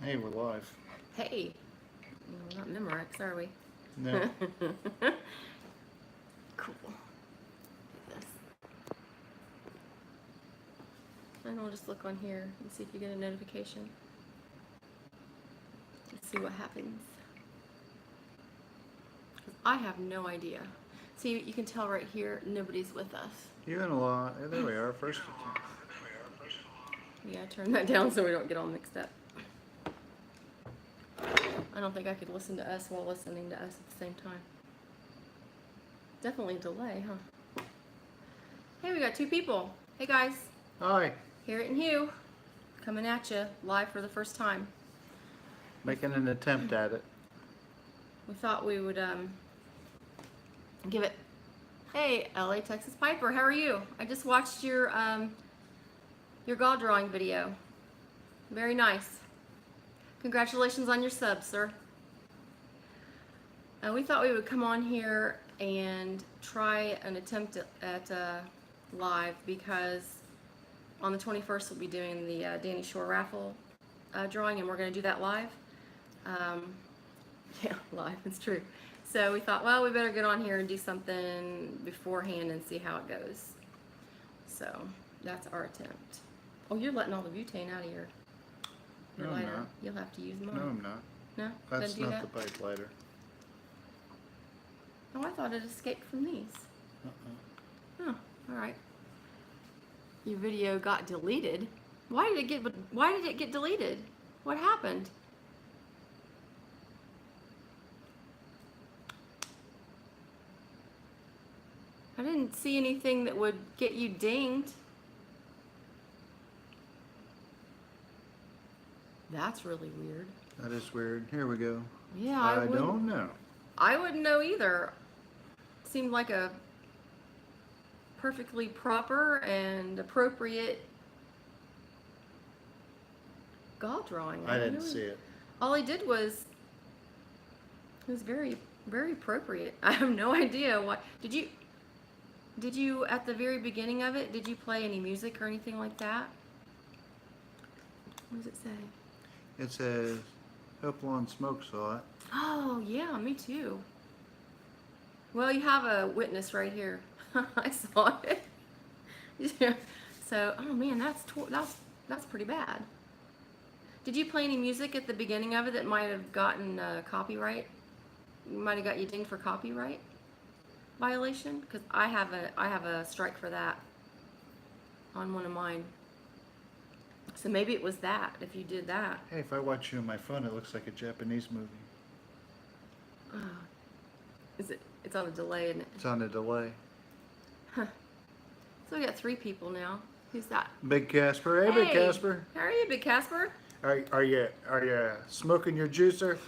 Hey, we're live. Hey, we're not Memorex, are we? No. Cool. Get this. And we'll just look on here and see if you get a notification. Let's see what happens. 'Cause I have no idea. See, you can tell right here, nobody's with us. You and a lot. There we are. First. Yeah, turn that down so we don't get all mixed up. I don't think I could listen to us while listening to us at the same time. Definitely a delay, huh? Hey, we got two people. Hey guys, Hi. Harriet and Hugh, coming at you live for the first time. Making an attempt at it. We thought we would give it. Hey, LA Texas Piper, how are you? I just watched your God drawing video. Very nice. Congratulations on your sub, sir. We thought we would come on here and try an attempt at live because on the 21st we'll be doing the Danny Shore raffle drawing, and we're going to do that live. Yeah, live, it's true. So we thought, well, we better get on here and do something beforehand and see how it goes. So that's our attempt. Oh, you're letting all the butane out of your No, I'm lighter. not. You'll have to use mine. No, I'm not. No? That's Doesn't do not that? the pipe lighter. Oh, I thought it escaped from these. Oh, all right. Your video got deleted. Why did it get deleted? What happened? I didn't see anything that would get you dinged. That's really weird. That is weird. Here we go. Yeah, I don't know. I wouldn't know either. Seemed like a perfectly proper and appropriate God drawing. I didn't see it. All he did was, it was very, very appropriate. I have no idea why. Did you at the very beginning of it, did you play any music or anything like that? What does it say? It says, "Hope Lawn Smokes a lot." Oh, yeah, me too. Well, you have a witness right here. I saw it. Yeah. So, oh man, that's pretty bad. Did you play any music at the beginning of it that might have gotten copyright? Might have got you dinged for copyright violation? Because I have a strike for that on one of mine. So maybe it was that. If you did that. Hey, if I watch you on my phone, it looks like a Japanese movie. Oh. It's on a delay, isn't it? It's on a delay. Huh. So we got 3 people now. Who's that? Big Casper. Hey, Big Casper. How are you, Big Casper? Are you smoking your juicer?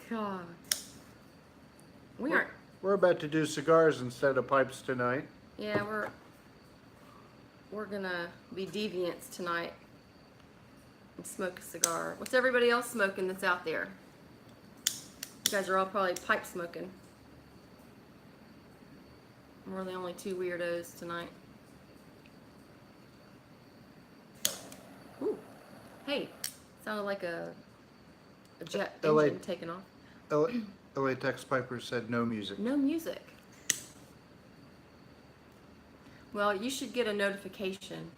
God. We aren't. We're about to do cigars instead of pipes tonight. Yeah, we're gonna be deviants tonight and smoke a cigar. What's everybody else smoking that's out there? You guys are all probably pipe smoking. We're the only 2 weirdos tonight. Ooh. Hey, sounded like a jet engine taking off. LA Tex Piper said no music. No music. Well, you should get a notification.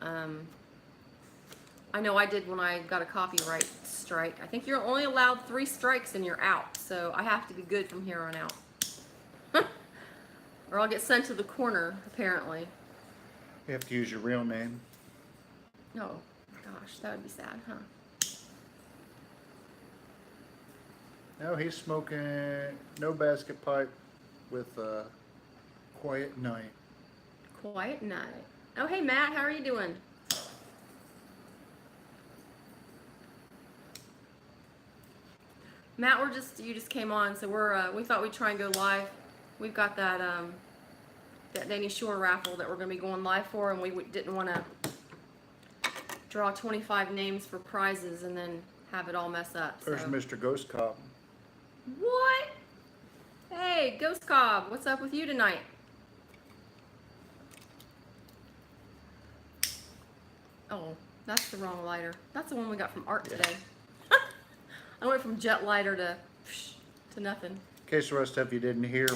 I know I did when I got a copyright strike. I think you're only allowed 3 strikes and you're out. So I have to be good from here on out. Or I'll get sent to the corner, apparently. You have to use your real name. Oh, gosh, that would be sad, huh? No, he's smoking no basket pipe with Quiet Night. Quiet night. Oh, hey, Matt, how are you doing? Matt, you just came on, so we thought we'd try and go live. We've got that Danny Shore raffle that we're going to be going live for, and we didn't want to draw 25 names for prizes and then have it all mess up. There's So. Mr. Ghost Cop. What? Hey, Ghost Cobb, what's up with you tonight? Oh, that's the wrong lighter. That's the one we got from Art Yeah. today. I went from jet lighter to nothing. In case the rest of you didn't hear,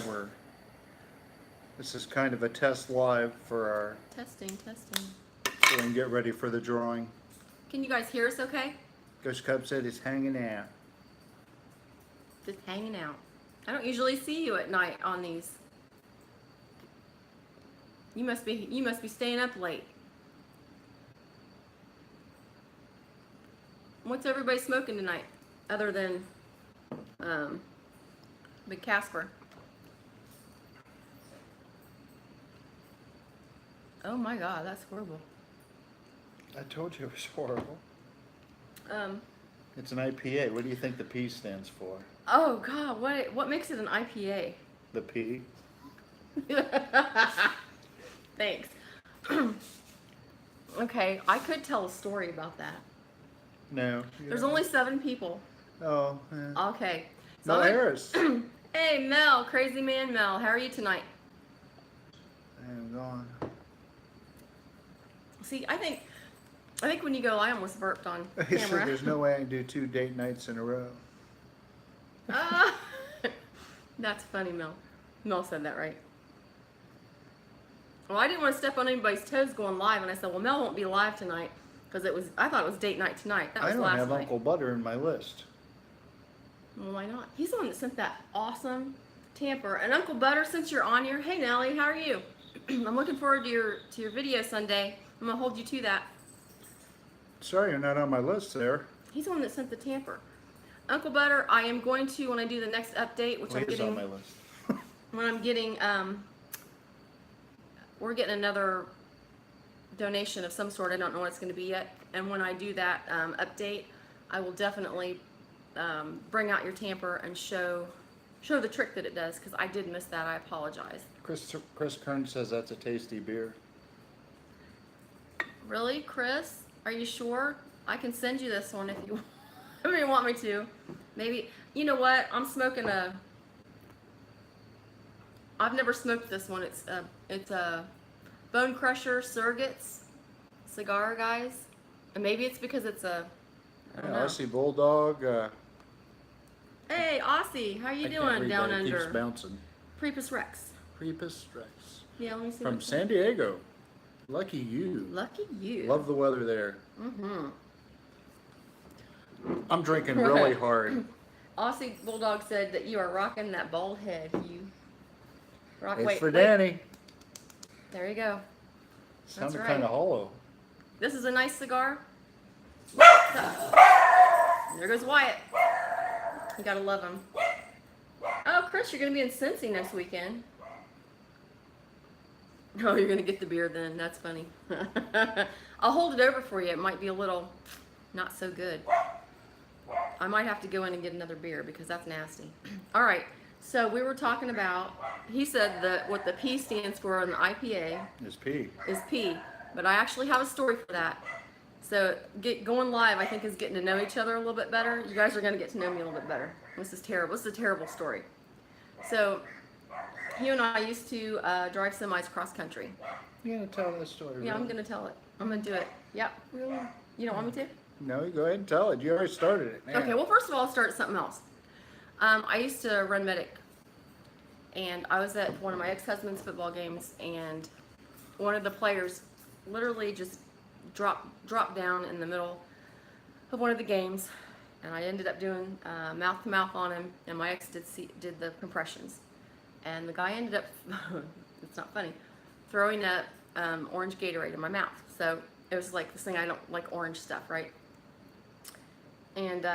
this is kind of a test live for our, Testing. so we can get ready for the drawing. Can you guys hear us okay? Coach Cub said it's hanging out. Just hanging out. I don't usually see you at night on these. You must be staying up late. What's everybody smoking tonight, other than Big Casper? Oh my God, that's horrible. I told you it was horrible. Um. It's an IPA. What do you think the P stands for? Oh God, what makes it an IPA? The P? Thanks. Okay, I could tell a story about that. No. There's only 7 people. Oh. Yeah. Okay. Mel Harris. Hey Mel, crazy man Mel, how are you tonight? I am gone. See, I think when you go, I almost burped on He said camera. there's no way I can do 2 date nights in a row. That's funny, Mel. Mel said that, right? Well, I didn't want to step on anybody's toes going live, and I said, well, Mel won't be live tonight because I thought it was date night tonight. That was I don't last have night. Uncle Butter in my list. Well, why not? He's the one that sent that awesome tamper. And Uncle Butter, since you're on here, hey Nellie, how are you? I'm looking forward to your video Sunday. I'm gonna hold you to that. Sorry, you're not on my list there. He's the one that sent the tamper. Uncle Butter, I am going to, when I do the next update, which Well, I'm he's getting, on my list. when I'm getting, we're getting another donation of some sort. I don't know what it's going to be yet. And when I do that update, I will definitely bring out your tamper and show the trick that it does, because I did miss that. I apologize. Chris Kern says that's a tasty beer. Really, Chris? Are you sure? I can send you this one if you want me to. Maybe, you know what? I'm smoking I've never smoked this one. It's a Bone Crusher Surrogates cigar, guys. And maybe it's because it's I don't know. Aussie Bulldog. Hey, Aussie, how you I can't doing read down that. It under? keeps bouncing. Prepus Rex. Prepus Rex. Yeah, let me see. From San Diego. Lucky you. Lucky you. Love the weather there. Mm-hmm. I'm drinking really hard. Aussie Bulldog said that you are rocking that bald head. You rock. It's Wait, for wait. Danny. There you go. Sounded right. kind of hollow. This is a nice cigar. There goes Wyatt. You gotta love him. Oh, Chris, you're gonna be in Cincy next weekend. Oh, you're gonna get the beer then. That's funny. I'll hold it over for you. It might be a little not so good. I might have to go in and get another beer because that's nasty. All right. So we were talking about. He said that what the P stands for in the IPA It's P. is P, but I actually have a story for that. So going live, I think, is getting to know each other a little bit better. You guys are going to get to know me a little bit better. This is terrible. This is a terrible story. So Hugh and I used to drive semis cross country. You're going to tell that story, Yeah, I'm really? going to tell it. I'm going to do it. Yep. Really? You don't want me to? No, you go ahead and tell it. You already started it. Man. Okay, well, first of all, I'll start at something else. I used to run medic, and I was at one of my ex-husband's football games, and one of the players literally just dropped down in the middle of one of the games, and I ended up doing mouth-to-mouth on him, and my ex did the compressions. And the guy ended up, it's not funny, throwing up orange Gatorade in my mouth. So it was like this thing, I don't like orange stuff, right? And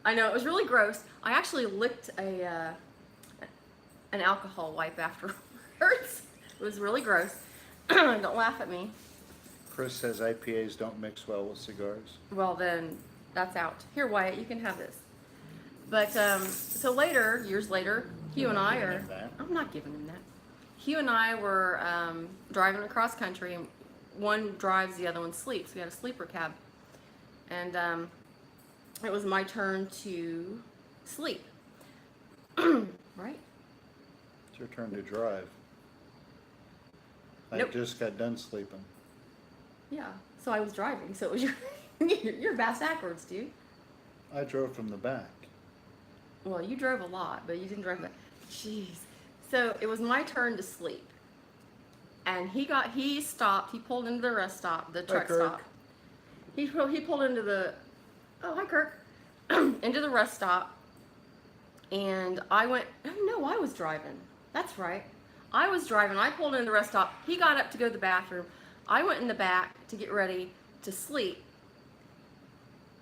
I know it was really gross. I actually licked an alcohol wipe afterwards. It was really gross. Don't laugh at me. Chris says IPAs don't mix well with cigars. Well, then that's out. Here, Wyatt, you can have this. But so later, years later, Hugh and I are. I'm not giving him that. Hugh and I were driving across country, and one drives, the other one sleeps. We had a sleeper cab, and it was my turn to sleep. Right? It's your turn to drive. I Nope. just got done sleeping. Yeah. So I was driving. So it was your you're bass backwards, dude. I drove from the back. Well, you drove a lot, but you didn't drive back. Jeez. So it was my turn to sleep. And he stopped, he pulled into the rest stop, the truck Kirk. stop. He pulled into the, oh, hi, Kirk, into the rest stop. And I went, oh, no, I was driving. That's right. I was driving. I pulled into the rest stop. He got up to go to the bathroom. I went in the back to get ready to sleep.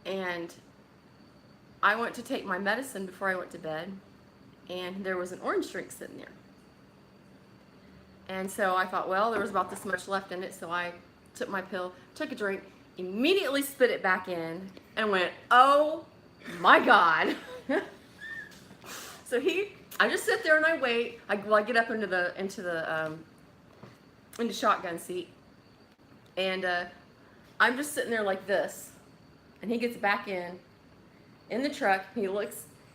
And I went to take my medicine before I went to bed. And there was an orange drink sitting there. And so I thought, well, there was about this much left in it. So I took my pill, took a drink, immediately spit it back in, and went, oh my God. So I just sit there and I wait. I get up into shotgun seat, and I'm just sitting there like this, and he gets back in the truck.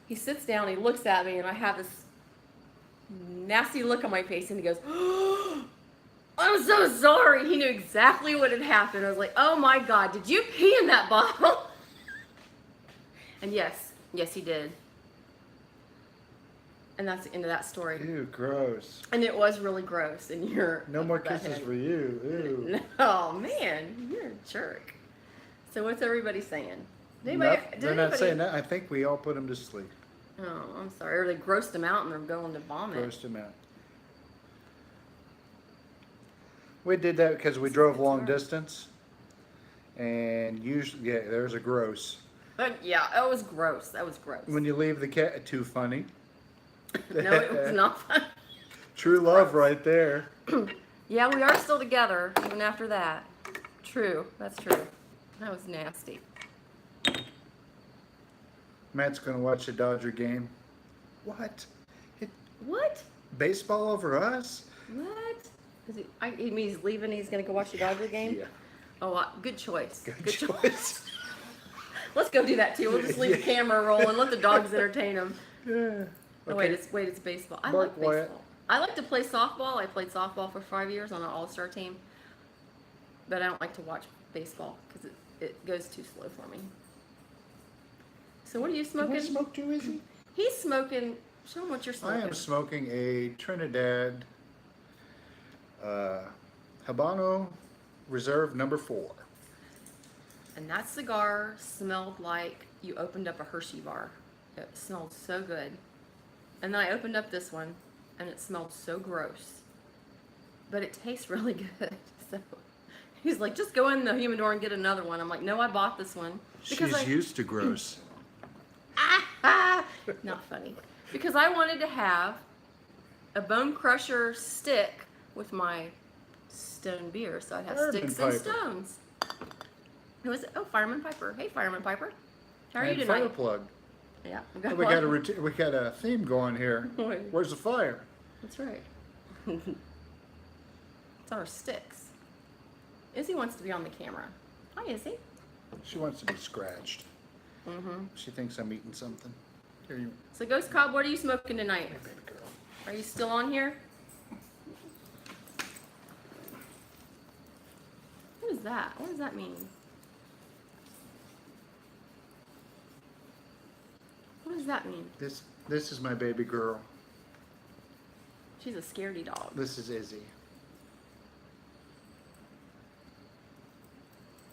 He sits down, he looks at me, and I have this nasty look on my face, and he goes, oh, I'm so sorry. He knew exactly what had happened. I was like, oh my God, did you pee in that bottle? And yes, he did. And that's the end of that story. Ew, gross. And it was really gross. And No more kisses for you. Ew. Oh man, you're a jerk. So what's everybody saying? They're not saying that. I think we all put him to sleep. Oh, I'm sorry. Or they grossed him out and they're going to vomit. Grossed him out. We did that because we drove long distance. And usually, yeah, there's a gross. Yeah, that was gross. That was gross. When you leave the cat, too funny. No, it was not fun. True love right there. Yeah, we are still together even after that. True. That's true. That was nasty. Matt's going to watch the Dodger game. What? What? Baseball over us? What? He means he's leaving. He's going to go watch the Dodger game? Yeah. Oh, good choice. Good choice. Let's go do that too. We'll just leave the camera rolling. Let the dogs entertain them. Yeah. Oh, wait, it's baseball. I Mark like baseball. Wyatt. I like to play softball. I played softball for 5 years on an all-star team. But I don't like to watch baseball because it goes too slow for me. So what are you smoking? What smoke too, is he? He's smoking. Show him what you're I smoking. am smoking a Trinidad Habano Reserve number 4. And that cigar smelled like you opened up a Hershey bar. It smelled so good. And then I opened up this one, and it smelled so gross. But it tastes really good. So he's like, just go in the humidor and get another one. I'm like, no, I bought this one. She's used to gross. Not funny. Because I wanted to have a bone crusher stick with my stone beer. So I'd have sticks and stones. Who is it? Oh, Fireman Piper. Hey, Fireman Piper. How are you tonight? Fire plug. Yeah. We got a theme going here. Where's the fire? That's right. It's on our sticks. Izzy wants to be on the camera. Hi, Izzy. She wants to be scratched. She thinks I'm eating something. Here you. So, Ghost Cobb, what are you smoking tonight? Hey, baby girl. Are you still on here? What is that? What does that mean? What does that mean? This is my baby girl. She's a scaredy dog. This is Izzy.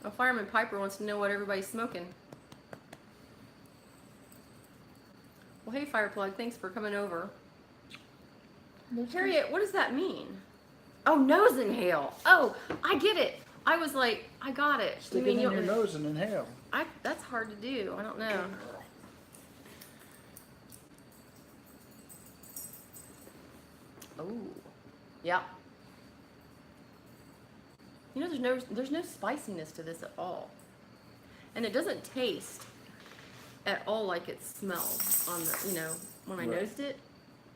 Oh, Fireman Piper wants to know what everybody's smoking. Well, hey, Fireplug, thanks for coming over. Harriet, what does that mean? Oh, nose inhale. Oh, I get it. I was like, I got it. Stick it in your nose and inhale. That's hard to do. I don't know. Oh, yeah. You know, there's no spiciness to this at all, and it doesn't taste at all like it smells on the. You know, when I nosed it,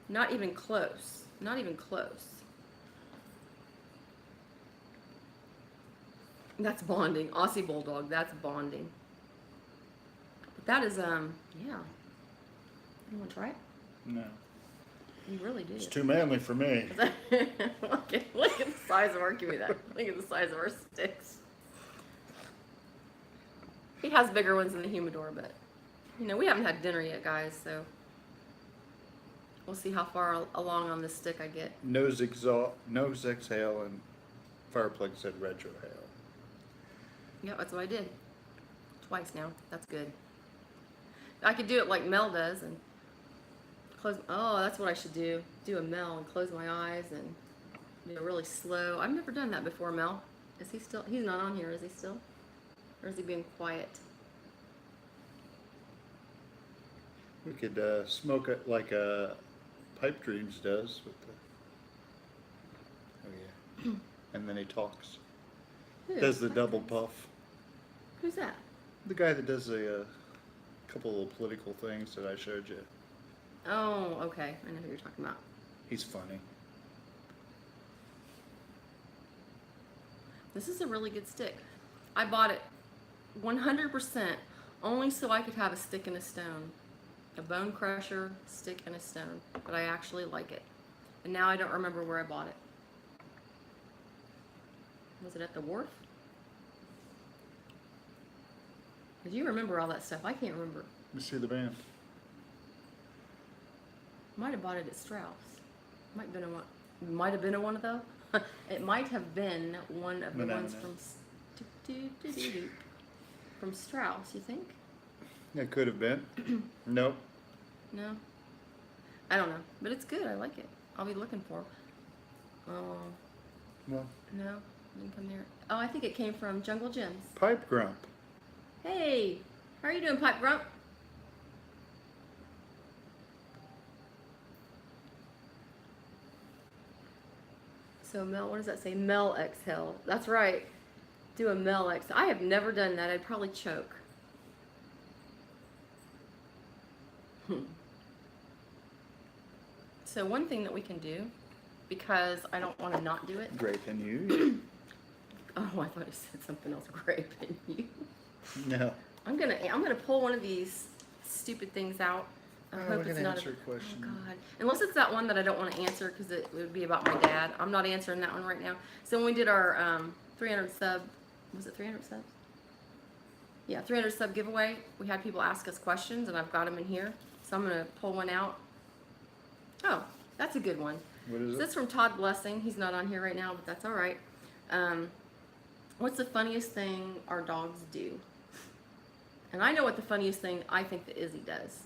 not even close. Not even close. That's bonding. Aussie Bulldog. That's bonding. But that is yeah. You want to try it? No. You really do. It's too manly for me. look at the size of our, give me that. Look at the size of our sticks. He has bigger ones in the humidor, but we haven't had dinner yet, guys, so we'll see how far along on this stick I get. Nose exhale, and fire plug said retrohale. Yeah, that's what I did. Twice now. That's good. I could do it like Mel does and close. Oh, that's what I should do. Do a Mel and close my eyes and do it really slow. I've never done that before, Mel. Is he still? He's not on here, is he still? Or is he being quiet? We could smoke it like Pipe Dreams does with the. Oh yeah. And then he talks. Who? Does the double puff. Who's that? The guy that does a couple of political things that I showed you. Oh, okay. I know who you're talking about. He's funny. This is a really good stick. I bought it 100% only so I could have a stick and a stone. A bone crusher, stick, and a stone. But I actually like it. And now I don't remember where I bought it. Was it at the wharf? Did you remember all that stuff? I can't remember. Let me see the band. Might have bought it at Strauss. Might have been a one of those. It might have been one of the ones from Strauss. You think? It could have been. Nope. No. I don't know, but it's good. I like it. I'll be looking for. Oh. Well, No, didn't come there. Oh, I think it came from Jungle Gems. Pipe Grump. Hey, how are you doing, Pipe Grump? So Mel, what does that say? Mel exhale. That's right. Do a Mel exhale. I have never done that. I'd probably choke. So one thing that we can do, because I don't want to not do it. Grape and you. Oh, I thought it said something else. Grape and you. No. I'm gonna pull one of these stupid things out. I Oh, hope we're it's gonna not answer a question. Oh God! Unless it's that one that I don't want to answer because it would be about my dad. I'm not answering that one right now. So when we did our 300 sub, was it 300 subs? Yeah, 300 sub giveaway. We had people ask us questions, and I've got them in here. So I'm gonna pull one out. Oh, that's a good one. What is it? This is from Todd Blessing. He's not on here right now, but that's all right. What's the funniest thing our dogs do? And I know what the funniest thing I think that Izzy does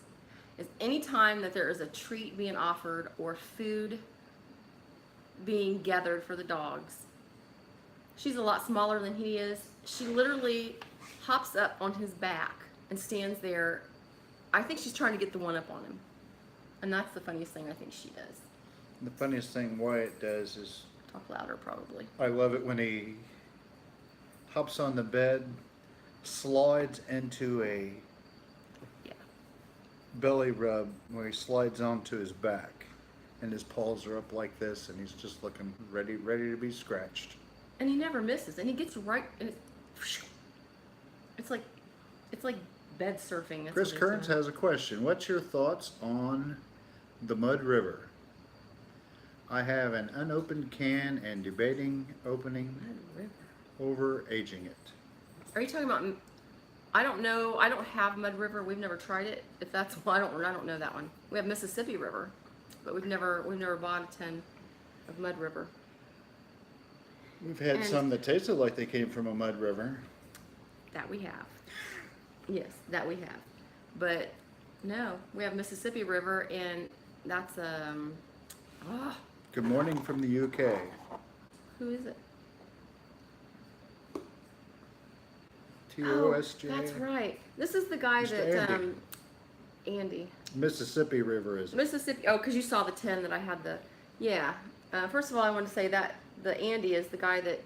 is anytime that there is a treat being offered or food being gathered for the dogs. She's a lot smaller than he is. She literally hops up on his back and stands there. I think she's trying to get the one up on him. And that's the funniest thing I think she does. The funniest thing Wyatt does is Talk louder, probably. I love it when he hops on the bed, slides into a Yeah. belly rub where he slides onto his back, and his paws are up like this, and he's just looking ready to be scratched. And he never misses. And he gets right, and it's like bed surfing. That's Chris what Kearns it's doing. has a question. What's your thoughts on the Mud River? I have an unopened can and debating opening Mud River. over aging it. Are you talking about? I don't know. I don't have Mud River. We've never tried it. If that's I don't know that one. We have Mississippi River, but we've never bought a tin of Mud River. We've had And- some that tasted like they came from a mud river. That we have. Yes, that we have. But no, we have Mississippi River, and that's Good morning from the UK. who is it? TOSJ. Oh, that's right. This is the guy Mr. that Andy. Andy. Mississippi River is it? Mississippi. Oh, because you saw the 10 that I had the. Yeah. First of all, I want to say that the Andy is the guy that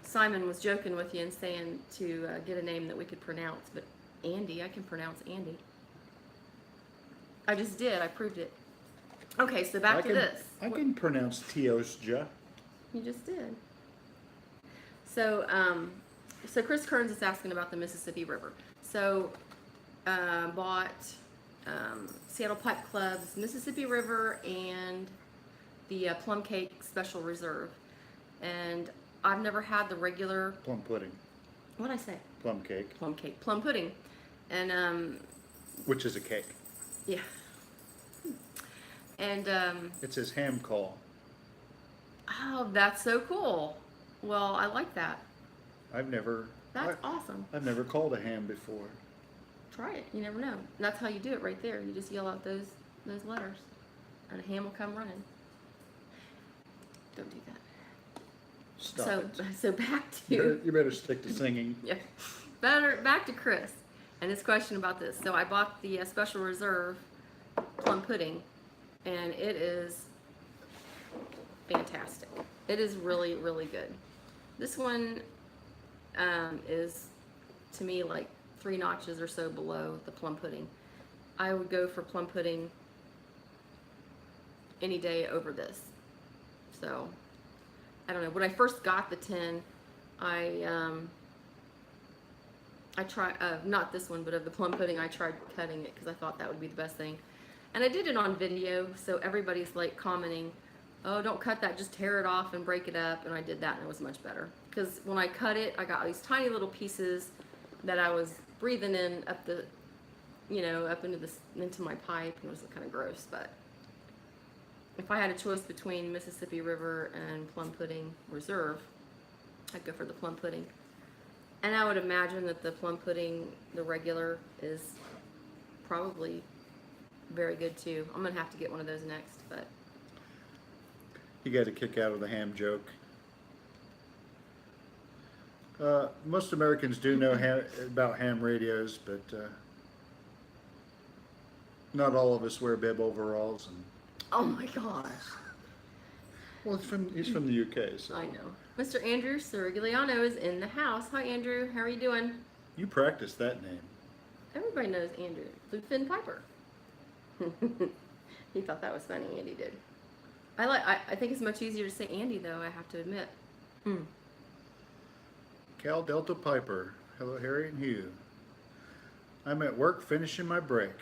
Simon was joking with you and saying to get a name that we could pronounce. But Andy, I can pronounce Andy. I just did. I proved it. Okay, so back to this. I can pronounce TOSJ. You just did. So, so Chris Kearns is asking about the Mississippi River. So, bought Seattle Pipe Club's Mississippi River and the Plum Cake Special Reserve. And I've never had the regular. Plum pudding. What'd I say? Plum cake. Plum cake. Plum pudding. And, Which is a cake. yeah. And, It says ham call. oh, that's so cool. Well, I like that. I've never Awesome. I've never called a ham before. Try it. You never know. And that's how you do it right there. You just yell out those letters, and a ham will come running. Don't do that. Stop so, it. so back to You better stick to singing. yeah, back to Chris and his question about this. So I bought the special reserve plum pudding, and it is fantastic. It is really, really good. This one is, to me, like 3 notches or so below the plum pudding. I would go for plum pudding any day over this. So, I don't know. When I first got the tin, I tried, not this one, but of the plum pudding, I tried cutting it because I thought that would be the best thing. And I did it on video, so everybody's like commenting, oh, don't cut that, just tear it off and break it up. And I did that, and it was much better. Because when I cut it, I got these tiny little pieces that I was breathing in up the, up into my pipe, and it was kind of gross. But if I had a choice between Mississippi River and plum pudding reserve, I'd go for the plum pudding. And I would imagine that the plum pudding, the regular, is probably very good too. I'm gonna have to get one of those next, but You got a kick out of the ham joke. Most Americans do know about ham radios, but not all of us wear bib overalls. And oh my gosh, well, he's from the UK, so I know. Mr. Andrew Sirigliano is in the house. Hi, Andrew. How are you doing? you practiced that name. Everybody knows Andrew. Bluefin Piper. He thought that was funny. Andy did. I think it's much easier to say Andy, though, I have to admit. Cal Delta Piper. Hello, Harriet and Hugh. I'm at work finishing my break.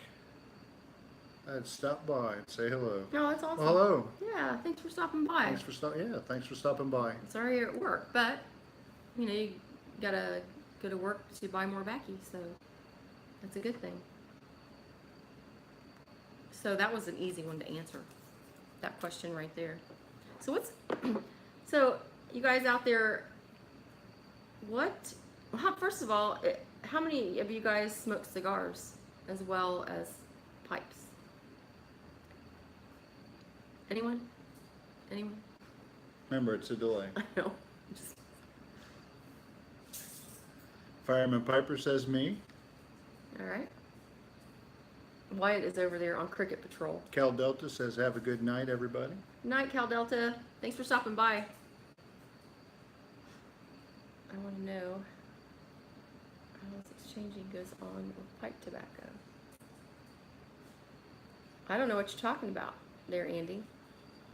I'd stop by and say hello. Oh, that's awesome. Well, hello. Yeah, thanks for stopping by. Thanks for stopping by. Sorry you're at work, but, you gotta go to work to buy more backy, so that's a good thing. So that was an easy one to answer, that question right there. So so you guys out there, first of all, how many of you guys smoke cigars as well as pipes? Anyone? Remember, it's a delay. I know. Fireman Piper says me. All right. Wyatt is over there on cricket patrol. Cal Delta says have a good night, everybody. Night, Cal Delta. Thanks for stopping by. I want to know how this exchanging goes on with pipe tobacco. I don't know what you're talking about there, Andy.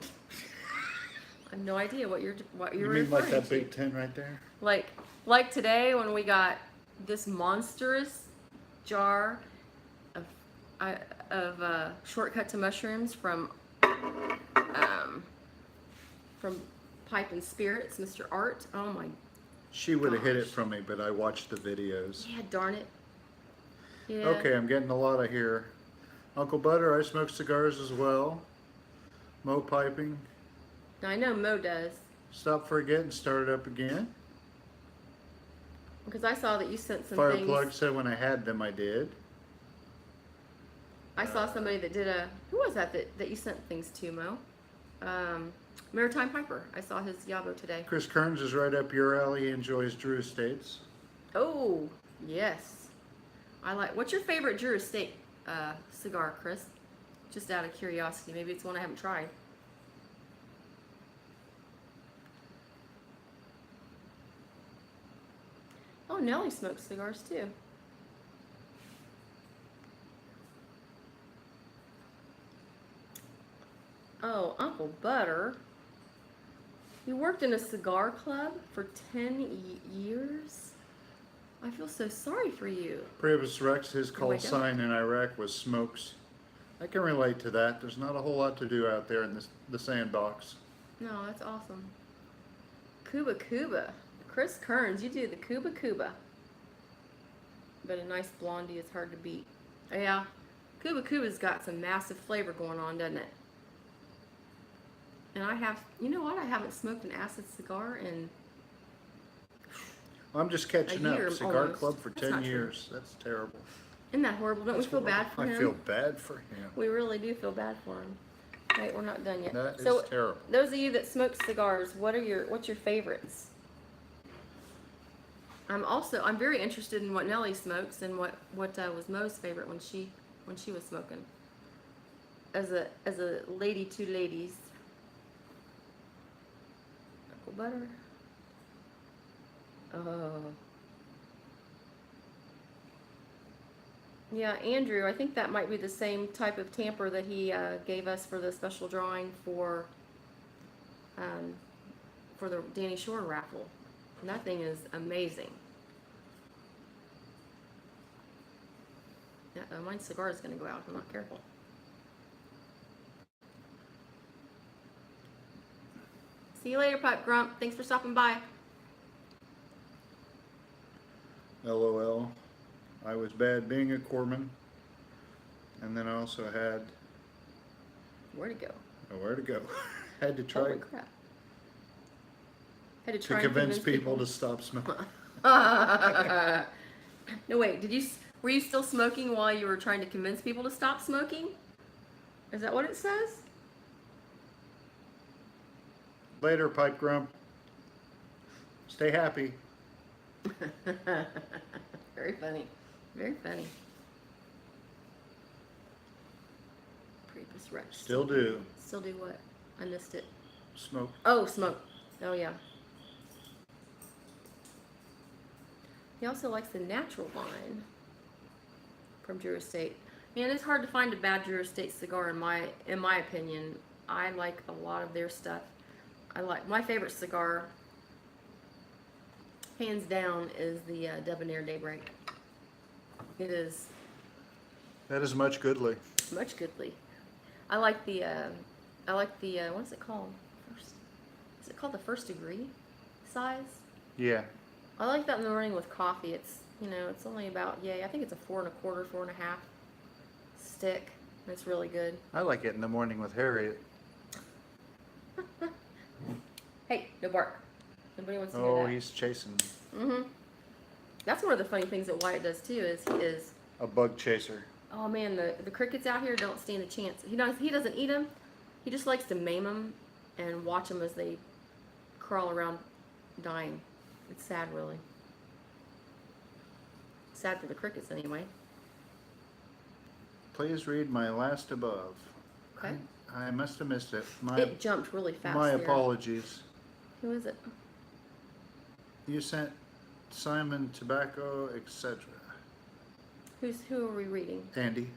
I have no idea what you're You mean like that to. big tin right there? Like today when we got this monstrous jar of Shortcut to Mushrooms from Pipe and Spirits, Mr. Art. Oh my. She would have hid it Gosh. from me, but I watched the videos. Yeah, darn it. Yeah. Okay, I'm getting a lot of here. Uncle Butter, I smoke cigars as well. Mo piping. I know Mo does. Stop forgetting, start it up again. Because I saw that you sent some Fire things. Plug said when I had them, I did. I saw somebody that did who was that you sent things to, Mo? Maritime Piper. I saw his Yabo today. Chris Kearns is right up your alley. He enjoys Drew Estates. Oh, yes. What's your favorite Drew Estate cigar, Chris? Just out of curiosity. Maybe it's one I haven't tried. Oh, Nellie smokes cigars too. Oh, Uncle Butter. You worked in a cigar club for 10 years? I feel so sorry for you. Priebus Rex, his I call don't. sign in Iraq was smokes. I can relate to that. There's not a whole lot to do out there in the sandbox. No, that's awesome. Cuba. Chris Kearns, you do the Cuba. but a nice blondie is hard to beat. Yeah, Cuba Cuba's got some massive flavor going on, doesn't it? And I have, you know what? I haven't smoked an acid cigar in I'm just catching a year up. Cigar almost. Club for That's 10 not true. years. That's terrible. Isn't that horrible? Don't That's we feel bad horrible. for him? I feel bad for him. We really do feel bad for him. Wait, we're not done yet. That so, is terrible. those of you that smoke cigars, what's your favorites? I'm very interested in what Nellie smokes and what was Mo's favorite when she was smoking. As a lady to ladies. Apple butter. Oh. Yeah, Andrew, I think that might be the same type of tamper that he gave us for the special drawing for the Danny Shore raffle. And that thing is amazing. Yeah, my cigar is going to go out if I'm not careful. See you later, Pipe Grump. Thanks for stopping by. LOL. I was bad being a corpsman. And then I also had Where to go? nowhere to go. Had to try Holy crap. Had to to try convince and people to stop smoking. No, wait. Were you still smoking while you were trying to convince people to stop smoking? Is that what it says? Later, Pipe Grump. Stay happy. Very funny. Very funny. Priebus Rex. Still do. Still do what? I missed it. Smoke. Oh, smoke. Oh, yeah. He also likes the natural line from Drew Estate. Man, it's hard to find a bad Drew Estate cigar in my opinion. I like a lot of their stuff. My favorite cigar, hands down, is the Debonair Daybreak. It is That is much goodly. much goodly. I like the what is it called? Is it called the first degree size? Yeah. I like that in the morning with coffee. It's it's only about I think it's a 4 1/4, 4 1/2 stick. It's really good. I like it in the morning with Harriet. Hey, no bark. Nobody wants to hear Oh, that. he's chasing That's one of the funny things that Wyatt does too. Is he is. a bug chaser. Oh man, the crickets out here don't stand a chance. He doesn't eat them. He just likes to maim them and watch them as they crawl around, dying. It's sad, really. Sad for the crickets, anyway. Please read my last above. Okay. I must have missed it. It jumped really fast. My there. apologies. Who is it? You sent Simon Tobacco, etc. Who are we reading? Andy.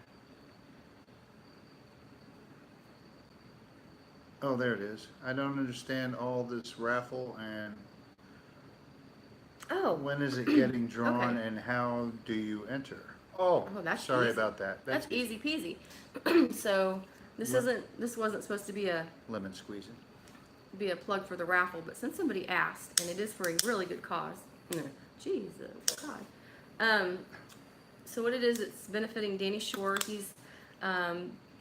Oh, there it is. I don't understand all this raffle and Oh. when is it getting drawn Okay. and how do you enter? Oh, that's sorry easy. about that. That's easy peasy. So this wasn't supposed to be a Lemon squeezing. plug for the raffle, but since somebody asked, and it is for a really good cause. Jesus God. So what it is, it's benefiting Danny Shore. He's a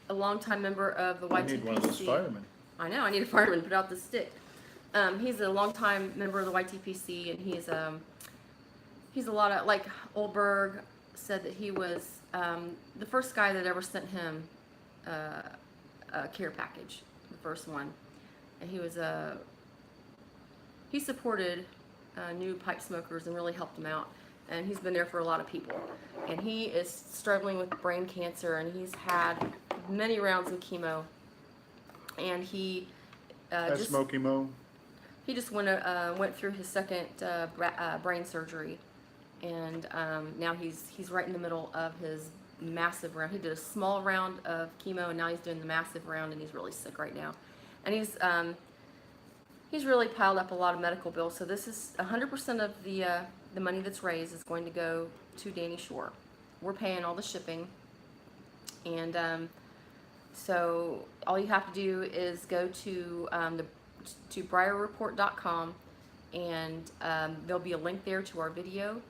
longtime member of the YTPC. I need one of those firemen. I know, I need a fireman to put out the stick. He's a longtime member of the YTPC, and he's a lot of, like Oldberg said that he was the first guy that ever sent him a care package, the first one. And he supported new pipe smokers and really helped them out. And he's been there for a lot of people. And he is struggling with brain cancer, and he's had many rounds of chemo. And he That's Smokey Mo. he just went through his second brain surgery, and now he's right in the middle of his massive round. He did a small round of chemo, and now he's doing the massive round, and he's really sick right now. And he's really piled up a lot of medical bills. So this is 100% of the money that's raised is going to go to Danny Shore. We're paying all the shipping, and so all you have to do is go to BriarReport.com, and there'll be a link there to our video,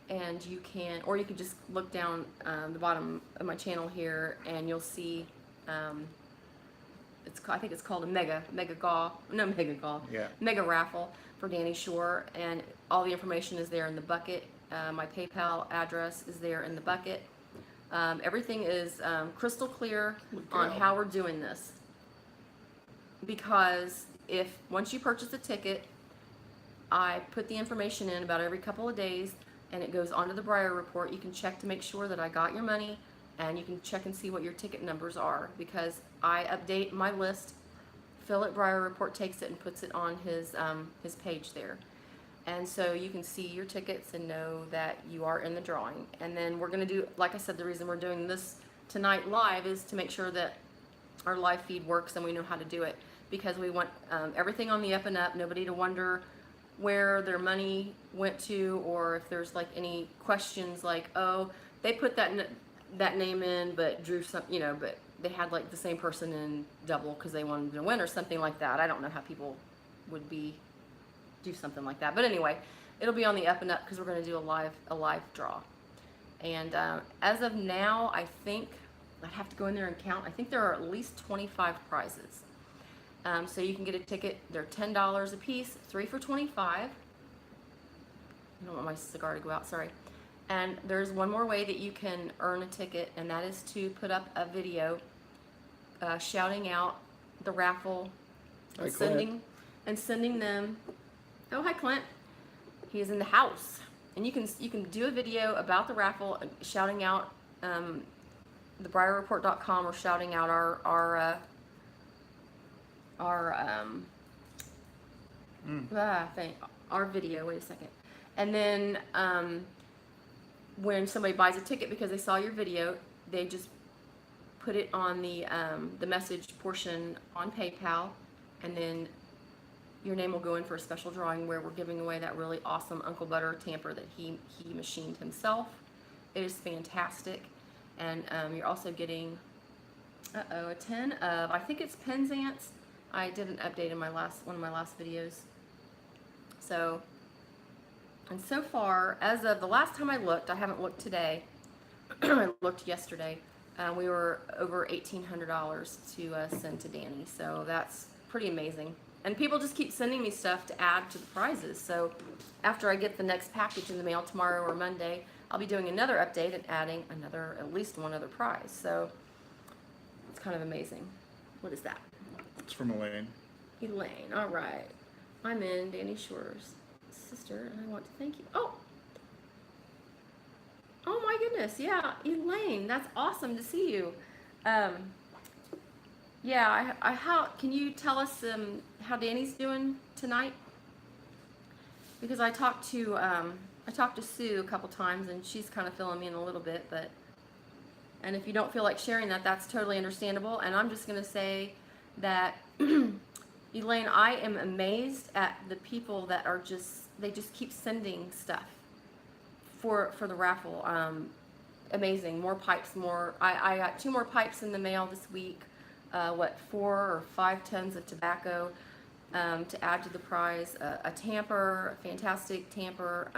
and you can, or you could just look down the bottom of my channel here, and you'll see. I think it's called a mega raffle for Danny Shore, and all the information is there in the bucket. My PayPal address is there in the bucket. Everything is crystal clear on how we're doing this, because once you purchase a ticket, I put the information in about every couple of days, and it goes onto the Briar Report. You can check to make sure that I got your money, and you can check and see what your ticket numbers are, because I update my list. Phil at Briar Report takes it and puts it on his page there. And so you can see your tickets and know that you are in the drawing. And then we're going to do, like I said, the reason we're doing this tonight live is to make sure that our live feed works and we know how to do it, because we want everything on the up and up, nobody to wonder where their money went to, or if there's like any questions like, oh, they put that name in but drew some, but they had like the same person in double because they wanted to win or something like that. I don't know how people would do something like that, but anyway, it'll be on the up and up because we're going to do a live draw. And as of now, I think I'd have to go in there and count. I think there are at least 25 prizes. So you can get a ticket. They're $10 a piece, 3 for $25. I don't want my cigar to go out, sorry. And there's one more way that you can earn a ticket, and that is to put up a video shouting out the raffle and sending them. Oh, hi Clint. He is in the house, and you can do a video about the raffle, shouting out thebriarreport.com, or shouting out our video. Wait a second. And then when somebody buys a ticket because they saw your video, they just put it on the message portion on PayPal, and then your name will go in for a special drawing where we're giving away that really awesome Uncle Butter tamper that he machined himself. It is fantastic. And you're also getting a tin of, I think it's Penzance. I did an update in one of my last videos. So, and so far, as of the last time I looked, I haven't looked today, I looked yesterday, we were over $1,800 to send to Danny. So that's pretty amazing. And people just keep sending me stuff to add to the prizes. So after I get the next package in the mail tomorrow or Monday, I'll be doing another update and adding at least one other prize. So it's kind of amazing. What is that? It's from Elaine. Elaine, all right. I'm in Danny Shore's sister, and I want to thank you. Oh my goodness, yeah, Elaine, that's awesome to see you. Yeah, can you tell us how Danny's doing tonight? Because I talked to Sue a couple times, and she's kind of filling me in a little bit, and if you don't feel like sharing that, that's totally understandable. And I'm just gonna say that Elaine, I am amazed at the people that they just keep sending stuff for the raffle. Amazing, more pipes, I got 2 more pipes in the mail this week. 4 or 5 tons of tobacco to add to the prize, a tamper, a fantastic tamper,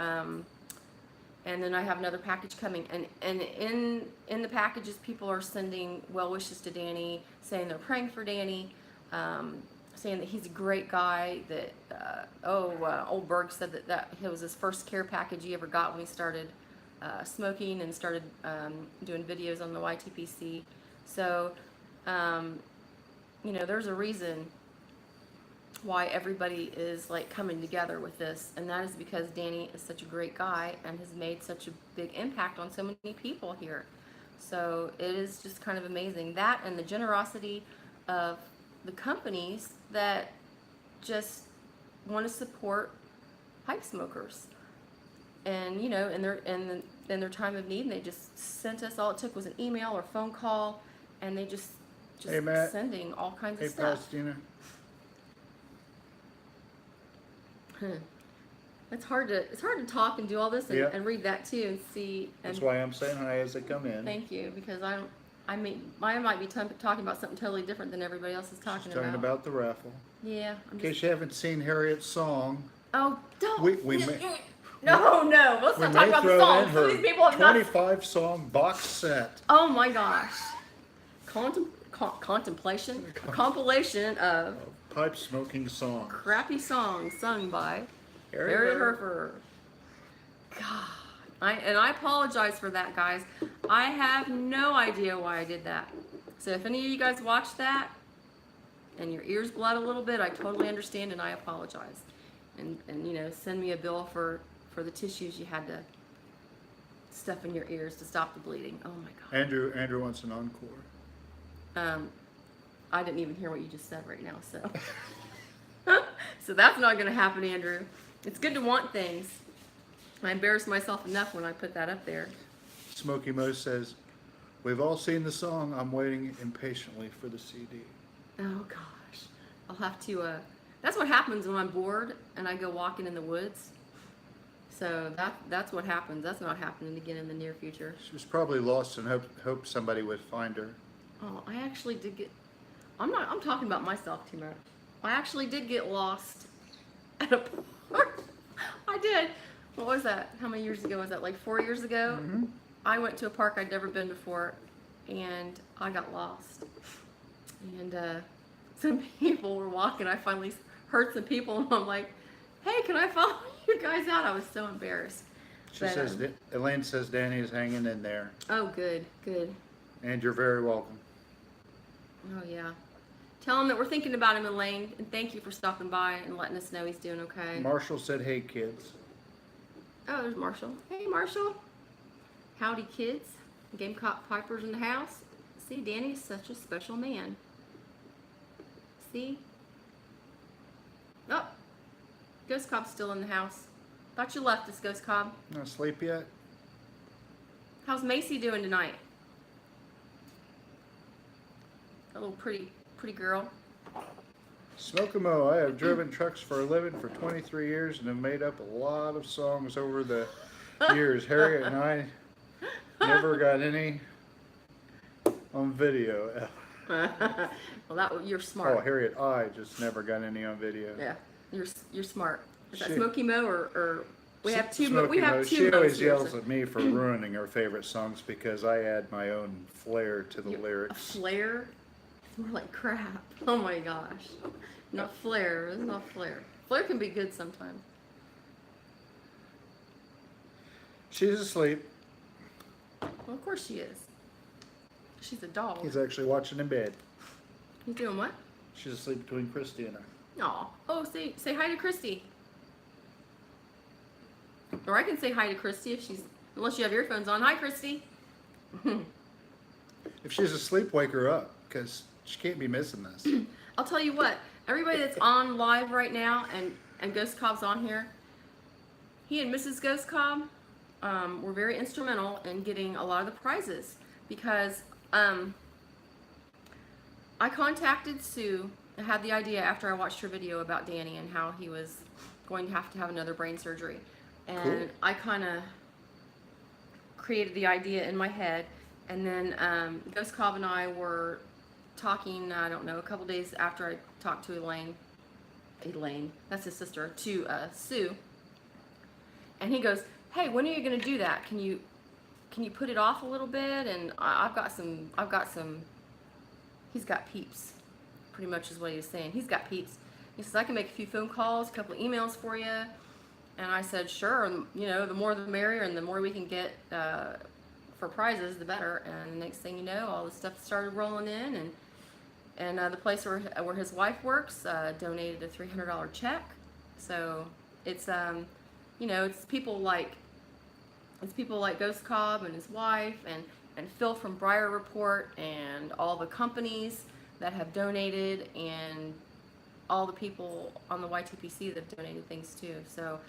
and then I have another package coming. And in the packages, people are sending well wishes to Danny, saying they're praying for Danny, saying that he's a great guy. That old Berg said that it was his first care package he ever got when he started smoking and started doing videos on the YTPC. So. There's a reason why everybody is like coming together with this, and that is because Danny is such a great guy and has made such a big impact on so many people here. So it is just kind of amazing, that and the generosity of the companies that just want to support pipe smokers, and in their time of need, and they just sent us, all it took was an email or phone call, and they just Hey, Matt. sending all kinds of Hey, stuff. Palestina. It's hard to talk and do all this and, Yeah. and read that too and see. And That's why I'm saying hi as they come in. thank you, because I might be talking about something totally different than everybody else is talking Talking about the raffle. Yeah. In case you haven't seen Harriet's song, Oh, don't. No, no. Let's We not talk may about the throw songs. in Some of her these people have not. 25-song box set. Oh my gosh. Contemplation? A compilation of Pipe smoking songs. crappy songs sung by Harriet Harriet Herfer. God. I apologize for that, guys. I have no idea why I did that. So if any of you guys watch that and your ears bled a little bit, I totally understand and I apologize. And you know, send me a bill for the tissues you had to stuff in your ears to stop the bleeding. Oh my God. Andrew wants an encore. I didn't even hear what you just said right now, so. So that's not going to happen, Andrew. It's good to want things. I embarrassed myself enough when I put that up there. Smokey Mo says, "We've all seen the song. I'm waiting impatiently for the CD." Oh gosh. I'll have to, that's what happens when I'm bored and I go walking in the woods. So that's what happens. That's not happening again in the near future. She was probably lost and hoped somebody would find her. Oh, I actually did get, I'm talking about myself too much. I actually did get lost at a park. I did. What was that? How many years ago was that? Like 4 years ago? Mm-hmm. I went to a park I'd never been before, and I got lost. And some people were walking. I finally heard some people, and I'm like, "Hey, can I follow you guys out?" I was so embarrassed. She says, Elaine says Danny is hanging in there. Oh, good, good. And you're very welcome. Oh, yeah. Tell him that we're thinking about him, Elaine, and thank you for stopping by and letting us know he's doing okay. Marshall said, "Hey, kids." Oh, there's Marshall. Hey, Marshall. Howdy, kids. Gamecock Piper's in the house. See, Danny's such a special man. See? Oh, Ghost Cob's still in the house. Thought you left us, Ghost Cob. Not asleep yet? How's Macy doing tonight? A little pretty girl. Smokemo, I have driven trucks for a living for 23 years and have made up a lot of songs over the years. Harriet and I never got any on video. Well, you're smart. Oh, Harriet, I just never got any on video. Yeah, you're smart. Is that She- Smokey Mo or we have two? Smokey We have Mo, two. she Mo's always here, yells so- at me for ruining her favorite songs because I add my own flair to the A lyrics. flare? It's more like crap. Oh my gosh. Not flair. It's not flair. Flair can be good sometimes. She's asleep. Well, of course she is. She's a dog. He's actually watching in bed. He's doing what? She's asleep between Christy and I. Aw. Oh, say hi to Christy. Or I can say hi to Christy if she's, unless you have earphones on. Hi, Christy. If she's asleep, wake her up because she can't be missing this. I'll tell you what, everybody that's on live right now and Ghost Cob's on here, he and Mrs. Ghost Cob were very instrumental in getting a lot of the prizes because I contacted Sue. I had the idea after I watched her video about Danny and how he was going to have another brain surgery. And Cool. I kind of created the idea in my head. And then Ghost Cobb and I were talking, I don't know, a couple days after I talked to Elaine, that's his sister, to Sue. And he goes, "Hey, when are you going to do that? Can you put it off a little bit?" And I've got some, he's got peeps, pretty much is what he was saying. He's got peeps. He says, "I can make a few phone calls, a couple of emails for you." And I said, "Sure, and you know, the more the merrier, and the more we can get for prizes, the better." And the next thing you know, all the stuff started rolling in, and the place where his wife works donated a $300 check. So it's you know, it's people like Ghost Cobb and his wife, and Phil from Briar Report, and all the companies that have donated, and all the people on the YTPC that have donated things too. So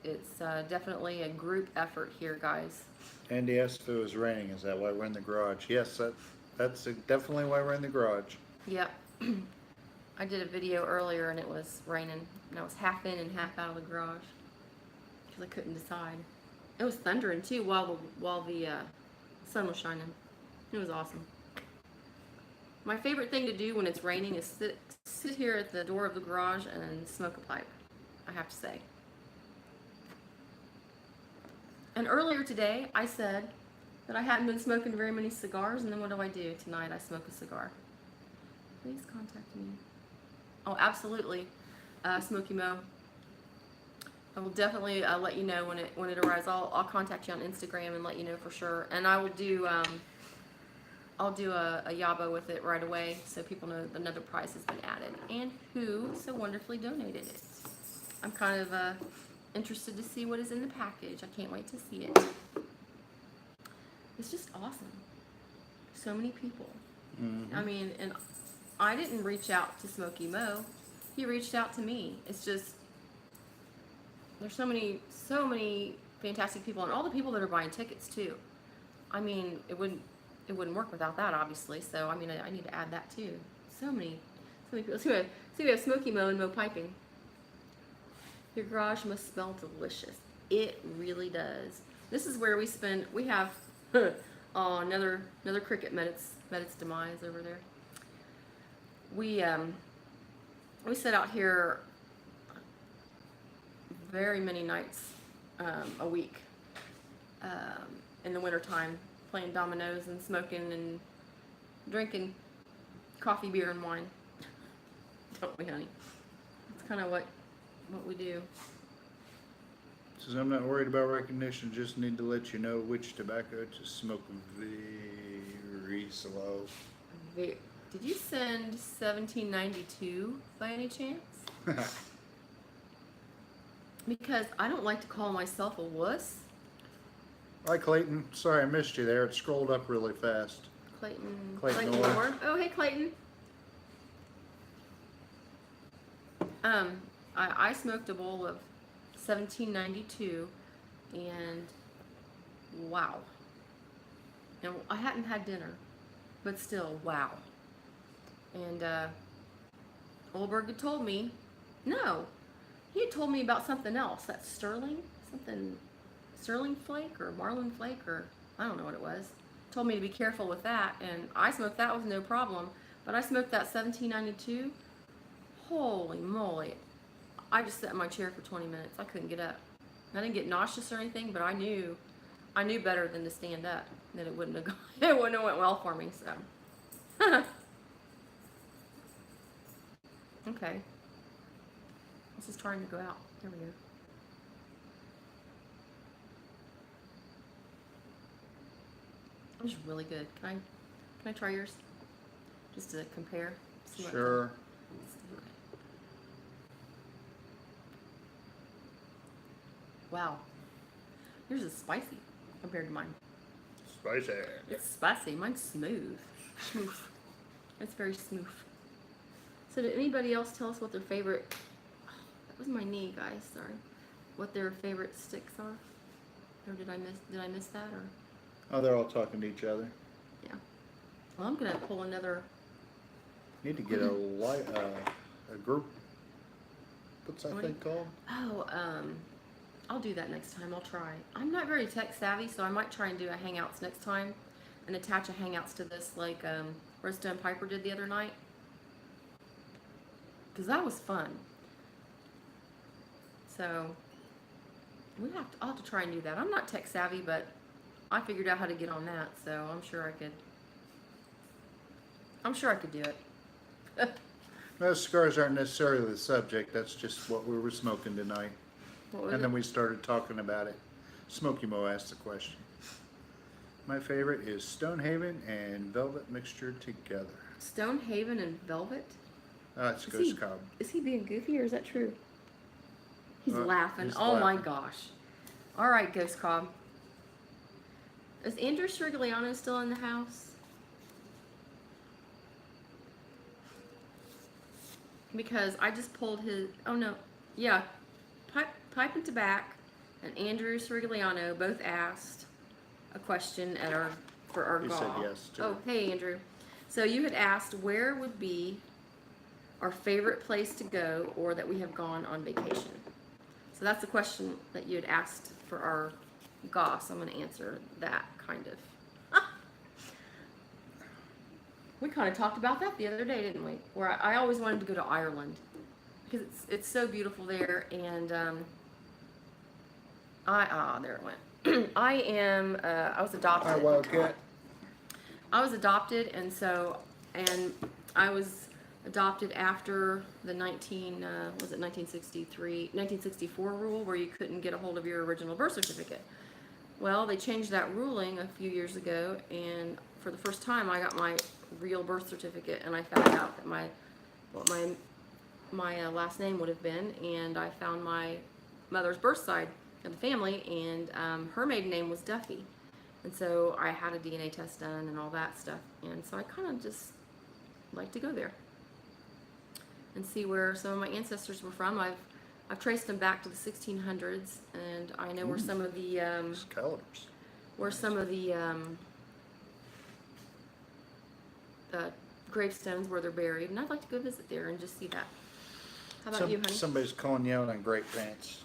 it's definitely a group effort here, guys. Andy asked if it was raining. Is that why we're in the garage? Yes, that's definitely why we're in the garage. Yep. I did a video earlier and it was raining, and I was half in and half out of the garage because I couldn't decide. It was thundering too while the sun was shining. It was awesome. My favorite thing to do when it's raining is sit here at the door of the garage and smoke a pipe, I have to say. And earlier today, I said that I hadn't been smoking very many cigars, and then what do? Tonight I smoke a cigar. Please contact me. Oh, absolutely, Smoky Mo. I will definitely let you know when it arrives. I'll contact you on Instagram and let you know for sure. And I will do I'll do a yabo with it right away so people know another price has been added and who so wonderfully donated it. I'm kind of interested to see what is in the package. I can't wait to see it. It's just awesome. So many people. Mm-hmm. I mean, and I didn't reach out to Smoky Mo. He reached out to me. It's just, there's so many fantastic people, and all the people that are buying tickets too. I mean, it wouldn't work without that, obviously. So I mean, I need to add that too. So many people. So we have Smoky Mo and Mo Piping. Your garage must smell delicious. It really does. This is where we have oh, another cricket met its demise over there. We sit out here very many nights a week in the wintertime, playing dominoes and smoking and drinking coffee, beer, and wine. Don't we, honey? It's kind of what we do. Says I'm not worried about recognition, just need to let you know which tobacco to smoke very slow. Did you send 1792 by any chance? Because I don't like to call myself a wuss. Hi Clayton, sorry I missed you there. It scrolled up really fast. Clayton Moore. Oh, hey Clayton. I smoked a bowl of 1792, and wow. And I hadn't had dinner, but still, wow. And Olberg had told me, no, he had told me about something else. That Sterling flake or Marlin flake, or I don't know what it was. Told me to be careful with that, and I smoked that with no problem. But I smoked that 1792. Holy moly! I just sat in my chair for 20 minutes. I couldn't get up. I didn't get nauseous or anything, but I knew better than to stand up. That it wouldn't have it wouldn't have went well for me. So, okay. This is trying to go out. There we go. It's really good. Can I try yours? Just to compare. See what Sure. Wow. Yours is spicy compared to mine. Spicy. It's spicy. Mine's smooth. Smooth. It's very smooth. So did anybody else tell us what their favorite... That was my knee, guys. Sorry. What their favorite sticks are? Or did I miss that? Or... Oh, they're all talking to each other. Yeah. Well, I'm gonna pull another... Need to get a group. What's that thing called? Oh, I'll do that next time. I'll try. I'm not very tech savvy, so I might try and do a Hangouts next time and attach a Hangouts to this like Rista and Piper did the other night. Because that was fun. So, I'll have to try and do that. I'm not tech savvy, but I figured out how to get on that, so I'm sure I could do it. No, cigars aren't necessarily the subject. That's just what we were smoking tonight. And then we started talking about it. Smoky Mo asked the question. My favorite is Stonehaven and Velvet mixture together. Stonehaven and Velvet? It's Ghost Cobb. Is he being goofy or is that true? He's laughing. He's oh laughing. My gosh. All right, Ghost Cobb. Is Andrew Strigliano still in the house? Because I just pulled his... Oh, no. Yeah. Pipe and Tobacco and Andrew Strigliano both asked a question for our He GAW. said yes, too. Oh, hey, Andrew. So you had asked where would be our favorite place to go or that we have gone on vacation. So that's the question that you had asked for our GAW. So I'm going to answer that, kind of. We kind of talked about that the other day, didn't we? Where I always wanted to go to Ireland because it's so beautiful there, and there it went. I was adopted. Hi, Wildcat. I was adopted, and I was adopted after the 1964 rule where you couldn't get a hold of your original birth certificate. Well, they changed that ruling a few years ago, and for the first time, I got my real birth certificate, and I found out that what my last name would have been, and I found my mother's birth side of the family, and her maiden name was Duffy. And so I had a DNA test done and all that stuff. And so I kind of just like to go there and see where some of my ancestors were from. I've traced them back to the 1600s, and I know where some of the Scallops. gravestones where they're buried, and I'd like to go visit there and just see that. How about you, honey? Somebody's calling you out on Great Pants.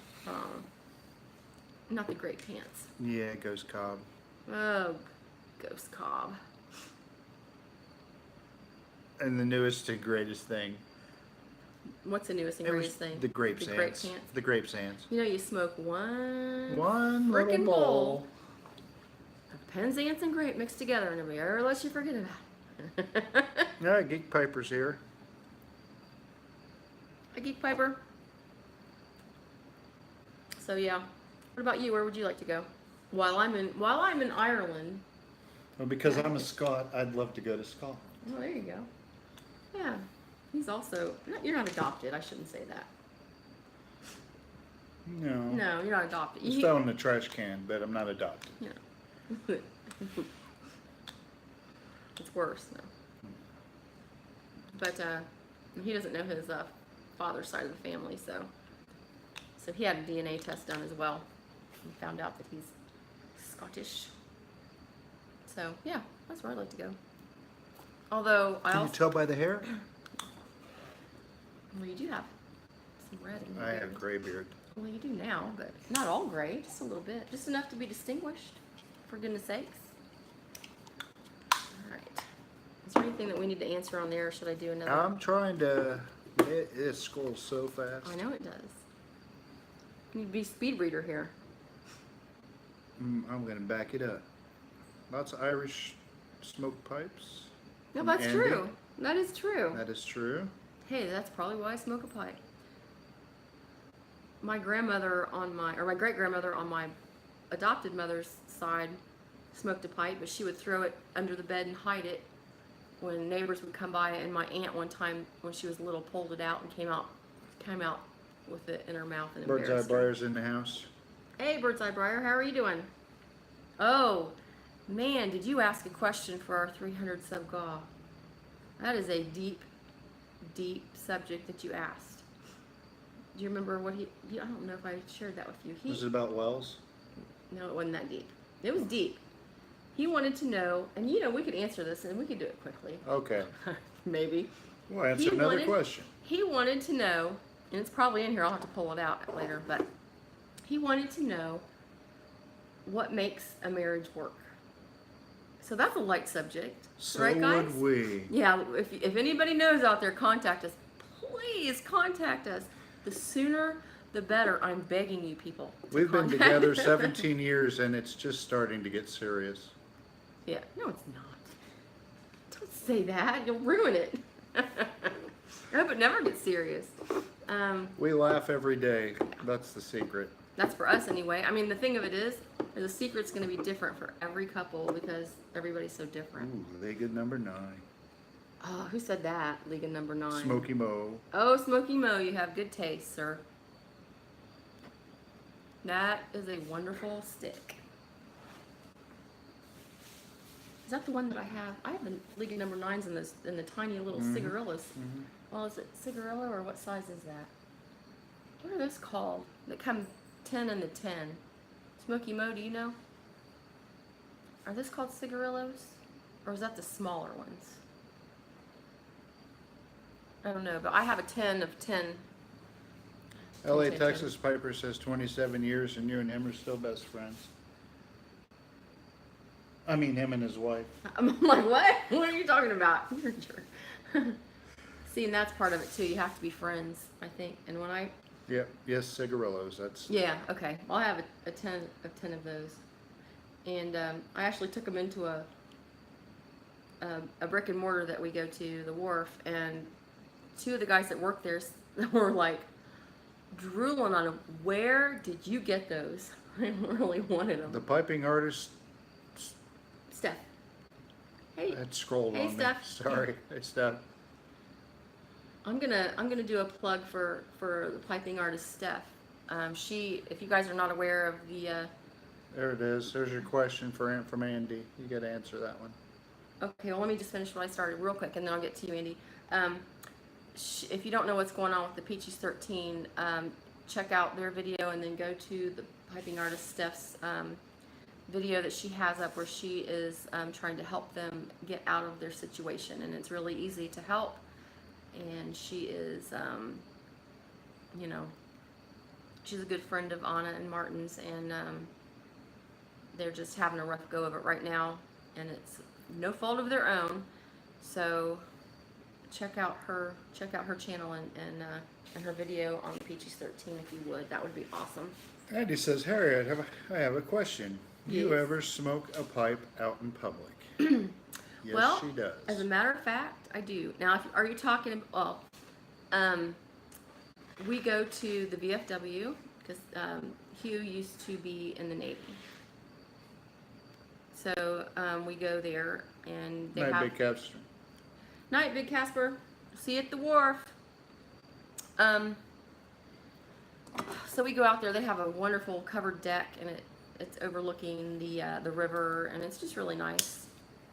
Not the Great Pants. Yeah, Ghost Cobb. Oh, Ghost Cobb. And the newest and greatest thing. What's the newest and It was greatest thing? the grape Grape sands. Pants. The grape sands. You know, you smoke one little frickin' bowl. bowl of Penzance and grape mixed together, and nobody ever lets you forget about it. Yeah, Geek Piper's here. A Geek Piper. So yeah, what about you? Where would you like to go? While I'm in Ireland. Well, because I'm a Scot, I'd love to go to Scotland. Oh, there you go. Yeah, he's also. You're not adopted. I shouldn't say that. No. No, you're not adopted. It's fell in the trash can, but I'm not adopted. Yeah. It's worse though. But he doesn't know his father's side of the family, so he had a DNA test done as well, and found out that he's Scottish. So yeah, that's where I'd like to go. Although Can you tell by the hair? Well, you do have some red in your I beard. have gray beard. Well, you do now, but not all gray, just a little bit, just enough to be distinguished. For goodness sakes. All right. Is there anything that we need to answer on there, or should I do another? I'm trying to. It scrolls so fast. I know it does. You need to be speed reader here. I'm going to back it up. Lots of Irish smoke pipes. No, from that's Andy. true. That is true. That is true. Hey, that's probably why I smoke a pipe. My grandmother my great grandmother on my adopted mother's side smoked a pipe, but she would throw it under the bed and hide it when neighbors would come by. And my aunt one time, when she was little, pulled it out and came out with it in her mouth and Bird's Eye embarrassed her. Briar's in the house. Hey, Bird's Eye Briar, how are you doing? Oh, man, did you ask a question for our 300 sub gaw? That is a deep, deep subject that you asked. Do you remember what I don't know if I shared that with you. Was it about Wells? No, it wasn't that deep. It was deep. He wanted to know, and we could answer this and we could do it quickly. Okay. Maybe. We'll answer another question. He wanted to know, and it's probably in here, I'll have to pull it out later, but he wanted to know what makes a marriage work. So that's a light subject, So right, guys? would we. Yeah, if anybody knows out there, contact us. Please contact us. The sooner, the better. I'm begging you, people. We've been contact together us. 17 years, and it's just starting to get serious. Yeah, no, it's not. Don't say that. You'll ruin it. I hope it never gets serious. We laugh every day. That's the secret. That's for us anyway. I mean, the thing of it is, the secret's going to be different for every couple because everybody's so different. Ooh, League of Number 9. Oh, who said that? League of Number 9. Smoky Mo. Oh, Smoky Mo, you have good taste, sir. That is a wonderful stick. Is that the one that I have? I have the League of Number 9s in the tiny little cigarillas. Mhm. Well, is it cigarillo or what size is that? What are those called? That come 10 and the 10. Smoky Mo, do you know? Are those called cigarillos? Or is that the smaller ones? I don't know, but I have a 10 of 10. LA 10, 10, Texas Piper says 27 years, and you and him are still best friends. I mean, him and his wife. I'm like, what? What are you talking about? You're a jerk. See, and that's part of it too. You have to be friends, I think. And when Yep. Yes, cigarillos. That's. yeah, okay. Well, I have a 10 of 10 of those. And I actually took them into a brick and mortar that we go to, the wharf, and two of the guys that work there were like drooling on them. Where did you get those? I really wanted them. The piping artist Steph. Hey. had scrolled Hey, on Steph. me. Sorry. Hey, Steph. I'm gonna do a plug for the piping artist Steph. If you guys are not aware of the There it is. There's your question from Andy. You got to answer that one. okay, well let me just finish what I started real quick, and then I'll get to you, Andy. If you don't know what's going on with the Peaches 13, check out their video, and then go to the piping artist Steph's video that she has up, where she is trying to help them get out of their situation, and it's really easy to help. And she is, you know, she's a good friend of Anna and Martin's, and they're just having a rough go of it right now, and it's no fault of their own. So check out her channel and her video on Peaches 13 if you would. That would be awesome. Andy says, Harriet, I have a question. You Yes. ever smoke a pipe out in public? Yes, Well, she does. as a matter of fact, I do. Now, are you talking? Well, we go to the VFW because Hugh used to be in the Navy, so we go there, and they Night, have Big Caps. night, Big Casper. See you at the wharf. So we go out there. They have a wonderful covered deck, and it's overlooking the river, and it's just really nice.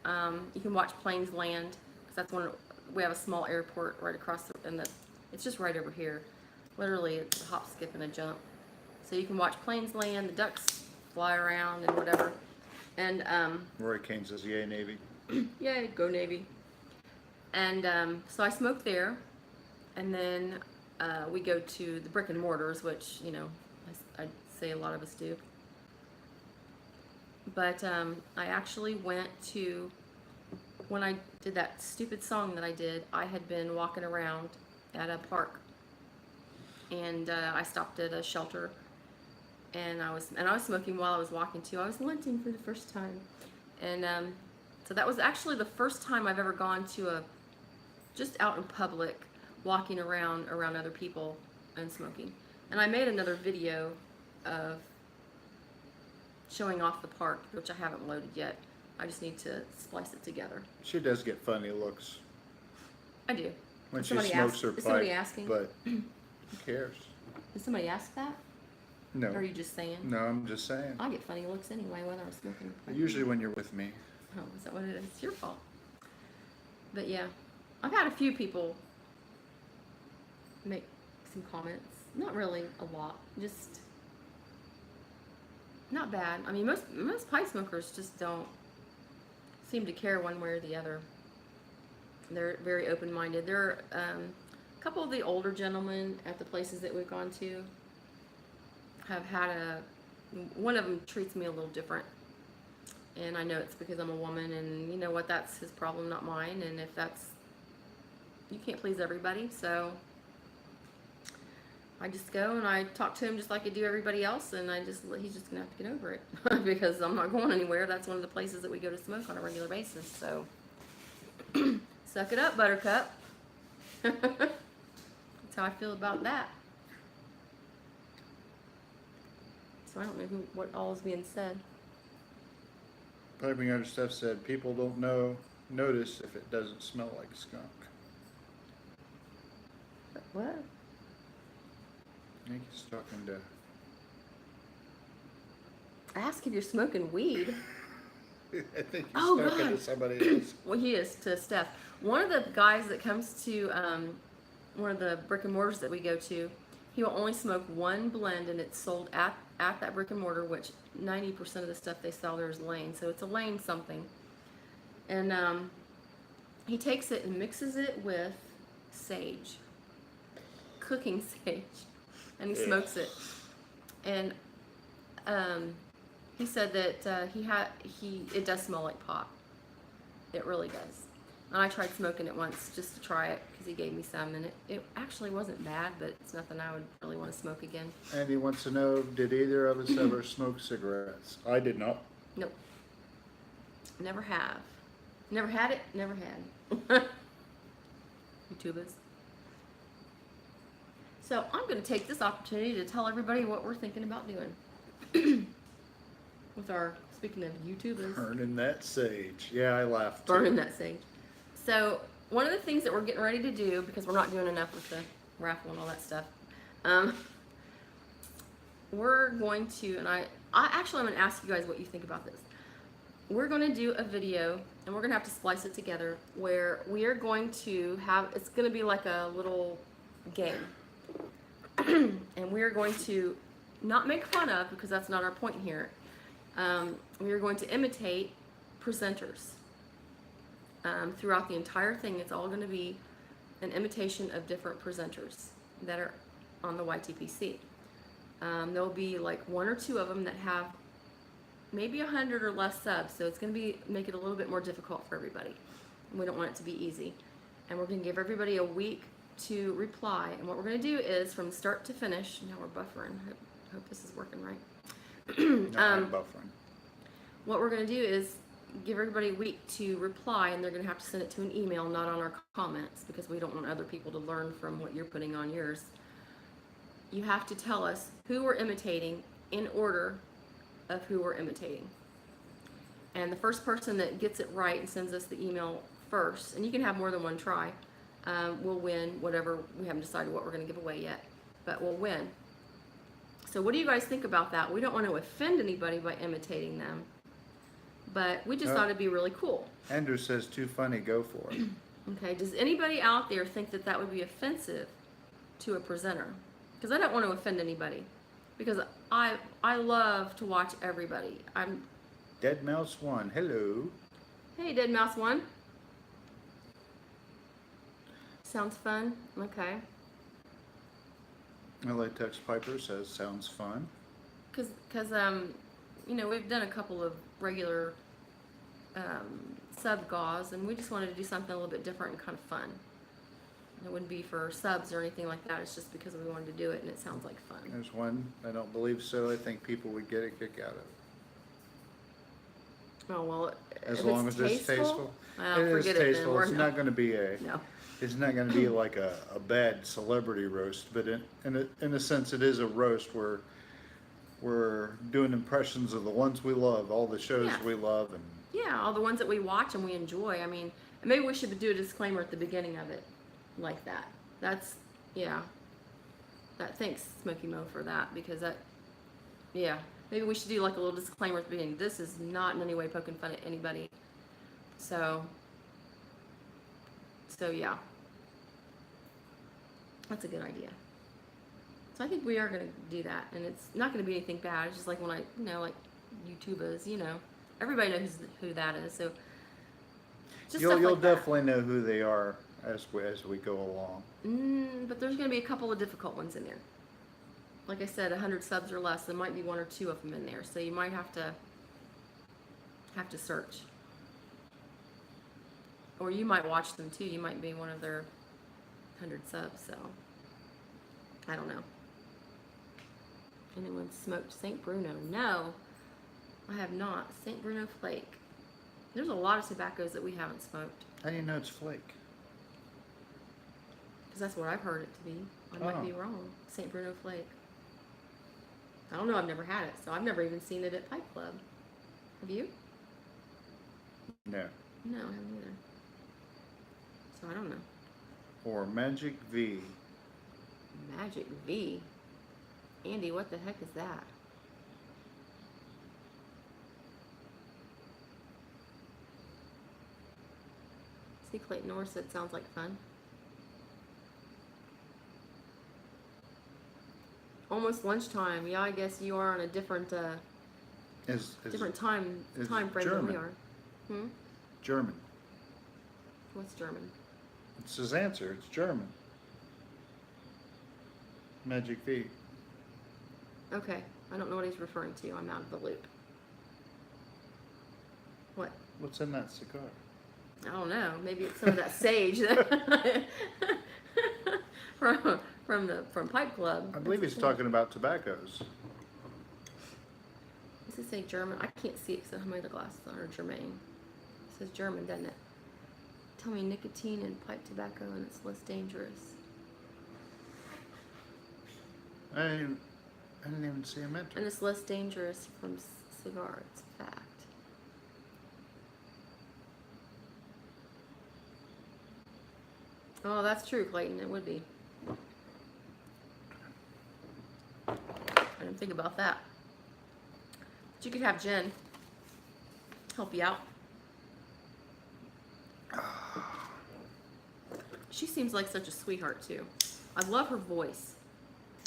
You can watch planes land, because we have a small airport right across it's just right over here. Literally, it's a hop, skip, and a jump. So you can watch planes land, the ducks fly around, and whatever. And Roy Kane says, yay, Navy. yay, go Navy. And so I smoke there, and then we go to the brick and mortars, which, you know, I'd say a lot of us do. But I actually went to, when I did that stupid song that I did, I had been walking around at a park, and I stopped at a shelter, and I was smoking while I was walking too. I was linting for the first time, and so that was actually the first time I've ever gone to just out in public, walking around other people and smoking. And I made another video of showing off the park, which I haven't loaded yet. I just need to splice it together. She does get funny looks I do. when Is she somebody smokes her is somebody pipe. asking? But who cares? Did somebody ask that? No. Or are you just saying? No, I'm just saying. I get funny looks anyway, whether I'm smoking. Usually when you're with me. Oh, is that what it is? It's your fault. But yeah, I've had a few people make some comments. Not really a lot, just not bad. I mean, most pipe smokers just don't seem to care one way or the other. They're very open-minded. There are a couple of the older gentlemen at the places that we've gone to have had one of them treats me a little different. And I know it's because I'm a woman, and you know what, that's his problem, not mine. And if you can't please everybody, so I just go and I talk to him just like I do everybody else, and he's just gonna have to get over it because I'm not going anywhere. That's one of the places that we go to smoke on a regular basis. So suck it up, Buttercup. That's how I feel about that. So I don't know what all is being said. Piping Under Stuff said, people don't notice if it doesn't smell like skunk. What? I think he's talking to... Ask if you're smoking weed. I think he's Oh, talking God. to somebody else. Well, he is, to Steph. One of the guys that comes to one of the brick and mortars that we go to, he will only smoke one blend, and it's sold at that brick and mortar, which 90% of the stuff they sell there is Lane. So it's a Lane something. And he takes it and mixes it with sage, cooking sage, and he smokes it. And he said that it does smell like pot. It really does. And I tried smoking it once just to try it because he gave me some, and it actually wasn't bad, but it's nothing I would really want to smoke again. And he wants to know, did either of us ever smoke cigarettes? I did not. Nope. Never have. Never had it, never had. YouTubers. So I'm going to take this opportunity to tell everybody what we're thinking about doing. With our, speaking of YouTubers. Burning that sage. Yeah, I laughed too. Burning that sage. So one of the things that we're getting ready to do, because we're not doing enough with the raffle and all that stuff, we're going to, and I actually I'm going to ask you guys what you think about this. We're going to do a video, and we're going to have to splice it together, where we are going to have, it's going to be like a little game. And we are going to not make fun of, because that's not our point here. We are going to imitate presenters. Throughout the entire thing, it's all going to be an imitation of different presenters that are on the YTPC. There'll be like 1 or 2 of them that have maybe 100 or less subs, so it's going to be make it a little bit more difficult for everybody. We don't want it to be easy, and we're going to give everybody a week to reply. And what we're going to do is from start to finish. Now we're buffering. Hope this is working right. No, I'm buffering. What we're going to do is give everybody a week to reply, and they're going to have to send it to an email, not on our comments, because we don't want other people to learn from what you're putting on yours. You have to tell us who we're imitating in order of who we're imitating. And the first person that gets it right and sends us the email first, and you can have more than one try, will win whatever. We haven't decided what we're going to give away yet, but we'll win. So what do you guys think about that? We don't want to offend anybody by imitating them, but we just thought it'd be really cool. Andrew says, too funny, go for it. Okay, does anybody out there think that that would be offensive to a presenter? Because I don't want to offend anybody, because I love to watch everybody. I'm Dead Mouse 1, hello. Hey, Dead Mouse 1. Sounds fun. Okay. Latex Piper says, sounds fun. Because you know, we've done a couple of regular sub gaws, and we just wanted to do something a little bit different and kind of fun. It wouldn't be for subs or anything like that. It's just because we wanted to do it, and it sounds like fun. There's one, I don't believe so. I think people would get a kick out of it. Oh, well, As if long as it's tasteful. Well, It is forget it then. tasteful. We're It's not going to be a. No. It's not going to be like a bad celebrity roast, but in a sense, it is a roast where we're doing impressions of the ones we love, all the shows Yeah. we love, and Yeah, all the ones that we watch and we enjoy. I mean, maybe we should do a disclaimer at the beginning of it, like that. That's, yeah. Thanks, Smokey Mo, for that, because that, yeah. Maybe we should do like a little disclaimer at the beginning. This is not in any way poking fun at anybody. So yeah. That's a good idea. So I think we are going to do that, and it's not going to be anything bad. It's just like when I, you know, like YouTubers, you know, everybody knows who that is. So just you'll like definitely know who they are as we go along. But there's going to be a couple of difficult ones in there. Like I said, 100 subs or less. There might be 1 or 2 of them in there, so you might have to search. Or you might watch them too. You might be one of their 100 subs, so I don't know. Anyone smoked St. Bruno? No, I have not. St. Bruno Flake. There's a lot of tobaccos that we haven't smoked. How do you know it's flake? Because that's what I've heard it to be. I might Oh. be wrong. St. Bruno Flake. I don't know. I've never had it, so I've never even seen it at Pipe Club. Have you? No. No, I haven't either. So I don't know. Or Magic V. Magic V. Andy, what the heck is that? See, Clayton Norris said sounds like fun. Almost lunchtime. Yeah, I guess you are on a different different time is frame than we German. are. German. What's German? It's his answer. It's German. Magic V. Okay, I don't know what he's referring to. I'm out of the loop. What? What's in that cigar? I don't know. Maybe it's some of that sage from Pipe Club. I believe he's talking about tobaccos. Does it say German? I can't see it because I have my other glasses on, or Germain. It says German, doesn't it? Tell me nicotine and pipe tobacco and it's less dangerous. I didn't even see a mentor. And it's less dangerous from cigar. It's a fact. Oh, that's true, Clayton. It would be. I didn't think about that. But you could have Jen help you out. She seems like such a sweetheart, too. I love her voice.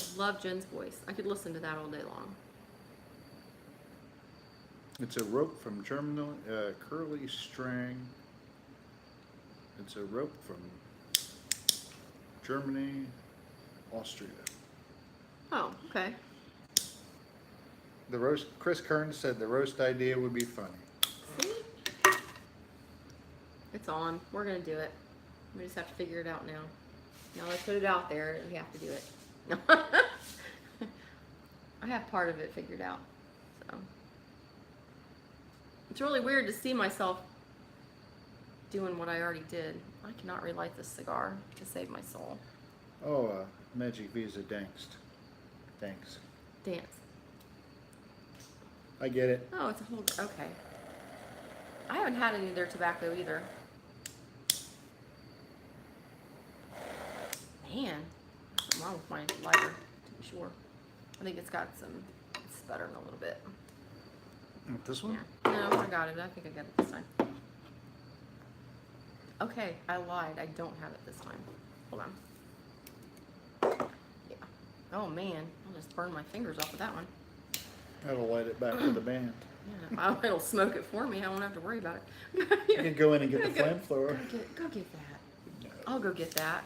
I love Jen's voice. I could listen to that all day long. It's a rope from Germany, curly string. It's a rope from Germany, Austria. Oh, okay. The roast. Chris Kern said the roast idea would be funny. See? It's on. We're gonna do it. We just have to figure it out now. Now let's put it out there. We have to do it. I have part of it figured out. So it's really weird to see myself doing what I already did. I cannot relight this cigar to save my soul. Oh, Magic Visa danced. Thanks. Dance. I get it. Oh, it's a whole. Okay. I haven't had any of their tobacco either. Man, something wrong with my lighter, to be sure. I think it's got some. It's sputtering a little bit. This one? Yeah. No, I got it. I think I got it this time. Okay, I lied. I don't have it this time. Hold on. Yeah. Oh man, I'll just burn my fingers off with that one. That'll light it back to the band. Yeah, it'll smoke it for me. I won't have to worry about it. You can go in and get the flamethrower. Go get that. I'll go get that.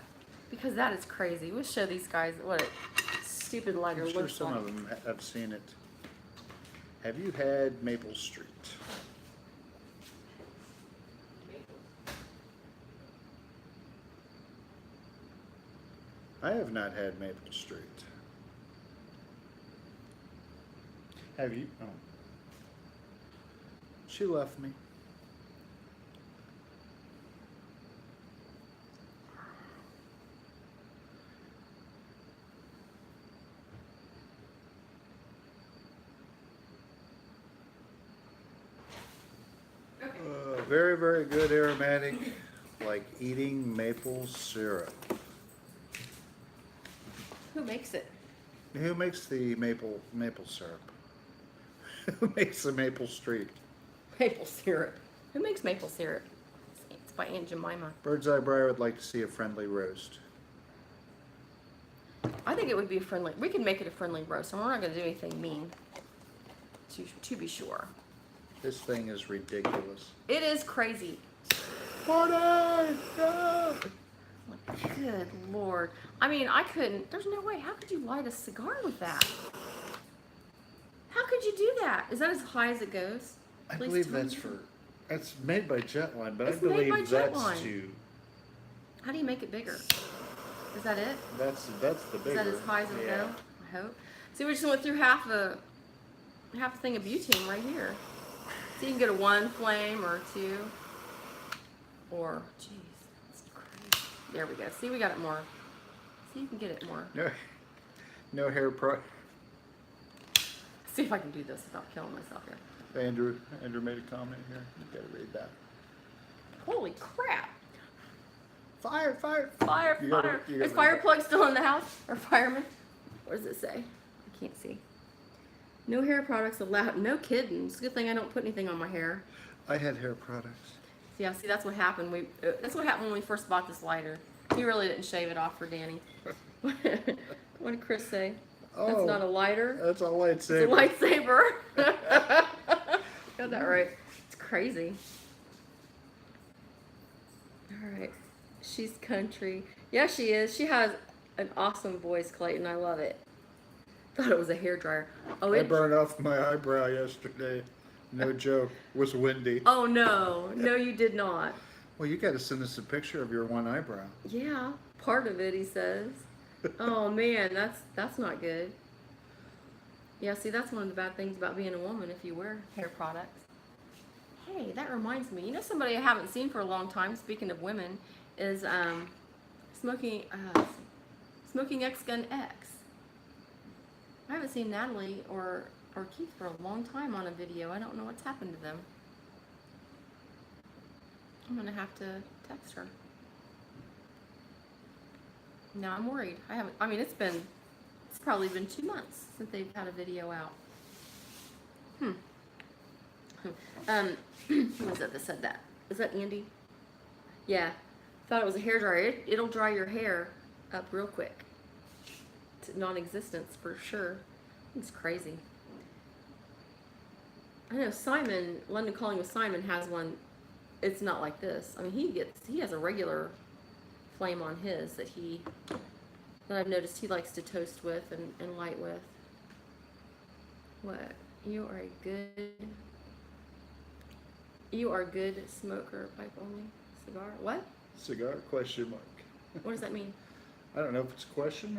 Because that is crazy. We'll show these guys what a stupid lighter I'm sure looks some like. of them have seen it. Have you had Maple Street? I have not had Maple Street. Have you? Oh. She left me. Very, very good aromatic, like eating maple syrup. Who makes it? Who makes the maple syrup? Who makes the Maple Street? Maple syrup. Who makes maple syrup? It's by Aunt Jemima. Bird's Eye Briar would like to see a friendly roast. I think it would be a friendly. We can make it a friendly roast, and we're not going to do anything mean. To be sure. This thing is ridiculous. It is crazy. Party! No! Good Lord. I mean, I couldn't. There's no way. How could you light a cigar with that? How could you do that? Is that as high as it goes? I Please believe tell that's me. that's made by Jetline, but It's I made by believe that's Jetline. to, How do you make it bigger? Is that it? that's the bigger. Is that as high as it'll yeah. go? I hope. See, we just went through half a thing of butane right here. So you can get a 1 flame or 2. Or, jeez, that's crazy. There we go. See, we got it more. See, you can get it more. No hair pro. See if I can do this without killing myself here. Andrew made a comment here. You gotta read that. Holy crap! Fire! Fire! You gotta- Fire! you gotta Is read fire that. plug still in the house? Or fireman? What does it say? I can't see. No hair products allowed. No kidding. It's a good thing I don't put anything on my hair. I had hair products. Yeah, see, that's what happened. That's what happened when we first bought this lighter. He really didn't shave it off for Danny. What did Chris say? That's Oh, not a lighter. That's a It's a lightsaber. lightsaber. Got that right. It's crazy. All right. She's country. Yeah, she is. She has an awesome voice, Clayton. I love it. Thought it was a hairdryer. Oh, I it. burned off my eyebrow yesterday. No joke. It was windy. Oh no, no, you did not. Well, you got to send us a picture of your one eyebrow. Yeah, part of it, he says. Oh man, that's not good. Yeah, see, that's one of the bad things about being a woman if you wear hair products. Hey, that reminds me. You know, somebody I haven't seen for a long time, speaking of women, is Smoking Smoking X Gun X. I haven't seen Natalie or Keith for a long time on a video. I don't know what's happened to them. I'm gonna have to text her. Now I'm worried. I mean, it's probably been 2 months since they've had a video out. Who was that said that? Is that Andy? Yeah. Thought it was a hairdryer. It'll dry your hair up real quick to non-existence for sure. It's crazy. I know Simon, London Calling with Simon has one. It's not like this. I mean, he has a regular flame on his that I've noticed he likes to toast with and light with. What? You are a good smoker, pipe only, cigar. What? Cigar? Question mark. What does that mean? I don't know if it's a question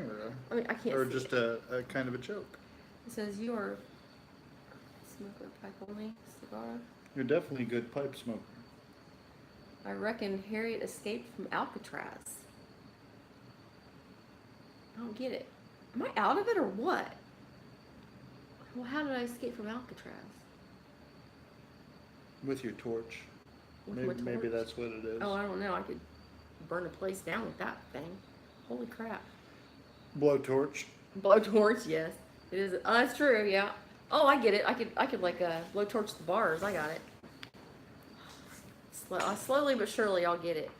I mean, I can't. or see just it. a kind of a joke. It says you are smoker, pipe only, cigar. You're definitely a good pipe smoker. I reckon Harriet escaped from Alcatraz. I don't get it. Am I out of it or what? Well, how did I escape from Alcatraz? With your torch. With my Maybe torch? that's what it is. Oh, I don't know. I could burn a place down with that thing. Holy crap. Blowtorch. Blowtorch, yes. It is. Oh, that's true, yeah. Oh, I get it. I could like blowtorch the bars. I got it. Slowly but surely I'll get it.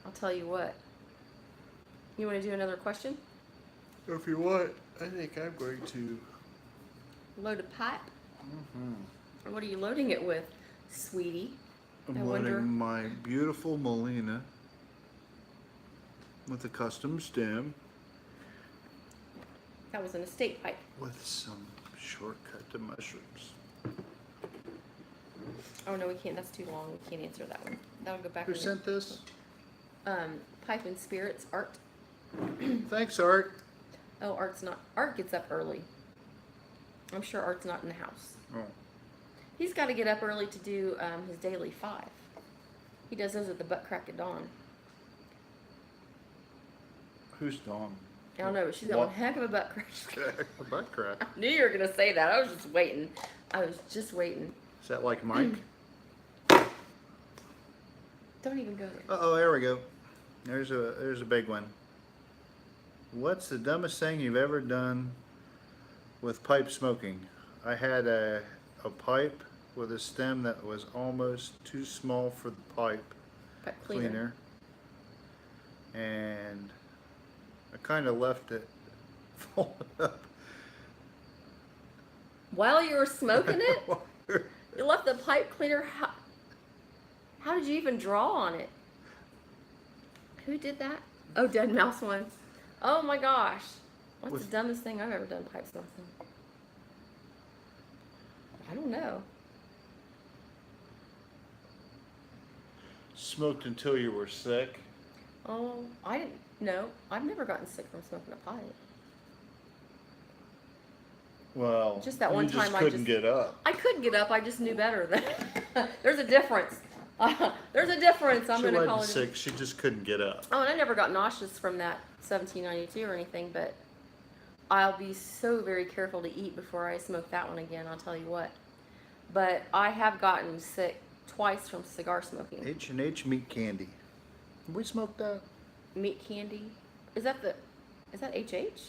I'll tell you what. You want to do another question? If you want, I think I'm going to Load a pipe? What are you loading it with, sweetie? I'm loading my beautiful Molina with a custom stem That was an estate pipe. with some shortcut to mushrooms. Oh no, we can't. That's too long. We can't answer that one. That'll go back. Who in sent this? Pipe and Spirits, Art. Thanks, Art. Oh, Art's not. Art gets up early. I'm sure Art's not in the house. Oh. He's got to get up early to do his daily 5. He does those at the butt crack of dawn. Who's Dawn? I don't know, but she's got one heck of a butt crack. A butt crack. I knew you were gonna say that. I was just waiting. Is that like Mike? Don't even go there. Uh-oh, there we go. There's a big one. What's the dumbest thing you've ever done with pipe smoking? I had a pipe with a stem that was almost too small for the pipe Pipe cleaner. and I kind of left it folded up. While you were smoking it, you left the pipe cleaner. How did you even draw on it? Who did that? Oh, Dead Mouse one. Oh my gosh. What's the dumbest thing I've ever done pipe smoking? I don't know. Smoked until you were sick. Oh, I didn't know. I've never gotten sick from smoking a pipe. Well, Just that one you time just I couldn't just- get up. I couldn't get up. I just knew better. There's a difference. There's a difference. I'm She going to wasn't call it. sick. She just couldn't get up. Oh, and I never got nauseous from that 1792 or anything, but I'll be so very careful to eat before I smoke that one again, I'll tell you what. But I have gotten sick twice from cigar smoking. H&H meat candy. Have we smoked that? Meat candy. Is that HH?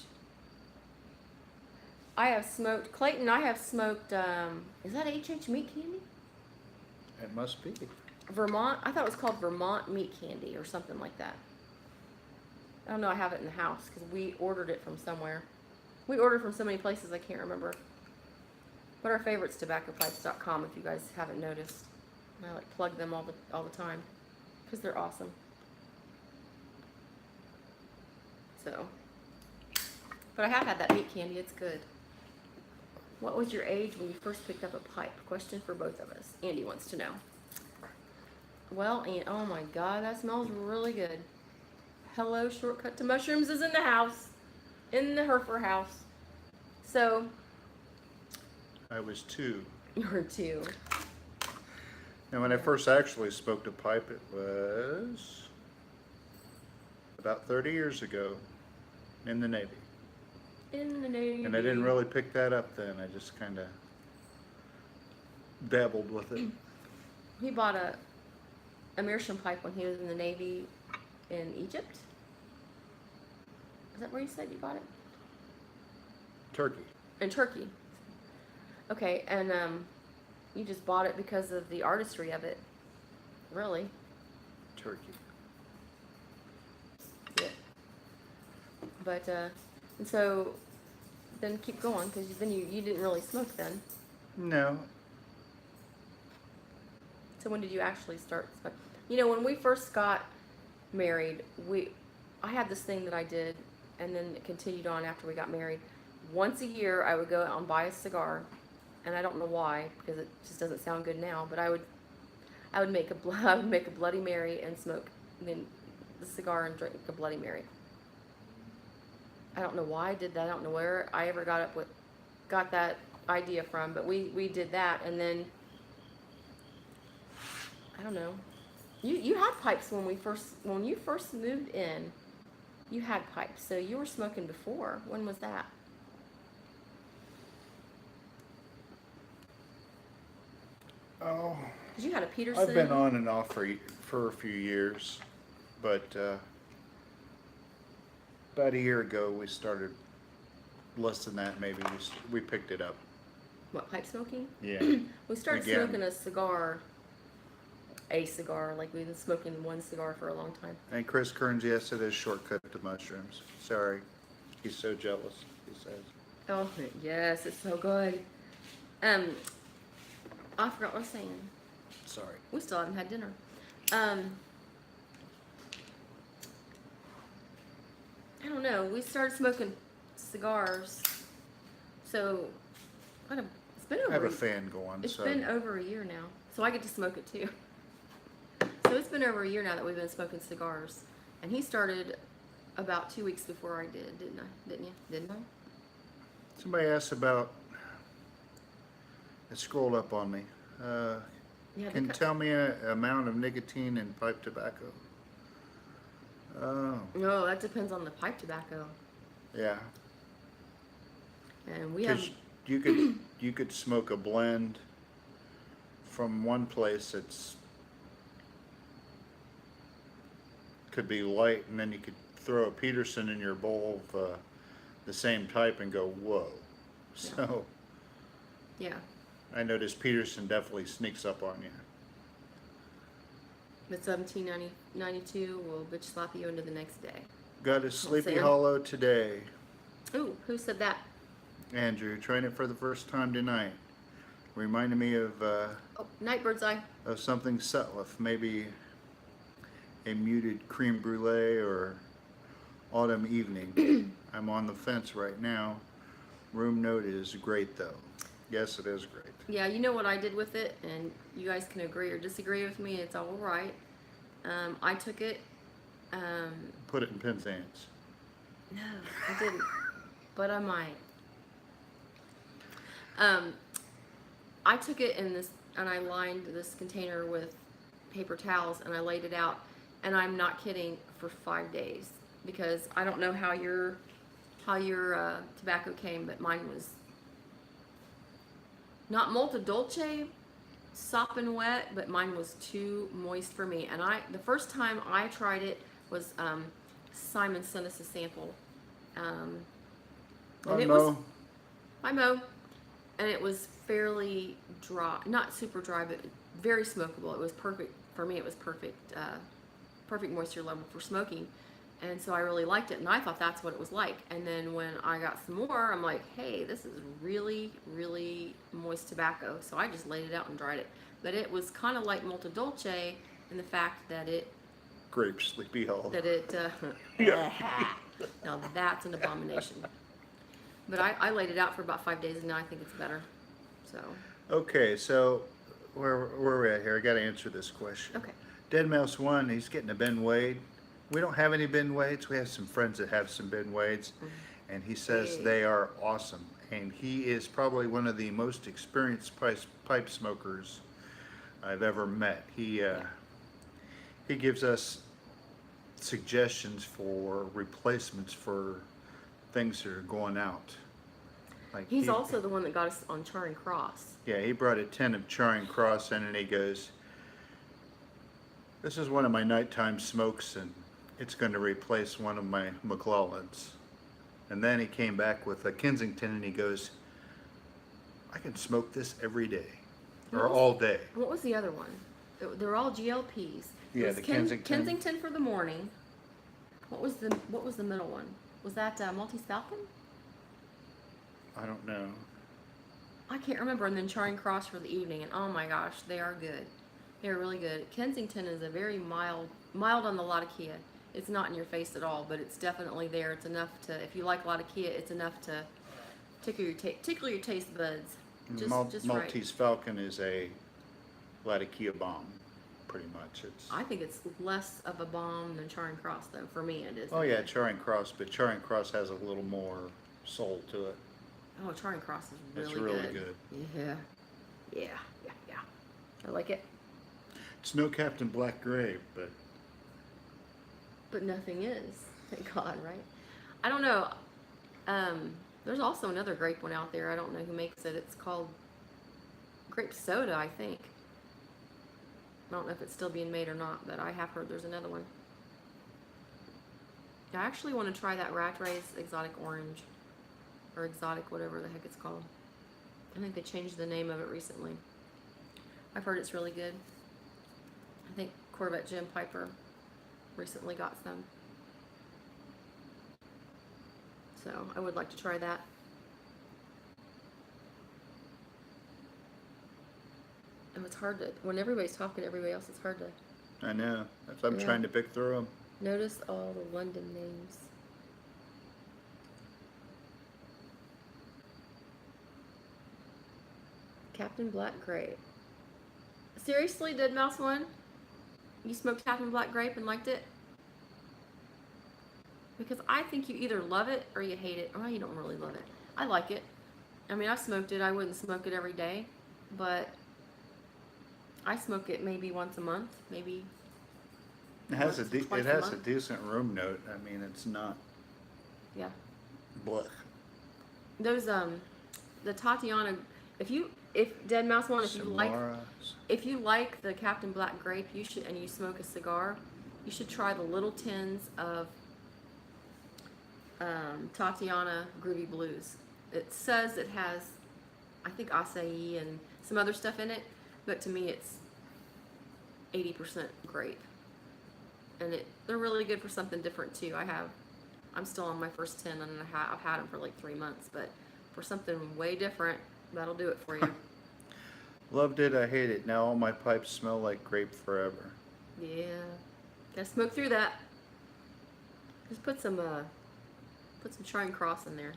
I have smoked, Clayton, I have smoked, is that HH meat candy? It must be. Vermont, I thought it was called Vermont meat candy or something like that. I don't know, I have it in the house because we ordered it from somewhere. We ordered from so many places I can't remember. But our favorite's tobaccopipes.com if you guys haven't noticed. I like plug them all the time because they're awesome. So, but I have had that meat candy, it's good. What was your age when you first picked up a pipe? Question for both of us. Andy wants to know. Well, and oh my God, that smells really good. Hello, Shortcut to Mushrooms is in the house. In the Herfer house. So I was 2. you were 2. And when I first actually smoked a pipe, it was about 30 years ago in the Navy. In the Navy. And I didn't really pick that up then. I just kind of dabbled with it. He bought a meerschaum pipe when he was in the Navy in Egypt. Is that where you said you bought it? Turkey. In Turkey. Okay, and you just bought it because of the artistry of it. Really? Turkey. Yeah. But and so then keep going, because then you didn't really smoke then. No. So when did you actually start smoking? You know, when we first got married, I had this thing that I did, and then it continued on after we got married. Once a year, I would go out and buy a cigar, and I don't know why, because it just doesn't sound good now. But I would make a Bloody Mary and smoke then the cigar and drink a Bloody Mary. I don't know why I did that. I don't know where I ever got that idea from, but we did that, and then I don't know. You had pipes when you first moved in. You had pipes, so you were smoking before. When was that? Oh. Because you had a Peterson. I've been on and off for a few years, but about a year ago we started, less than that maybe, we picked it up. What, pipe smoking? Yeah. We started Again. smoking a cigar, like we've been smoking one cigar for a long time. And Chris Kearns, yes, it is shortcut to mushrooms. Sorry. He's so jealous, he says. Oh, yes, it's so good. I forgot what I was saying. Sorry. We still haven't had dinner. I don't know. We started smoking cigars. So, it's been over. I have a fan going. It's so. been over a year now, so I get to smoke it too. So it's been over a year now that we've been smoking cigars, and he started about 2 weeks before I did, didn't I? Didn't you? Didn't I? Somebody asked about. It scrolled up on me. Yeah. Can tell me an amount of nicotine in pipe tobacco? Oh. No, that depends on the pipe tobacco, Yeah. and we have. Because you could smoke a blend from one place that's could be light, and then you could throw a Peterson in your bowl of the same type and go, whoa. So Yeah. I noticed Peterson definitely sneaks up on you. But 1792 will bitch slap you into the next day. Got a Sleepy Sam? Hollow today. Ooh, who said that? Andrew, trying it for the first time tonight. Reminded me of Oh, Nightbird's Eye. something Sutliff, maybe a muted cream brulee or autumn evening. I'm on the fence right now. Room note is great though. Yes, it is great. Yeah, you know what I did with it, and you guys can agree or disagree with me. It's all right. I took it. Put it in Penzance. No, I didn't, but I might. I took it in this, and I lined this container with paper towels, and I laid it out. And I'm not kidding, for 5 days, because I don't know how your tobacco came, but mine was not molto dolce, sopping wet, but mine was too moist for me. And the first time I tried it was Simon sent us a sample. And Hi, it Mo. was, hi Mo, and it was fairly dry, not super dry, but very smokable. It was perfect for me. It was perfect, perfect moisture level for smoking. And so I really liked it, and I thought that's what it was like. And then when I got some more, I'm like, hey, this is really, really moist tobacco. So I just laid it out and dried it. But it was kind of like molto dolce in the fact that it, Grape Sleepy Hollow. Yeah. Now that's an abomination. But I laid it out for about 5 days, and now I think it's better. So, Okay, so where are we at here? I got to answer this question. okay. Dead Mouse 1, he's getting a Ben Wade. We don't have any Ben Wades. We have some friends that have some Ben Wades, and he says Hey. they are awesome. and he is probably one of the most experienced pipe smokers I've ever met. He gives us suggestions for replacements for things that are going out. Like He's also the one that got us on Charing Cross. yeah, he brought a tin of Charing Cross in, and he goes, "This is one of my nighttime smokes, and it's going to replace one of my McClellans." And then he came back with a Kensington, and he goes, "I can smoke this every day, or all day." What was the other one? They're all GLPs. It Yeah, was the Kensington. Kensington for the morning. What was the middle one? Was that Maltese Falcon? I don't know. I can't remember. And then Charing Cross for the evening. And oh my gosh, they are good. They are really good. Kensington is a very mild on the Latakia. It's not in your face at all, but it's definitely there. It's enough to, if you like Latakia, it's enough to tickle your taste buds. Just Maltese Falcon is a Latakia bomb, pretty much. I think it's less of a bomb than Charing Cross, though. For me, it is. Oh yeah, Charing Cross, but Charing Cross has a little more soul to it. Oh, Charing Cross is It's really really good. good. Yeah. I like it. It's no Captain Black Grape, But nothing is. Thank God, right? I don't know. There's also another grape one out there. I don't know who makes it. It's called grape soda, I think. I don't know if it's still being made or not, but I have heard there's another one. I actually want to try that Rat Race exotic orange. Or exotic, whatever the heck it's called. I think they changed the name of it recently. I've heard it's really good. I think Corvette Jim Piper recently got some. So I would like to try that. And it's hard to, when everybody's talking to everybody else, it's hard to I know. That's why I'm Yeah. trying to pick through them. notice all the London names. Captain Black Grape. Seriously, Dead Mouse One? You smoked Captain Black Grape and liked it? Because I think you either love it or you hate it. Well, you don't really love it. I like it. I mean, I smoked it. I wouldn't smoke it every day, but I smoke it maybe once a month, maybe. It has Twice a a month. decent room note. I mean, it's not Yeah. blech. Those the Tatiana. If Dead Mouse One, Samara. if you like the Captain Black Grape, you should, and you smoke a cigar, you should try the little tins of Tatiana Groovy Blues. It says it has, I think, acai and some other stuff in it, but to me it's 80% grape, and they're really good for something different too. I'm still on my first 10, and I've had them for like 3 months, but for something way different, that'll do it for you. Loved it, I hate it. Now all my pipes smell like grape forever. Yeah, gotta smoke through that. Just put some Charing Cross in there.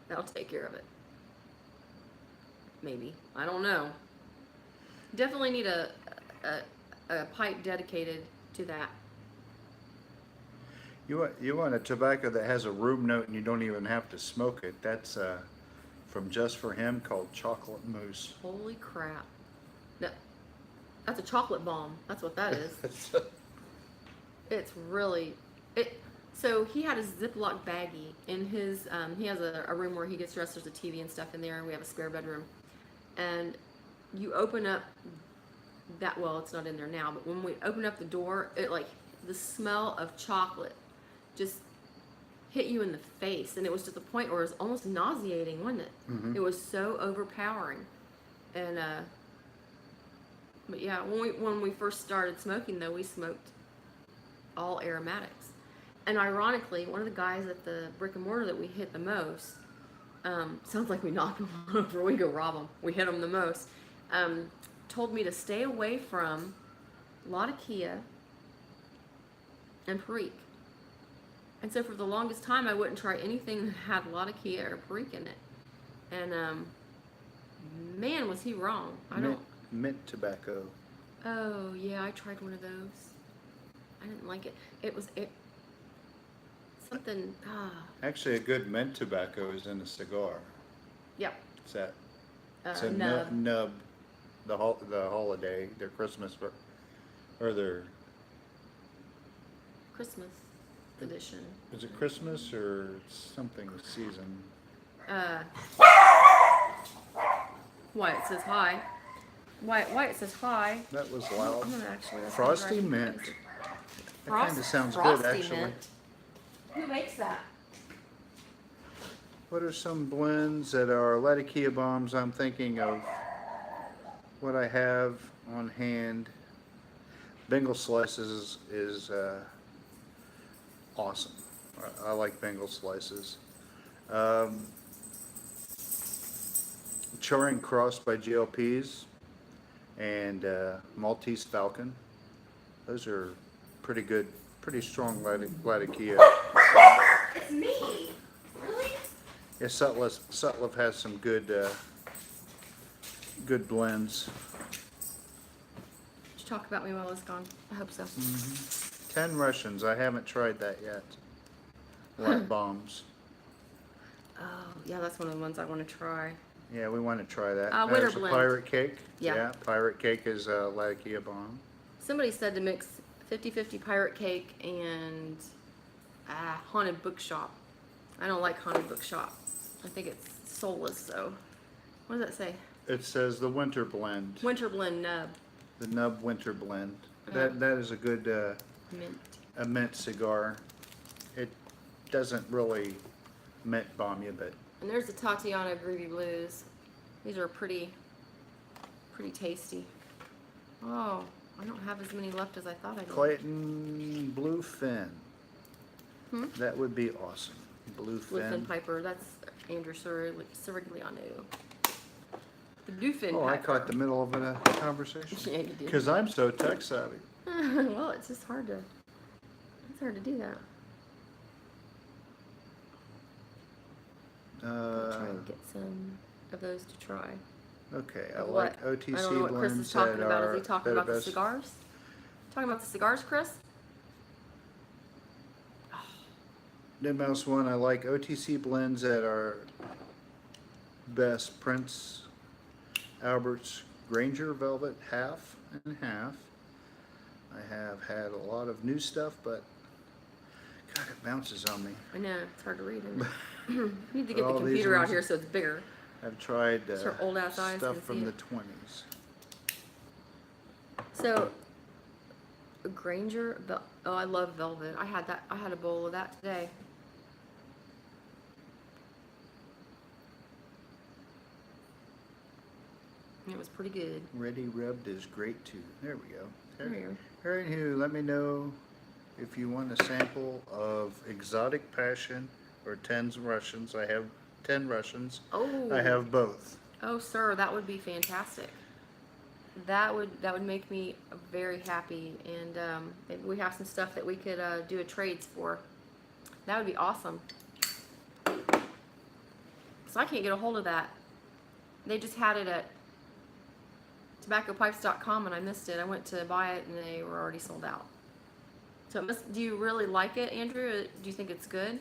That'll take care of it. Maybe, I don't know. Definitely need a pipe dedicated to that. You want a tobacco that has a room note and you don't even have to smoke it. That's from Just For Him, called Chocolate Mousse. Holy crap! That's a chocolate bomb. That's what that is. It's really it. So he had his Ziploc baggie in his. He has a room where he gets dressed. There's a TV and stuff in there, and we have a spare bedroom. And you open up that. Well, it's not in there now, but when we open up the door, it like the smell of chocolate just hit you in the face, and it was to the point where it was almost nauseating, wasn't it? Mm-hmm. It was so overpowering. And but yeah, when we first started smoking, though, we smoked all aromatics. And ironically, one of the guys at the brick and mortar that we hit the most, sounds like we knocked him over. We go rob him. We hit him the most. Told me to stay away from Latakia and Perique. And so for the longest time, I wouldn't try anything that had Latakia or Perique in it. And man, was he wrong. Mint tobacco. Oh yeah, I tried one of those. I didn't like it. It something. Actually, a good mint tobacco is in a cigar. Yep. It's that. It's a Nub. nub. The holiday, their Christmas, or their. Christmas edition. Is it Christmas or something season? Why it says hi. Why it says hi. That was loud. I'm gonna actually. that's Frosty gonna drive me mint. crazy. That kind of sounds good, Frosty actually. Mint. Who makes that? What are some blends that are Latakia bombs? I'm thinking of what I have on hand. Bengal slices is awesome. I like Bengal slices. Charing Cross by GLPs and Maltese Falcon. Those are pretty good, pretty strong Latakia. It's me. Really? Yeah, Sutliff has some good good blends. Did you talk about me while I was gone? I hope so. 10 Russians. I haven't tried that yet. White bombs. Oh, yeah, that's one of the ones I want to try. Yeah, we want to try that. Winter There's a blend. Pirate Cake. Yeah. Pirate Cake is a Latakia bomb. Somebody said to mix 50-50 Pirate Cake and Haunted Bookshop. I don't like Haunted Bookshop. I think it's soulless, so. What does that say? It says the Winter Blend. Winter Blend Nub. The Nub Winter Blend. Yeah. That is a good Mint. a mint cigar. It doesn't really mint bomb you, but And there's the Tatiana Groovy Blues. These are pretty tasty. Oh, I don't have as many left as I thought I did. Clayton Bluefin. Hmm? That would be awesome. Bluefin. Bluefin Piper. That's Andrew Sirigliano. The Bluefin Oh, Piper. I caught the middle of a conversation. Yeah, you did. Because I'm so tech savvy. Well, it's just hard to. It's hard to do that. I'll try and get some of those to try. Okay, I Of like what? OTC I don't know what Chris is blends talking that about. are Is he talking that are about the best. cigars? Talking about the cigars, Chris? Dead Mouse One, I like OTC blends that are best. Prince Albert's Granger Velvet, half and half. I have had a lot of new stuff, but God, it bounces on me. I know, it's hard to read. Isn't it? You need to get the All these computer out ones- here so it's bigger. I've tried So our old-ass eyes stuff can from see the it. 20s. So, Granger, oh, I love Velvet. I had that. I had a bowl of that today. It was pretty good. Ready Rubbed is great too. There we go. There. Harriet and Hugh, let me know if you want a sample of Exotic Passion or 10 Russians. I have 10 Russians. Oh. I have both. Oh, sir, that would be fantastic. That would make me very happy, and maybe we have some stuff that we could do a trades for. That would be awesome. So I can't get a hold of that. They just had it at tobaccopipes.com and I missed it. I went to buy it and they were already sold out. So do you really like it, Andrew? Do you think it's good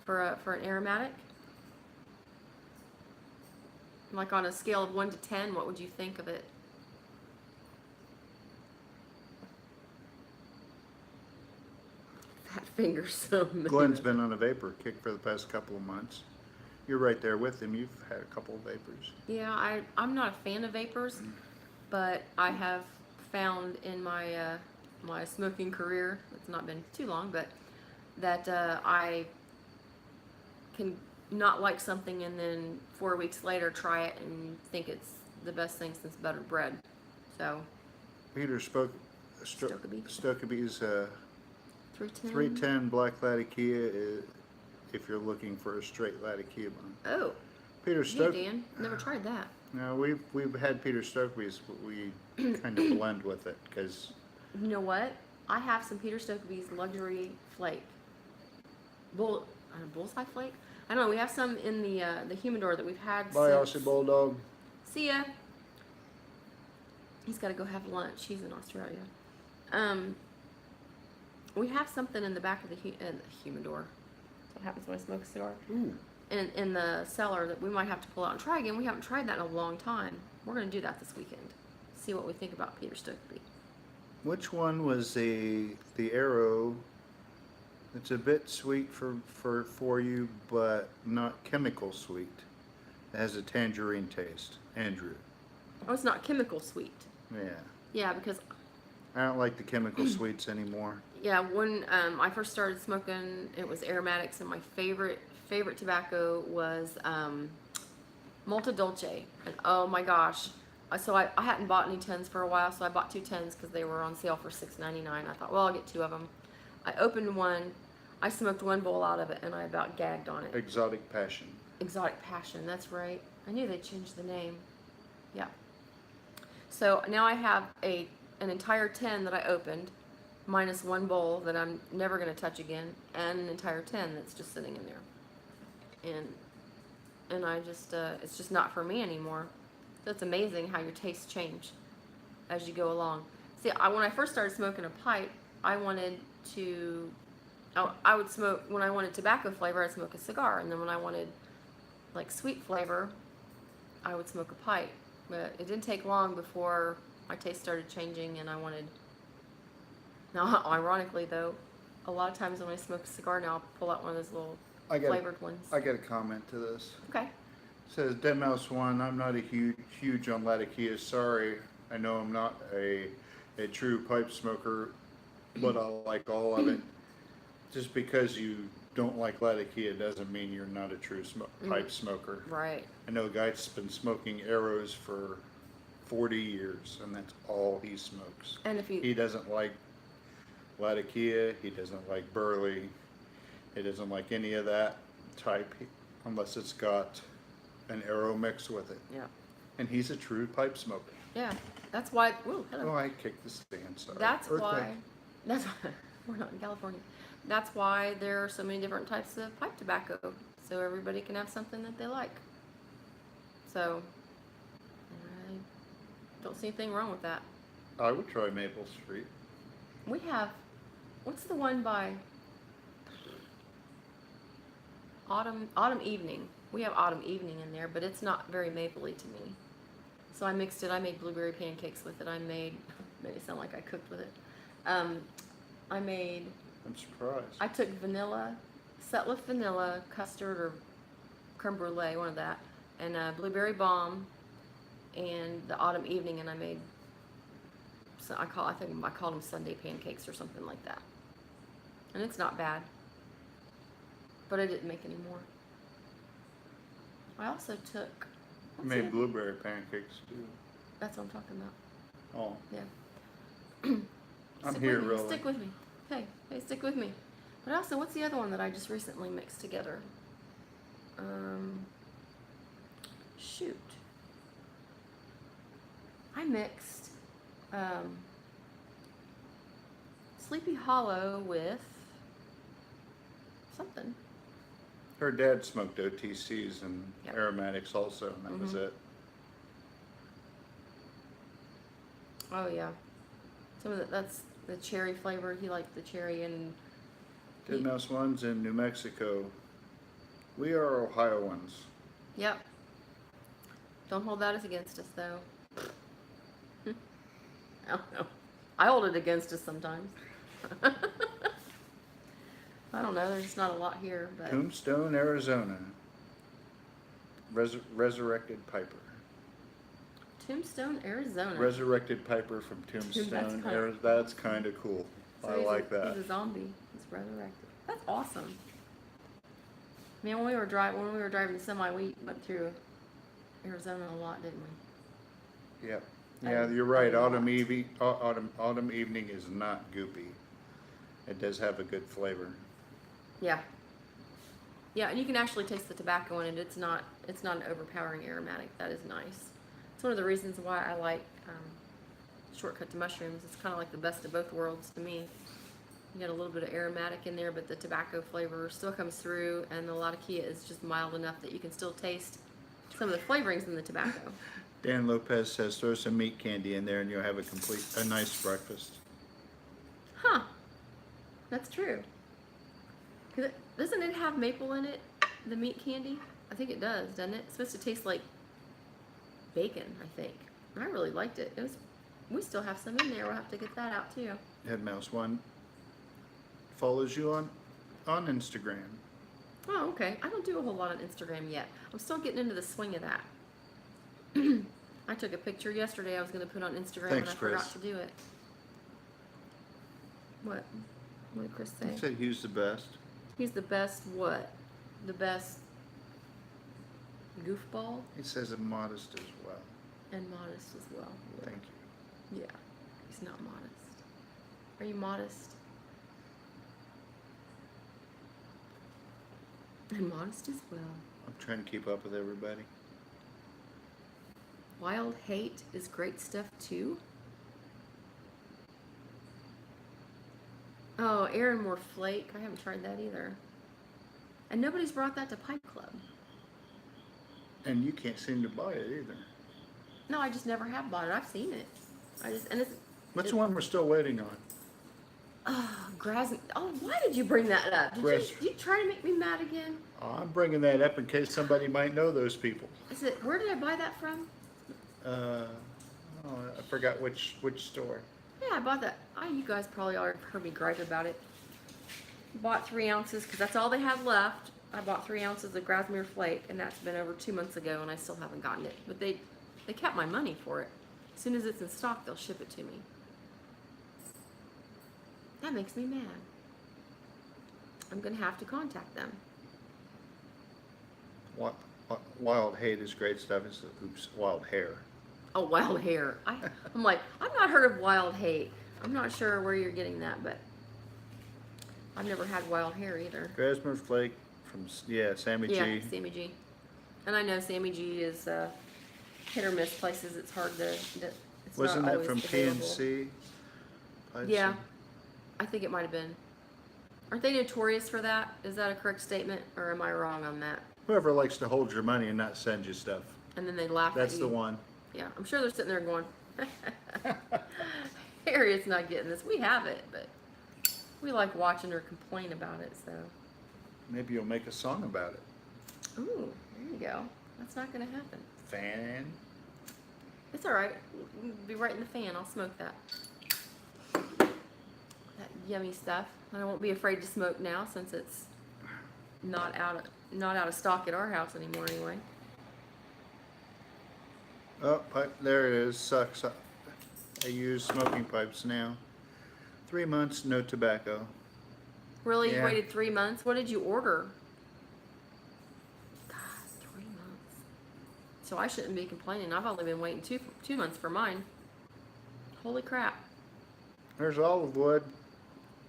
for an aromatic? Like on a scale of 1 to 10, what would you think of it? That finger's so mad. Glenn's been on a vapor kick for the past couple of months. You're right there with him. You've had a couple of vapors. Yeah, I'm not a fan of vapors, but I have found in my my smoking career, it's not been too long, but that I can not like something and then 4 weeks later try it and think it's the best thing since buttered bread. So Peter Stokeby's 310. 310 Black Latakia if you're looking for a straight Latakia one. Oh, Peter hey Stoke. Dan, never tried that. No, we've had Peter Stokeby's, but we kind of blend with it because You know what? I have some Peter Stokeby's luxury flake. Bullseye flake? I don't know. We have some in the humidor that we've had Bye, since. Aussie Bulldog. See ya. He's got to go have lunch. He's in Australia. We have something in the back of the humidor. That's what happens when I smoke a cigar. Ooh. In the cellar that we might have to pull out and try again. We haven't tried that in a long time. We're going to do that this weekend. See what we think about Peter Stokely. Which one was the arrow? It's a bit sweet for you, but not chemical sweet. It has a tangerine taste. Andrew. Oh, it's not chemical sweet. Yeah. Yeah, because I don't like the chemical sweets anymore. yeah, when I first started smoking, it was aromatics, and my favorite tobacco was Molto Dolce. And oh my gosh, so I hadn't bought any tins for a while, so I bought 2 tins because they were on sale for $6.99. I thought, well, I'll get 2 of them. I opened one, I smoked 1 bowl out of it, and I about gagged on it. Exotic Passion. Exotic Passion, that's right. I knew they changed the name. Yeah. So now I have an entire tin that I opened, minus 1 bowl that I'm never going to touch again, and an entire tin that's just sitting in there. And I just, it's just not for me anymore. So it's amazing how your tastes change as you go along. See, when I first started smoking a pipe, I wanted to, I would smoke, when I wanted tobacco flavor, I'd smoke a cigar. And then when I wanted like sweet flavor, I would smoke a pipe. But it didn't take long before my taste started changing and I wanted, now ironically though, a lot of times when I smoke a cigar now, I'll pull out one of those little flavored ones. I got a comment to this. Okay. It says, Dead Mouse 1, I'm not a huge on Latakia. Sorry, I know I'm not a true pipe smoker, but I like all of it. Just because you don't like Latakia doesn't mean you're not a true pipe smoker. Right. I know a guy that's been smoking arrows for 40 years, and that's all he smokes. And if He doesn't like Latakia, he doesn't like Burley, he doesn't like any of that type, unless it's got an arrow mix with it. Yeah. And he's a true pipe smoker. Yeah. That's why, whoa, hello. Oh, I kicked the stand, sorry. That's Earthquake. why, we're not in California. That's why there are so many different types of pipe tobacco, so everybody can have something that they like. So, I don't see anything wrong with that. I would try Maple Street. We have, what's the one by Autumn Evening? We have Autumn Evening in there, but it's not very mapley to me. So I mixed it. I made blueberry pancakes with it. made it sound like I cooked with it. I'm surprised. I took vanilla, Sutliff vanilla, custard or creme brulee, one of that, and blueberry balm, and the Autumn Evening, and I made, so I called them Sunday pancakes or something like that. And it's not bad, but I didn't make any more. I also took, I made blueberry pancakes too. that's what I'm talking about. Oh. Yeah. I'm Stick here, with me, really. Stick with me. Hey, stick with me. But also, what's the other one that I just recently mixed together? Shoot. I mixed Sleepy Hollow with something. Her dad smoked OTCs and Yep. aromatics also, and that was it. Oh yeah. That's the cherry flavor. He liked the cherry and Dead Mouse 1's in New Mexico. We are Ohioans. yep. Don't hold that as against us though. I don't know. I hold it against us sometimes. I don't know. There's just not a lot here, but Tombstone, Arizona. Resurrected Piper. Tombstone, Arizona. Resurrected Piper from Tombstone. That's kind of cool. So I like that. He's a zombie. He's resurrected. That's awesome. Man, when we were driving the semi, we went through Arizona a lot, didn't we? Yep. Yeah, you're right. a lot. Autumn Evening is not goopy. It does have a good flavor. Yeah. Yeah, and you can actually taste the tobacco in it. It's not an overpowering aromatic. That is nice. It's one of the reasons why I like Shortcut to Mushrooms. It's kind of like the best of both worlds to me. You got a little bit of aromatic in there, but the tobacco flavor still comes through, and the Latakia is just mild enough that you can still taste some of the flavorings in the tobacco. Dan Lopez says throw some meat candy in there and you'll have a nice breakfast. Huh. That's true. 'Cause Doesn't it have maple in it? The meat candy? I think it does, doesn't it? It's supposed to taste like bacon, I think. I really liked it. We still have some in there. We'll have to get that out too. Head Mouse One follows you on Instagram. Oh, okay. I don't do a whole lot on Instagram yet. I'm still getting into the swing of that. I took a picture yesterday I was going to put on Instagram Thanks, and I Chris. forgot to do it. What? What did Chris say? He said Hugh's the best. He's the best what? The best goofball He says I'm modest as well. and modest as well. Thank you. Yeah, he's not modest. Are you modest? And modest as well. I'm trying to keep up with everybody. Wild Hate is great stuff too. Oh, Aaron Moore Flake. I haven't tried that either. And nobody's brought that to Pipe Club. And you can't seem to buy it either. No, I just never have bought it. I've seen it. What's the one we're still waiting on? Oh, Oh, why did you bring that up? Did you try to make me mad again? Oh, I'm bringing that up in case somebody might know those people. Where did I buy that from? I forgot which store. Yeah, I bought that. You guys probably already heard me gripe about it. Bought 3 ounces because that's all they have left. I bought 3 ounces of Grasmere Flake, and that's been over 2 months ago, and I still haven't gotten it. But they kept my money for it. As soon as it's in stock, they'll ship it to me. That makes me mad. I'm gonna have to contact them. Wild Hate is great stuff. Oops, Wild Hair. Oh, Wild Hair. I'm like, I've not heard of Wild Hate. I'm not sure where you're getting that, but I've never had Wild Hair either. Grasmere Flake from Sammy G. Yeah, Sammy G. And I know Sammy G is hit or miss places. It's hard to. It's Wasn't not that always from available. PNC? Yeah, I think it might have been. Aren't they notorious for that? Is that a correct statement, or am I wrong on that? Whoever likes to hold your money and not send you stuff. And then they laugh That's at you. the one. Yeah, I'm sure they're sitting there going, Harriet's not getting this. We have it, but we like watching her complain about it, so. Maybe you'll make a song about it. Ooh, there you go. That's not going to happen. Fan. It's all right. We'll be right in the fan. I'll smoke that. That yummy stuff. And I won't be afraid to smoke now since it's not out of stock at our house anymore anyway. Oh, pipe, there it is. Sucks. I use smoking pipes now. 3 months, no tobacco. Really? You Yeah. waited 3 months? What did you order? God, 3 months. So I shouldn't be complaining. I've only been waiting two months for mine. Holy crap. There's Olive Wood.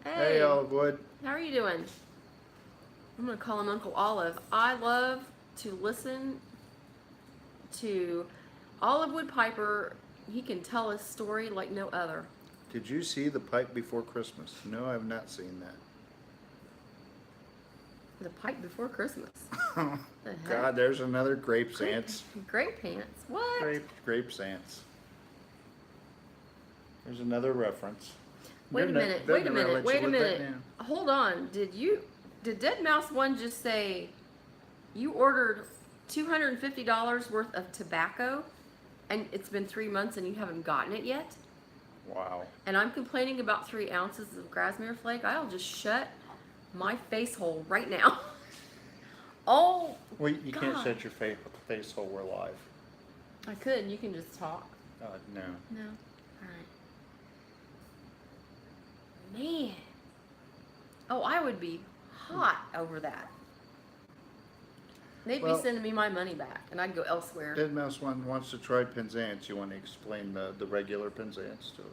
Hey, Olive Wood. How are you doing? I'm going to call him Uncle Olive. I love to listen to Olive Wood Piper. He can tell a story like no other. Did you see The Pipe Before Christmas? No, I have not seen that. The Pipe Before Christmas. Oh, The heck? God, there's another Grapes Ants. Grape pants. What? Grapes Ants. There's another reference. Wait a minute. They're Wait a never gonna minute. let you Wait a live that minute. down. Hold on. Did Dead Mouse 1 just say you ordered $250 worth of tobacco and it's been 3 months and you haven't gotten it yet? Wow. And I'm complaining about 3 ounces of Grasmere Flake? I'll just shut my face hole right now. Oh, Well, you can't God. shut your face hole. We're live. I could. You can just talk. No. No. All right. Man. Oh, I would be hot over that. They'd Well- be sending me my money back, and I'd go elsewhere. Dead Mouse One wants to try Penzance. You want to explain the regular Penzance to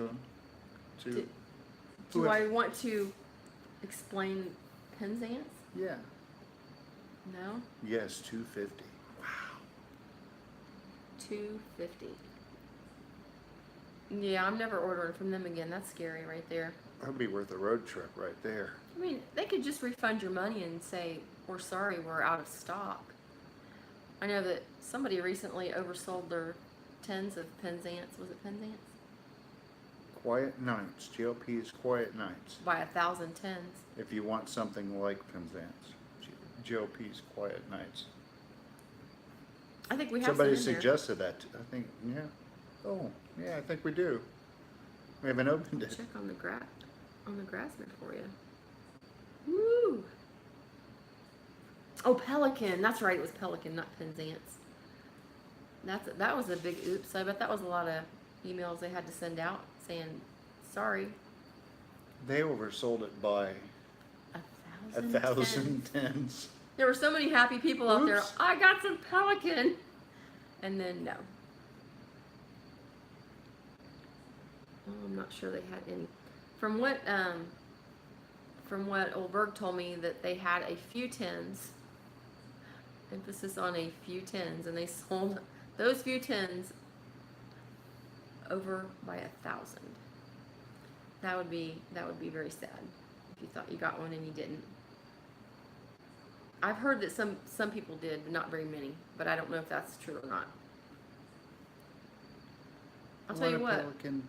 him? Do I want to explain Penzance? Yeah. No. Yes, $250. $250. Yeah, I'm never ordering from them again. That's scary right there. That'd be worth a road trip right there. I mean, they could just refund your money and say, we're sorry, we're out of stock. I know that somebody recently oversold their tins of Penzance. Was it Penzance? Quiet Nights. GLP's Quiet Nights. By 1,000 tens. If you want something like Penzance. GLP's Quiet Nights. I think we have Somebody some in there. suggested that. I think, yeah. Oh, yeah, I think we do. We haven't opened it. Check on the Grassman for you. Woo! Oh, Pelican. That's right. It was Pelican, not Penzance. That was a big oops. I bet that was a lot of emails they had to send out saying sorry. They oversold it by 1,000 tens. 1,000 tens. There were so many happy people out there. Oops. I got some Pelican. And then no. Oh, I'm not sure they had any. From what old Berg told me, that they had a few tens. Emphasis on a few tens, and they sold those few tens over by 1,000. That would be very sad if you thought you got one and you didn't. I've heard that some people did, but not very many. But I don't know if that's true or not. I'll tell you what. Pelican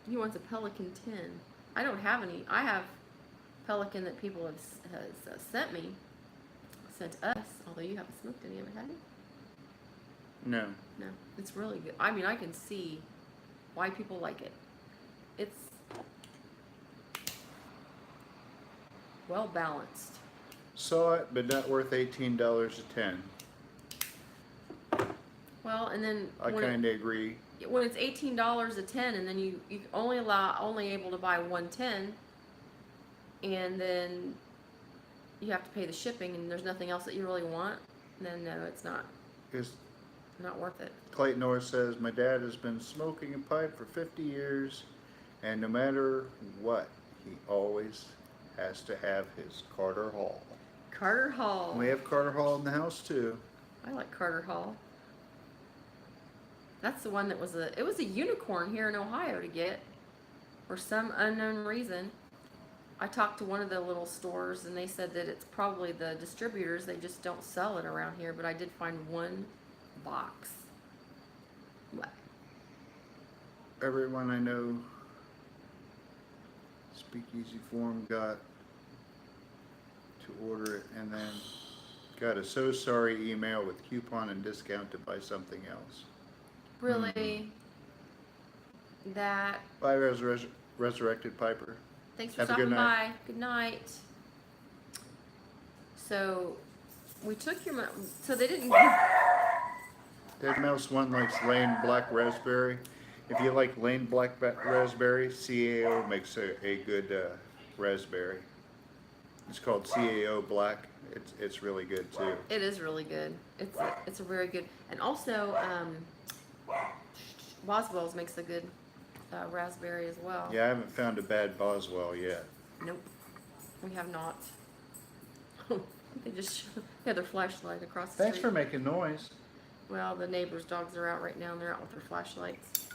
He wants a Pelican 10. I don't have any. I have Pelican that people have sent us. Although you haven't smoked any of it, have you? No. No, it's really good. I mean, I can see why people like it. It's well balanced. Saw it, but not worth $18 a 10. Well, and then I kind of agree. when it's $18 a 10, and then you only able to buy 110, and then you have to pay the shipping, and there's nothing else that you really want, then no, it's not worth it. Clayton Norris says, my dad has been smoking a pipe for 50 years, and no matter what, he always has to have his Carter Hall. Carter Hall. We have Carter Hall in the house too. I like Carter Hall. That's the one that was a unicorn here in Ohio to get for some unknown reason. I talked to one of the little stores, and they said that it's probably the distributors. They just don't sell it around here, but I did find one box. What? Everyone I know, Speakeasy Forum, got to order it and then got a so sorry email with coupon and discount to buy something else. Really? That. Bye, Resurrected Piper. Thanks for Have a stopping good night. by. Good night. So, we took your so they didn't. Dead Mouse One likes Lane Black Raspberry. If you like Lane Black Raspberry, CAO makes a good raspberry. It's called CAO Black. It's really good too. It is really good. It's a very good, and also Boswell's makes a good raspberry as well. Yeah, I haven't found a bad Boswell yet. Nope, we have not. They just had their flashlight across the Thanks street. for making noise. Well, the neighbors' dogs are out right now, and they're out with their flashlights.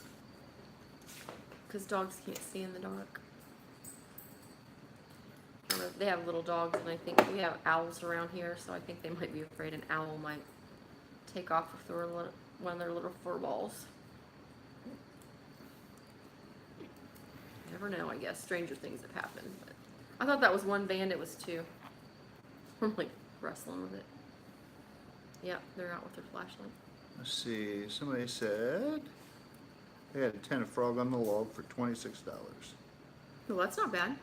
Because dogs can't see in the dark. They have little dogs, and I think we have owls around here, so I think they might be afraid an owl might take off with one of their little fur balls. You never know, I guess. Stranger things have happened. But I thought that was one band, it was two. I'm like wrestling with it. Yep, they're out with their flashlight. Let's see. Somebody said they had a tin of frog on the log for $26. Well, that's not bad.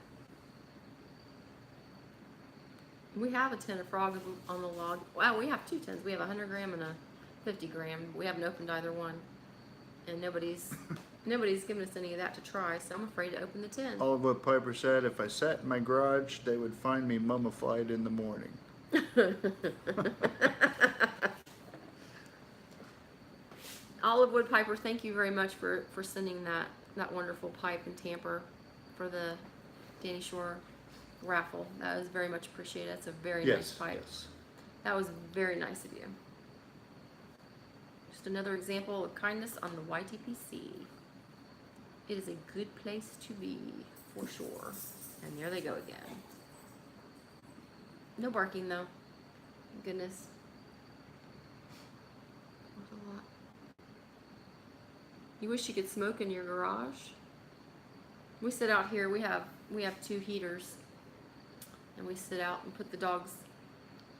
We have a tin of frog on the log. Wow, we have two tins. We have a 100 gram and a 50 gram. We haven't opened either one. And nobody's given us any of that to try, so I'm afraid to open the tin. Olive Piper said if I sat in my garage, they would find me mummified in the morning. Olive Wood Piper, thank you very much for sending that wonderful pipe and tamper for the Danny Shore raffle. That was very much appreciated. That's a very nice pipe. Yes. That was very nice of you. Just another example of kindness on the YTPC. It is a good place to be, for sure. And there they go again. No barking though. Goodness. You wish you could smoke in your garage. We sit out here. We have 2 heaters, and we sit out and put the dogs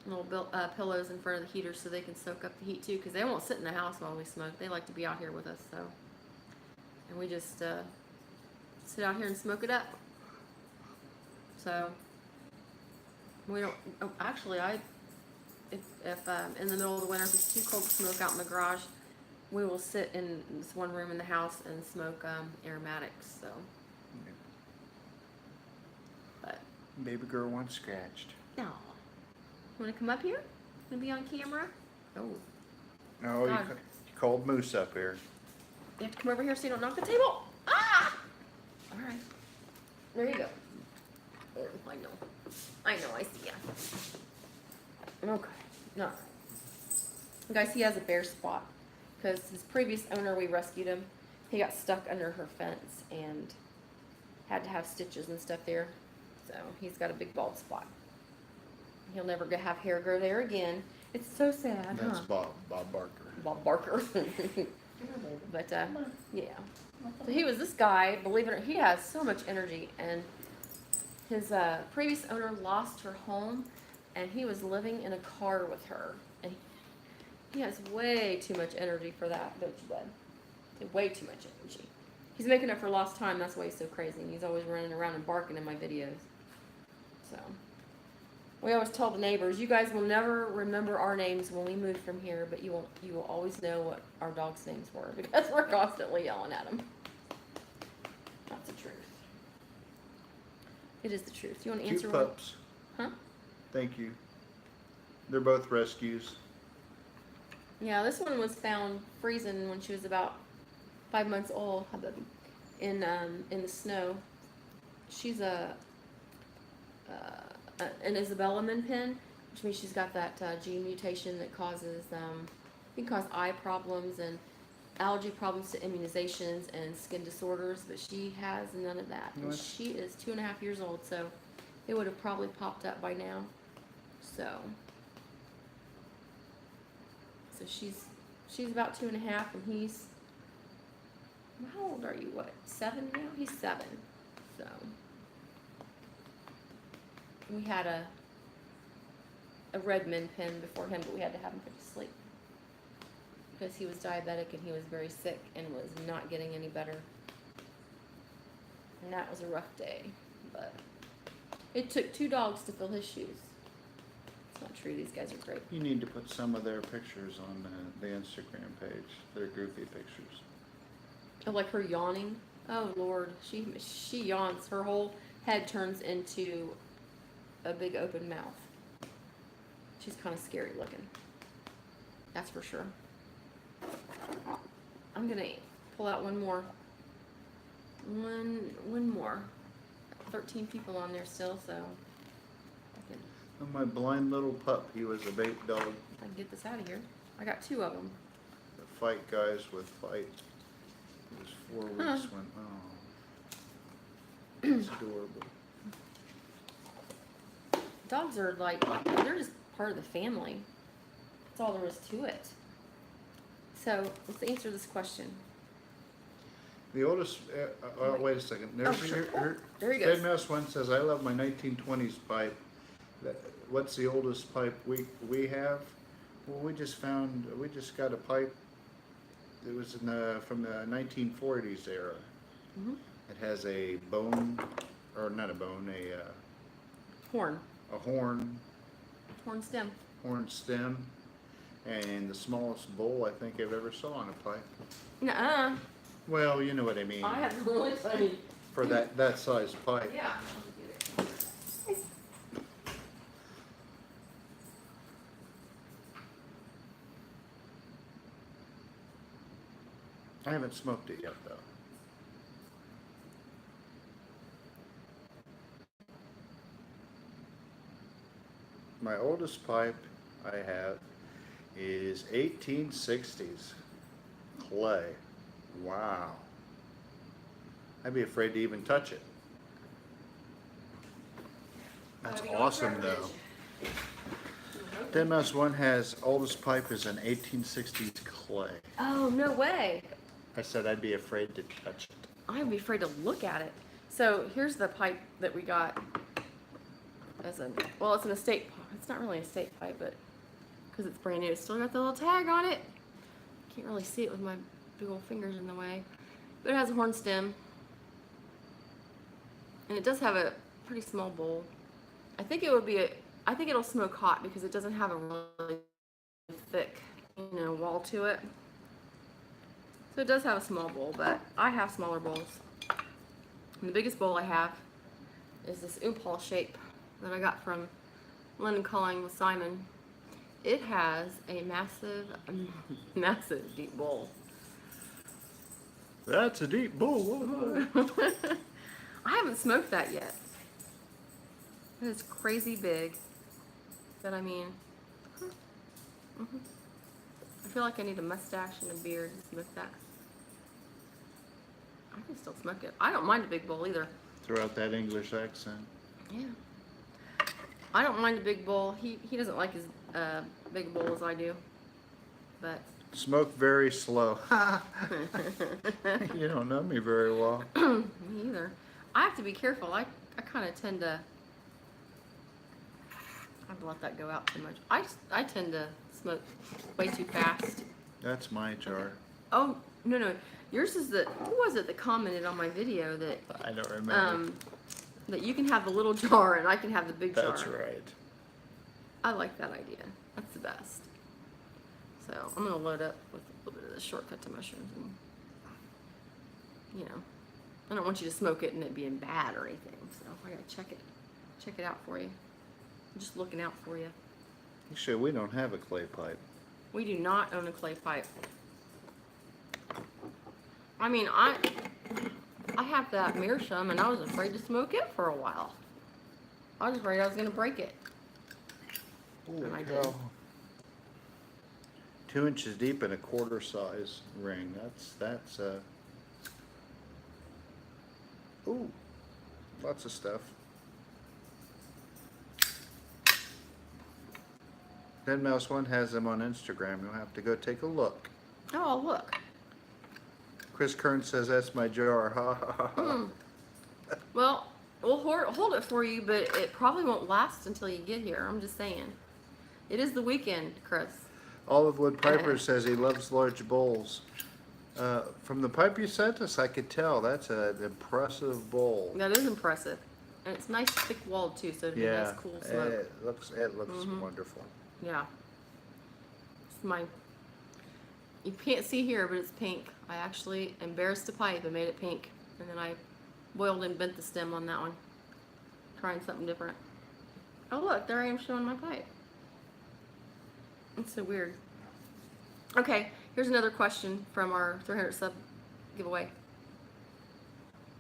little pillows in front of the heater so they can soak up the heat too. Because they won't sit in the house while we smoke. They like to be out here with us. So, and we just sit out here and smoke it up. So we don't. Oh, actually, if in the middle of the winter if it's too cold to smoke out in the garage, we will sit in this one room in the house and smoke aromatics. So, but Baby girl wants scratched. no, you want to come up here? Want to be on camera? Oh, No, you God. called Moose up here. You have to come over here so you don't knock the table. Ah! All right, there you go. Oh, I know, I see ya. Okay, no. Guys, he has a bare spot because his previous owner, we rescued him. He got stuck under her fence and had to have stitches and stuff there. So he's got a big bald spot. He'll never have hair grow there again. It's so sad, That's huh? Bob Barker. Bob Barker. But yeah. So he was this guy. Believe it or not, he has so much energy, and his previous owner lost her home, and he was living in a car with her, and he has way too much energy for that, don't you, bud? Way too much energy. He's making up for lost time. That's why he's so crazy. And he's always running around and barking in my videos. So we always tell the neighbors, you guys will never remember our names when we move from here, but you will always know what our dogs' names were because we're constantly yelling at them. That's the truth. It is the truth. You want to answer Cute one? pups. Huh? Thank you. They're both rescues. Yeah, this one was found freezing when she was about 5 months old. In the snow. She's an Isabella min pin, which means she's got that gene mutation that causes can cause eye problems and allergy problems to immunizations and skin disorders, but she has none of that. And she is 2.5 years old, so it would have probably popped up by now. So she's about 2.5, and he's, how old are you? What, 7 now? He's 7. So we had a red min pin before him, but we had to have him put to sleep because he was diabetic and he was very sick and was not getting any better. And that was a rough day, but it took 2 dogs to fill his shoes. It's not true. These guys are great. You need to put some of their pictures on the Instagram page. They're goofy pictures. Oh, like her yawning. Oh Lord, she yawns. Her whole head turns into a big open mouth. She's kind of scary looking. That's for sure. I'm gonna pull out one more. One more. 13 people on there still, so I can And my blind little pup, he was a bait dog. get this out of here. I got 2 of them. The fight guys with fight. It was 4 weeks when, it's adorable. Dogs are like, they're just part of the family. That's all there is to it. So let's answer this question. The oldest, wait a second. There he goes. Dead Mouse one says, I love my 1920s pipe. What's the oldest pipe we have? Well, we just got a pipe. It was from the 1940s era. Mm-hmm. It has a bone, or not a bone, Horn. a horn Horn stem. and the smallest bowl I think I've ever saw on a pipe. Nuh-uh. Well, you know what I mean. I have really funny. For that size pipe. Yeah. I haven't smoked it yet though. My oldest pipe I have is 1860s clay. Wow. I'd be afraid to even touch it. That's awesome though. Dead Mouse 1 has oldest pipe is an 1860s clay. Oh, no way. I said I'd be afraid to touch it. I'd be afraid to look at it. So here's the pipe that we got as a, well, it's an estate, it's not really an estate pipe, but because it's brand new, it's still got the little tag on it. Can't really see it with my big old fingers in the way. But it has a horn stem. And it does have a pretty small bowl. I think it would be I think it'll smoke hot because it doesn't have a really thick, wall to it. So it does have a small bowl, but I have smaller bowls. And the biggest bowl I have is this oopal shape that I got from London Calling with Simon. It has a massive, massive deep bowl. That's a deep bowl. I haven't smoked that yet. It is crazy big. But I mean, I feel like I need a mustache and a beard to smoke that. I can still smoke it. I don't mind a big bowl either. Throw out that English accent. Yeah. I don't mind a big bowl. He doesn't like as big a bowl as I do. But Smoke very slow. You don't know me very well. me either. I have to be careful. I kind of tend to. I've let that go out too much. I tend to smoke way too fast. That's my jar. Oh no, yours is the. Who was it that commented on my video that? I don't remember. That you can have the little jar and I can have the big jar. That's right. I like that idea. That's the best. So I'm gonna load up with a little bit of the shortcut to mushrooms, and I don't want you to smoke it and it being bad or anything. So I gotta check it out for you. I'm just looking out for you. Actually, we don't have a clay pipe. We do not own a clay pipe. I mean, I have that meerschaum and I was afraid to smoke it for a while. I was afraid I was gonna break it. And I did. 2 inches deep and a quarter size ring. That's ooh, lots of stuff. Dead Mouse One has them on Instagram. You'll have to go take a look. Oh, look. Chris Kern says that's my jar. Ha ha ha ha. Well, we'll hold it for you, but it probably won't last until you get here. I'm just saying. It is the weekend, Chris. Olive Wood Piper says he loves large bowls. From the pipe you sent us, I could tell that's an impressive bowl. That is impressive. And it's nice thick walled too, so it'll be a nice cool smoke. It looks wonderful. Yeah. It's you can't see here, but it's pink. I actually embarrassed the pipe and made it pink. And then I boiled and bent the stem on that one. Trying something different. Oh look, there I am showing my pipe. It's so weird. Okay, here's another question from our 300 sub giveaway.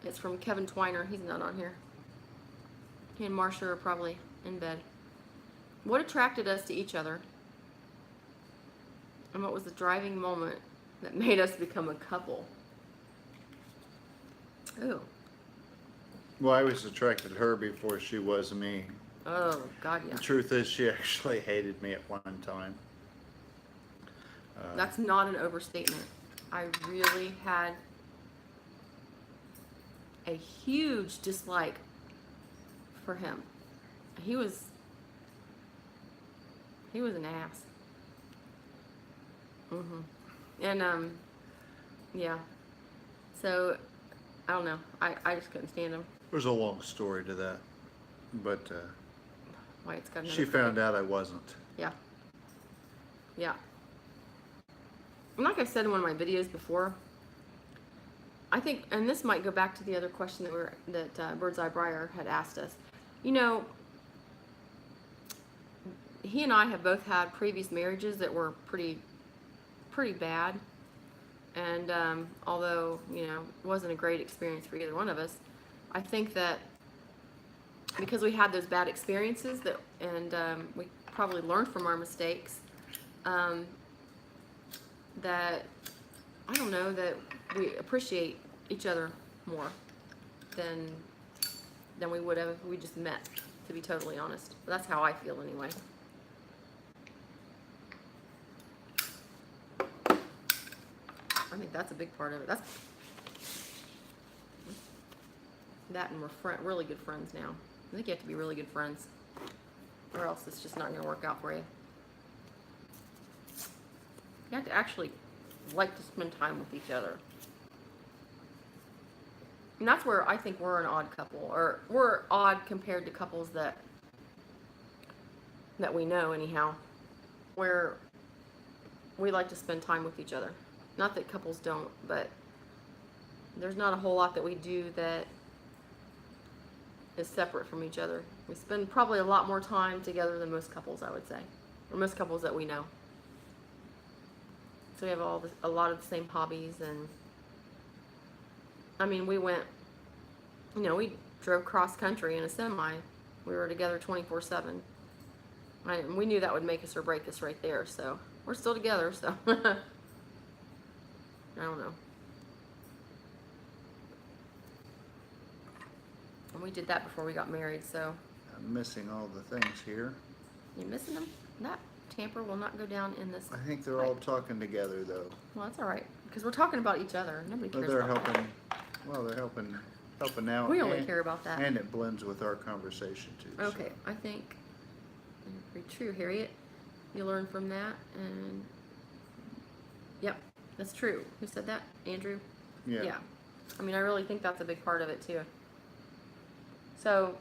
It's from Kevin Twiner. He's not on here. He and Marsha are probably in bed. What attracted us to each other? And what was the driving moment that made us become a couple? Ooh. Well, I was attracted to her before she was me. Oh, God, yeah. The truth is, she actually hated me at one time. That's not an overstatement. I really had a huge dislike for him. He was an ass. And yeah. So I don't know. I just couldn't stand him. There's a long story to that, but Why it's got she found out I wasn't. Yeah. Yeah. And like I said in one of my videos before, I think, and this might go back to the other question that Bird's Eye Briar had asked us. You know, he and I have both had previous marriages that were pretty bad, and although it wasn't a great experience for either one of us, I think that because we had those bad experiences and we probably learned from our mistakes, that I don't know, that we appreciate each other more than we would have if we just met, to be totally honest. But that's how I feel anyway. think that's a big part of it. That's that, and we're really good friends now. I think you have to be really good friends, or else it's just not going to work out for you. You have to actually like to spend time with each other. And that's where I think we're an odd couple, or we're odd compared to couples that we know anyhow, where we like to spend time with each other. Not that couples don't, but there's not a whole lot that we do that is separate from each other. We spend probably a lot more time together than most couples, I would say, or most couples that we know. So we have a lot of the same hobbies, and I mean, we went, we drove cross country in a semi. We were together 24/7. We knew that would make us or break us right there, so we're still together, so I don't know. And we did that before we got married, so. I'm missing all the things here. You missing them? That tamper will not go down in this. I think they're all talking together, though. Well, that's all right, because we're talking about each other. Nobody cares But they're about helping. Well, they're helping out. We only care about that. And it blends with our conversation too. Okay, So. I think very true, Harriet. You learn from that, and yep, that's true. Who said that? Andrew? Yeah. I mean, I really think that's a big part of it too. So,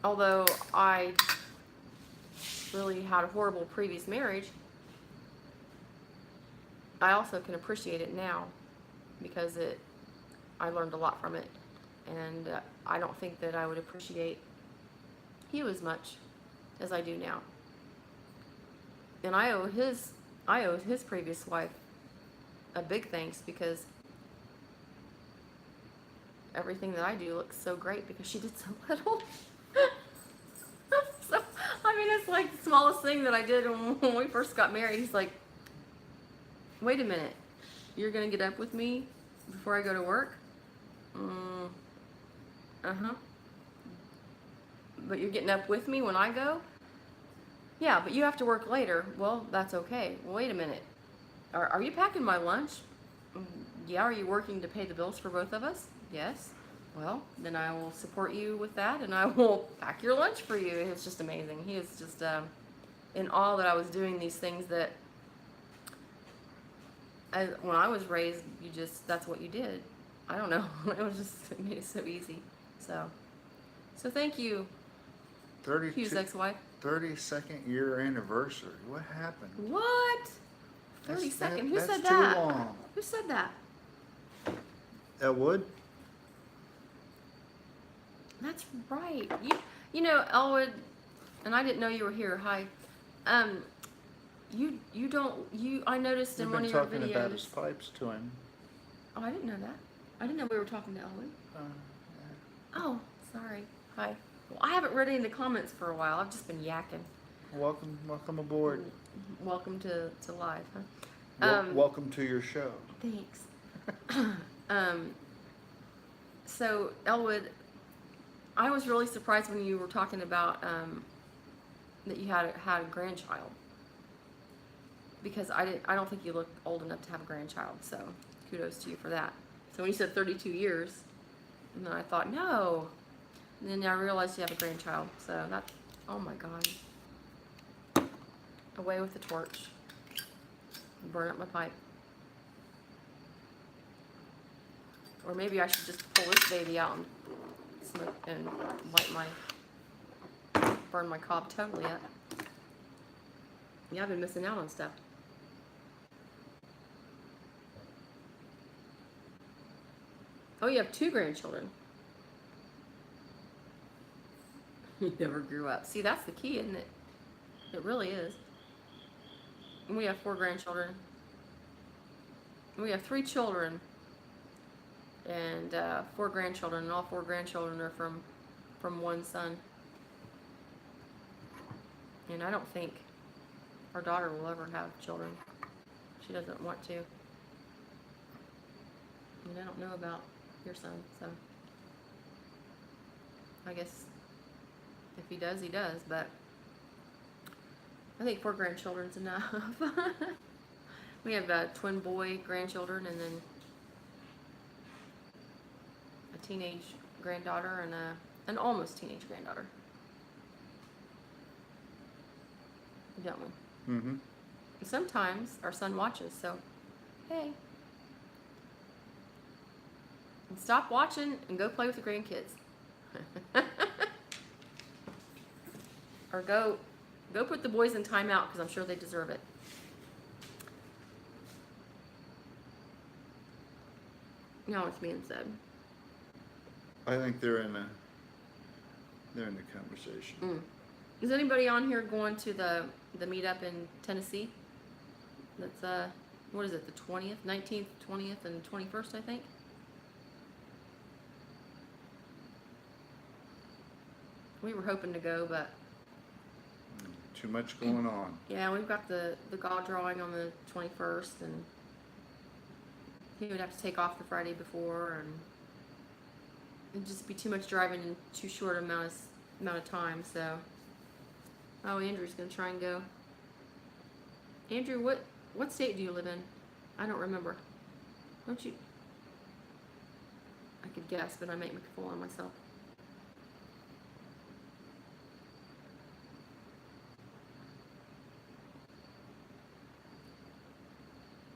although I really had a horrible previous marriage, I also can appreciate it now because I learned a lot from it, and I don't think that I would appreciate Hugh as much as I do now. And I owe his previous wife a big thanks, because everything that I do looks so great because she did so little. So, I mean, it's like the smallest thing that I did when we first got married. He's like, wait a minute, you're going to get up with me before I go to work? Uh-huh. But you're getting up with me when I go? Yeah, but you have to work later. Well, that's okay. Well, wait a minute. Are you packing my lunch? Yeah, are you working to pay the bills for both of us? Yes. Well, then I will support you with that, and I will pack your lunch for you. It's just amazing. He is just in awe that I was doing these things that, when I was raised, that's what you did. I don't know. It made it so easy. So thank you, 32 Hugh's ex-wife. 32nd year anniversary. What happened? What? 32nd? Who said That's that? too long. Who said that? Elwood? That's right. You know, Elwood, and I didn't know you were here. Hi. I noticed in We've one been of your talking videos. about his pipes to him. Oh, I didn't know that. I didn't know we were talking to Elwood. Oh, sorry. Hi. Well, I haven't read any of the comments for a while. I've just been yakking. Welcome aboard. Welcome to live, huh? Welcome to your show. Thanks. So Elwood, I was really surprised when you were talking about that you had a grandchild, because I don't think you look old enough to have a grandchild. So kudos to you for that. So when you said 32 years, and then I thought no, and then I realized you have a grandchild. So that, oh my God, away with the torch, burn up my pipe. Or maybe I should just pull this baby out and smoke and burn my cob totally up. Yeah, I've been missing out on stuff. Oh, you have 2 grandchildren. You never grew up. See, that's the key, isn't it? It really is. And we have 4 grandchildren. We have 3 children and 4 grandchildren, and all 4 grandchildren are from one son. And I don't think our daughter will ever have children. She doesn't want to. And I don't know about your son, so I guess if he does, he does, but I think 4 grandchildren's enough. We have twin boy grandchildren, and then a teenage granddaughter and an almost teenage granddaughter. Don't we? Mm-hmm. And sometimes our son watches, so hey. And stop watching and go play with the grandkids. Or go put the boys in timeout, because I'm sure they deserve it. Now it's being said. I think they're in the conversation. Mm. Is anybody on here going to the meetup in Tennessee? That's what is it, the 20th, 19th, 20th, and 21st, I think? We were hoping to go, but Too much going on. yeah, we've got the golf drawing on the 21st, and he would have to take off the Friday before, and it'd just be too much driving in too short amount of time. So, oh, Andrew's gonna try and go. Andrew, what state do you live in? I don't remember. Don't you? I could guess, but I make a fool of myself.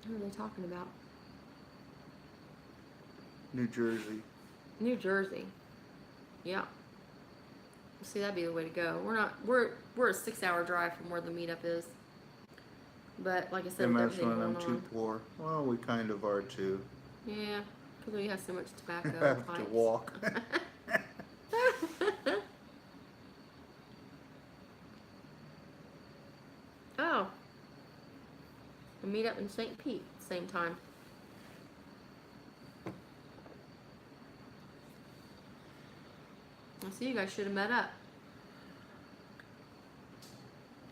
Who are they talking about? New Jersey. New Jersey. Yeah. See, that'd be the way to go. We're a 6-hour drive from where the meetup is. But like I said, And with that's everything when going I'm on. too poor. Well, we kind of are too. Yeah, because we have so much tobacco. Have and to pipes. walk. Oh. A meetup in St. Pete, same time. I see you guys should have met up.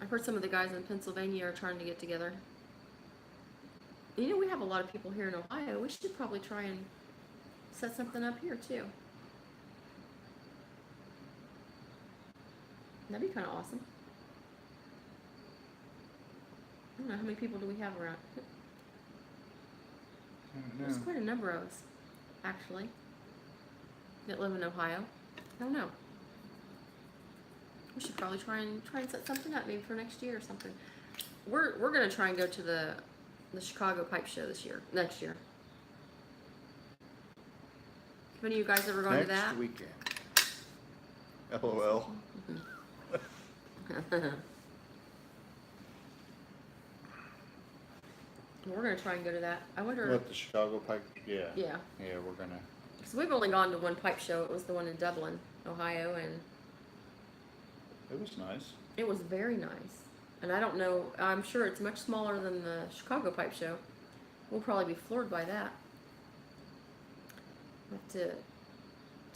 I've heard some of the guys in Pennsylvania are trying to get together. You know, we have a lot of people here in Ohio. We should probably try and set something up here too. That'd be kind of awesome. I don't know, how many people do we have around? There's quite a number of us, actually, that live in Ohio. I don't know. We should probably try and set something up, maybe for next year or something. We're gonna try and go to the Chicago Pipe Show next year. Have any of you guys ever gone to that? Next weekend. LOL. We're gonna try and go to that. I wonder. What, the Chicago Pipe? Yeah. Yeah. Yeah, we're gonna. Because we've only gone to one pipe show. It was the one in Dublin, Ohio, and It was nice. it was very nice. And I don't know. I'm sure it's much smaller than the Chicago Pipe Show. We'll probably be floored by that. We'll have to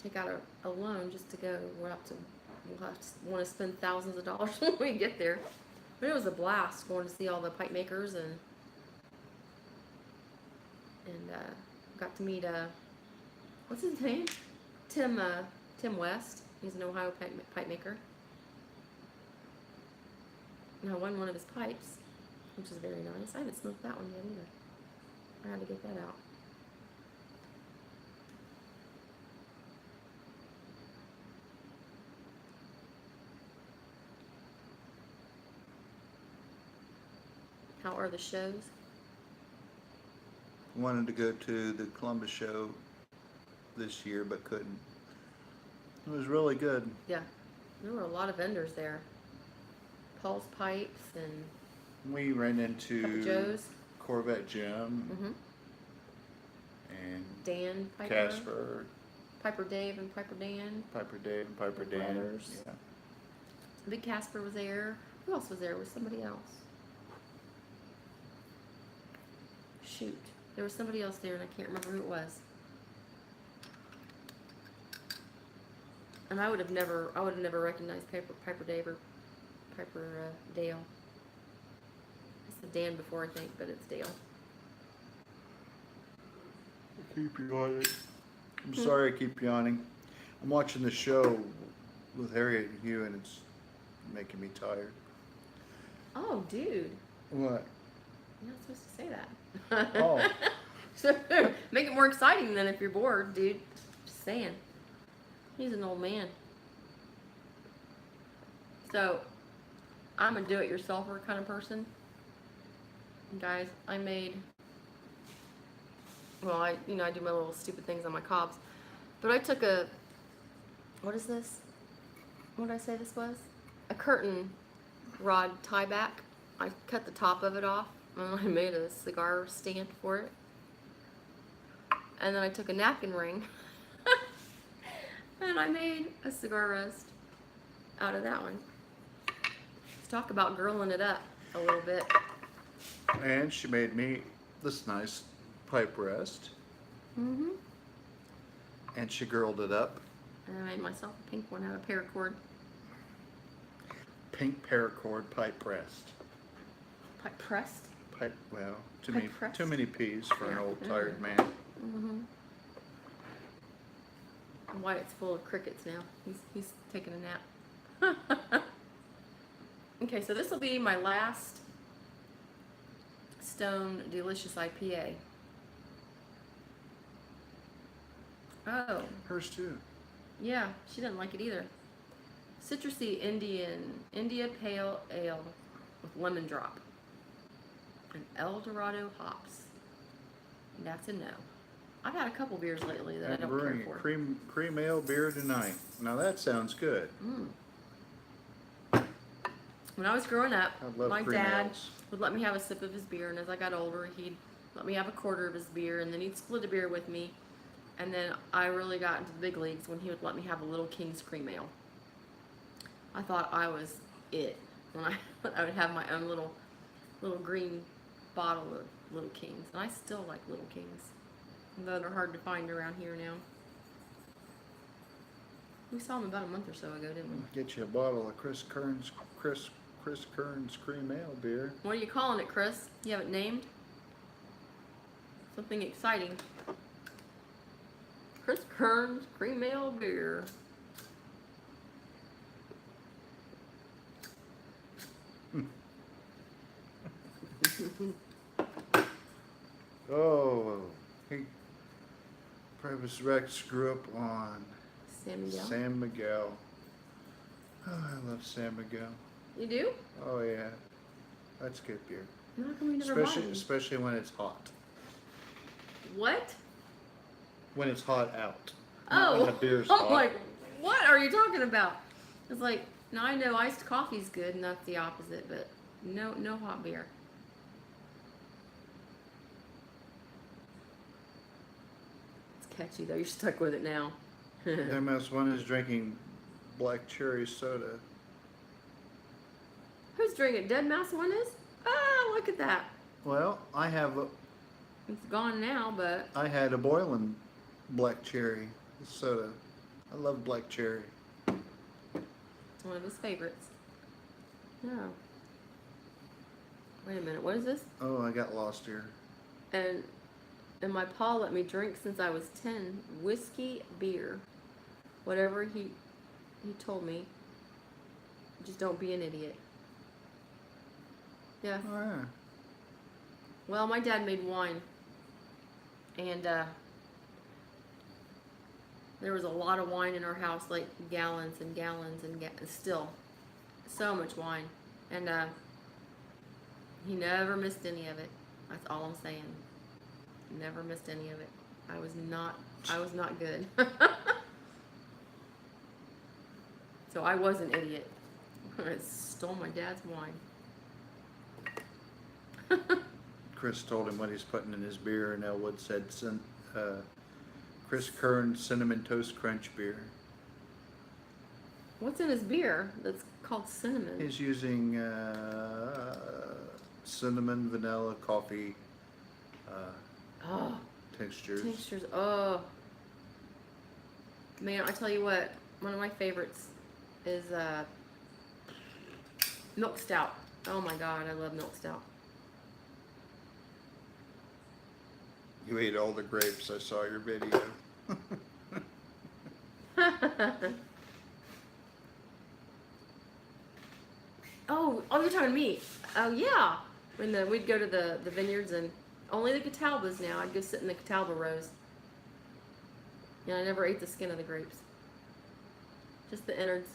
take out a loan just to go. We'll have to want to spend thousands of dollars when we get there. But it was a blast going to see all the pipe makers and got to meet what's his name? Tim West. He's an Ohio pipe maker. And I won one of his pipes, which is very nice. I haven't smoked that one yet either. I had to get that out. How are the shows? Wanted to go to the Columbus show this year, but couldn't. It was really good. Yeah, there were a lot of vendors there. Paul's Pipes and We ran Papa into Joe's. Corvette Jim Mm-hmm. and Dan Piper. Casper, Piper Dave and Piper Dan. Piper Dave, and Piper The Dan. brothers. Yeah. Big Casper was there. Who else was there? Was somebody else? Shoot. There was somebody else there and I can't remember who it was. And I would have never recognized Piper Dave or Piper Dale. I said Dan before, I think, but it's Dale. Keep yawning. I'm sorry I keep yawning. I'm watching the show with Harriet and Hugh and it's making me tired. Oh, dude. What? You're not supposed to say that. Oh. So, make it more exciting than if you're bored, dude. Just saying. He's an old man. So, I'm a do-it-yourselfer kind of person. Guys, I made, well, I do my little stupid things on my cobs. But I took what is this? What did I say this was? A curtain rod tie back. I cut the top of it off and I made a cigar stand for it. And then I took a napkin ring and I made a cigar rest out of that one. Let's talk about girling it up a little bit. And she made me this nice pipe rest. Mm-hmm. And she girled it up. And I made myself a pink one out of paracord. Pink paracord pipe rest. Pipe pressed? Well, Pipe pressed? too many P's for an Yeah. old tired man. Mm-hmm. Wyatt's full of crickets now. He's taking a nap. Okay, so this will be my last Stone Delicious IPA. Oh, Hers too. yeah, she didn't like it either. Citrusy India Pale Ale with lemon drop and El Dorado hops. That's a no. I've had a couple beers lately that I I'm don't brewing care a for. cream ale beer tonight. Now that sounds good. When I was growing up, I love my cream dad ales. would let me have a sip of his beer, and as I got older, he'd let me have a quarter of his beer, and then he'd split a beer with me. And then I really got into the big leagues when he would let me have a Little King's cream ale. I thought I was it when I would have my own little green bottle of Little Kings, and I still like Little Kings, though they're hard to find around here now. We saw them about a month or so ago, didn't we? Get you a bottle of Chris Kern's cream ale beer. What are you calling it, Chris? You have it named? Something exciting. Chris Kern's cream ale beer. Oh, Travis Rex grew up on San Miguel. San Miguel. Oh, I love San Miguel. You do? Oh yeah, that's good beer. How come we never bought any? Especially when it's hot. What? When it's hot out. Not when Oh, the beer's I'm hot. like, what are you talking about? It's like, now I know iced coffee's good, and that's the opposite, but no hot beer. It's catchy though. You're stuck with it now. MS1 is drinking black cherry soda. Who's drinking? Dead Mouse one is? Ah, look at that. Well, I It's gone now, but had a boiling black cherry soda. I love black cherry. it's one of his favorites. No. Wait a minute. What is this? Oh, I got lost here. And my pa let me drink since I was 10 whiskey beer. Whatever he told me. Just don't be an idiot. Yeah. Oh, yeah. Well, my dad made wine. And there was a lot of wine in our house, like gallons and gallons and still so much wine. And he never missed any of it. That's all I'm saying. Never missed any of it. I was not good. So I was an idiot. I stole my dad's wine. Chris told him what he's putting in his beer, and Elwood said Chris Kern Cinnamon Toast Crunch beer. What's in his beer that's called cinnamon? He's using cinnamon, vanilla, coffee Oh, textures. tinctures. Oh. Man, I tell you what, one of my favorites is milk stout. Oh my god, I love milk stout. You ate all the grapes. I saw your video. Oh, you're talking to me. Oh yeah. we'd go to the vineyards and only the catalbas now. I'd go sit in the catalba rows. And I never ate the skin of the grapes. Just the innards.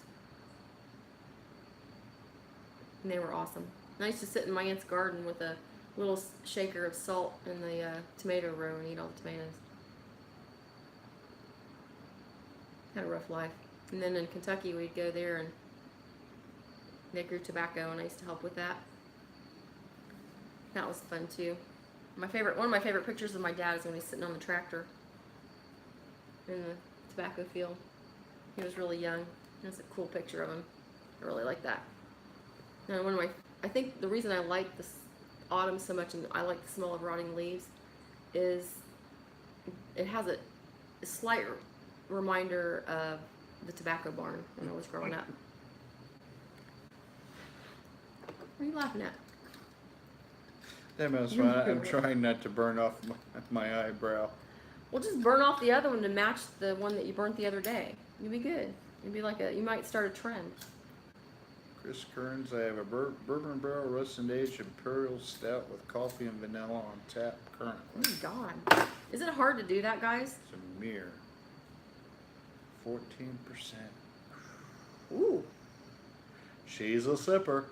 And they were awesome. And I used to sit in my aunt's garden with a little shaker of salt in the tomato row and eat all the tomatoes. Had a rough life. And then in Kentucky, we'd go there and they grew tobacco, and I used to help with that. That was fun too. One of my favorite pictures of my dad is when he's sitting on the tractor in the tobacco field. He was really young. That's a cool picture of him. I really like that. And I think the reason I like this autumn so much, and I like the smell of rotting leaves, is it has a slight reminder of the tobacco barn when I was growing up. What are you laughing at? That was fun. I'm trying not to burn off my eyebrow. Well, just burn off the other one to match the one that you burnt the other day. You'll be good. You'll be like you might start a trend. Chris Kearns, I have a bourbon barrel roasted aged imperial stout with coffee and vanilla on tap currently. Oh my God. Is it hard to do that, guys? It's a mere 14%. Ooh. She's a sipper,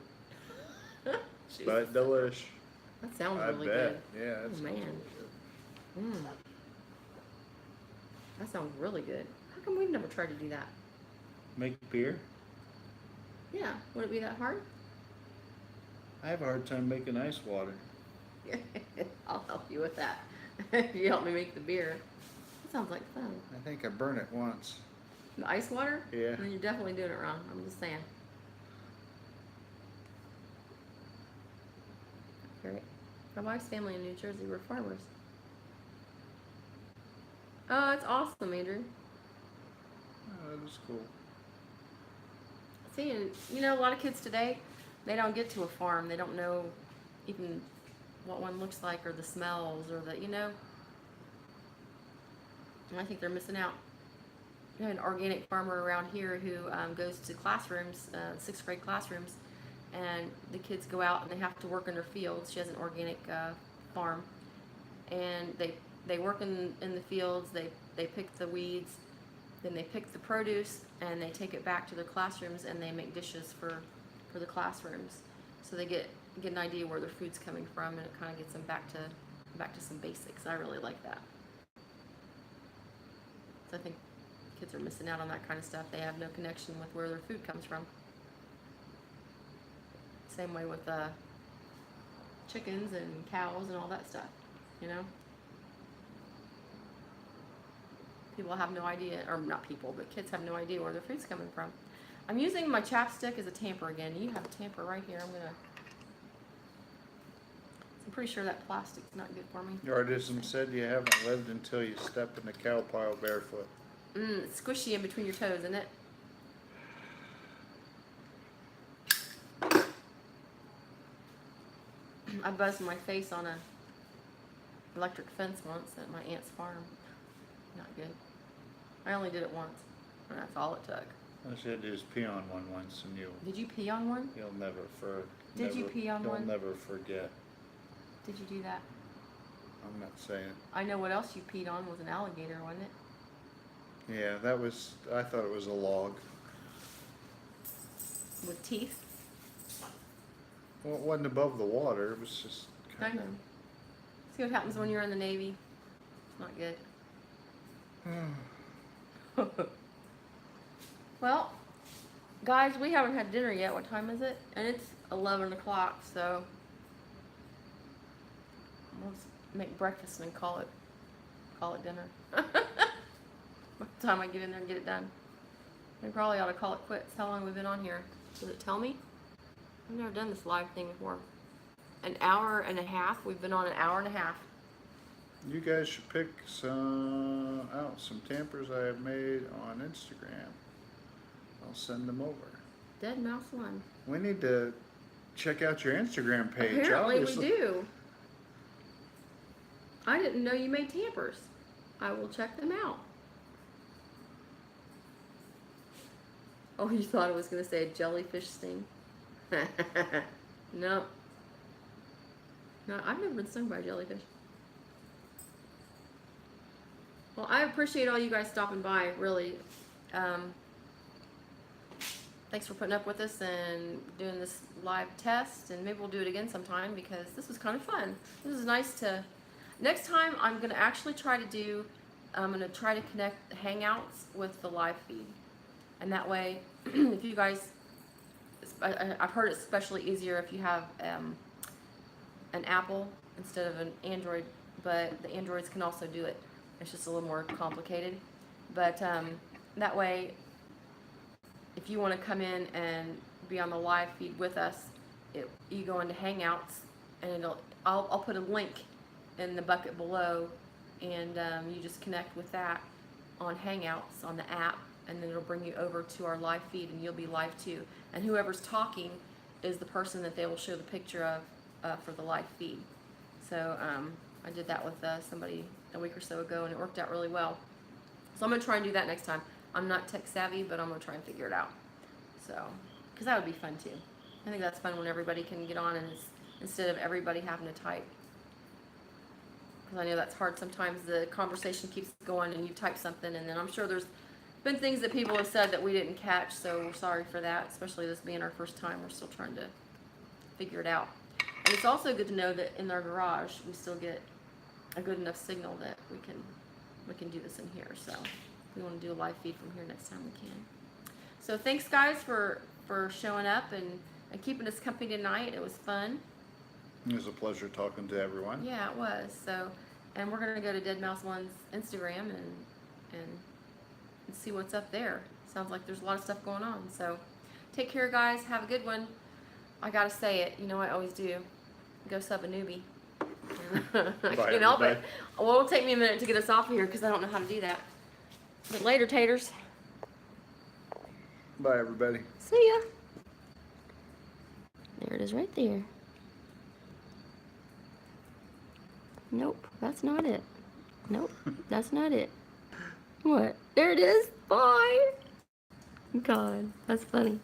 but delish. That sounds I really bet. good. Yeah, that Oh, sounds man. really good. That sounds really good. How come we've never tried to do that? Make beer? Yeah. Would it be that hard? I have a hard time making ice water. I'll help you with that. If you help me make the beer. That sounds like fun. I think I burned it once. The ice water? Yeah. Then you're definitely doing it wrong. I'm just saying. Great. My wife's family in New Jersey were farmers. Oh, it's awesome, Andrew. Oh, that is cool. See, and you know, a lot of kids today, they don't get to a farm. They don't know even what one looks like or the smells or the, you know. And I think they're missing out. We have an organic farmer around here who goes to classrooms, 6th grade classrooms, and the kids go out and they have to work in their fields. She has an organic farm, and they work in the fields. They pick the weeds, then they pick the produce, and they take it back to their classrooms and they make dishes for the classrooms. So they get an idea where their food's coming from, and it kind of gets them back to some basics. I really like that. So I think kids are missing out on that kind of stuff. They have no connection with where their food comes from. Same way with chickens and cows and all that stuff, you know? People have no idea, or not people, but kids have no idea where their food's coming from. I'm using my chapstick as a tamper again. You have a tamper right here. I'm pretty sure that plastic's not good for me. Yardism said you haven't lived until you step in the cow pile barefoot. It's squishy in between your toes, isn't it? I buzzed my face on a electric fence once at my aunt's farm. Not good. I only did it once, and that's all it took. All you had to do is pee on one once, and Did you pee on one? you'll never Did you pee on one? You'll never forget. Did you do that? I'm not saying. I know what else you peed on was an alligator, wasn't it? Yeah, that was. I thought it was a log. With teeth? Well, it wasn't above the water. It was just I kind know. See what happens when you're in the Navy. It's not good. Well, guys, we haven't had dinner yet. What time is it? And it's 11 o'clock, so we'll just make breakfast and call it dinner. By the time I get in there and get it done. We probably ought to call it quits. How long have we been on here? Does it tell me? I've never done this live thing before. An hour and a half. We've been on an hour and a half. You guys should pick some tampers I have made on Instagram. I'll send them over. Dead Mouse One. We need to check out your Instagram page. Apparently obviously. we do. I didn't know you made tampers. I will check them out. Oh, you thought it was going to say a jellyfish sting? No. No, I've never been stung by a jellyfish. Well, I appreciate all you guys stopping by, really. Thanks for putting up with us and doing this live test, and maybe we'll do it again sometime because this was kind of fun. This is nice to... Next time, I'm going to actually try to do... I'm going to try to connect the Hangouts with the live feed. And that way, if you guys... I've heard it's especially easier if you have an Apple instead of an Android, but the Androids can also do it. It's just a little more complicated. But that way, if you want to come in and be on the live feed with us, you go into Hangouts, and I'll put a link in the bucket below, and you just connect with that on Hangouts on the app, and then it'll bring you over to our live feed, and you'll be live too. And whoever's talking is the person that they will show the picture of for the live feed. So I did that with somebody a week or so ago, and it worked out really well. So I'm going to try and do that next time. I'm not tech savvy, but I'm going to try and figure it out. So, because that would be fun too. I think that's fun when everybody can get on, and instead of everybody having to type. Because I know that's hard sometimes. The conversation keeps going, and you type something, and then I'm sure there's been things that people have said that we didn't catch, so we're sorry for that, especially this being our first time. We're still trying to figure it out. And it's also good to know that in our garage, we still get a good enough signal that we can do this in here. So if we want to do a live feed from here next time, we can. So thanks, guys, for showing up and keeping us company tonight. It was fun. It was a pleasure talking to everyone. Yeah, it was. So, and we're going to go to Dead Mouse One's Instagram and see what's up there. Sounds like there's a lot of stuff going on. So take care, guys. Have a good one. I got to say it. You know I always do. Go sub a newbie. I can't help it. Well, it'll take me a minute to get us off of here because I don't know how to do that. But later, taters. Bye, everybody. See ya. There it is right there. Nope, that's not it. Nope, that's not it. What? There it is. Bye. God, that's funny.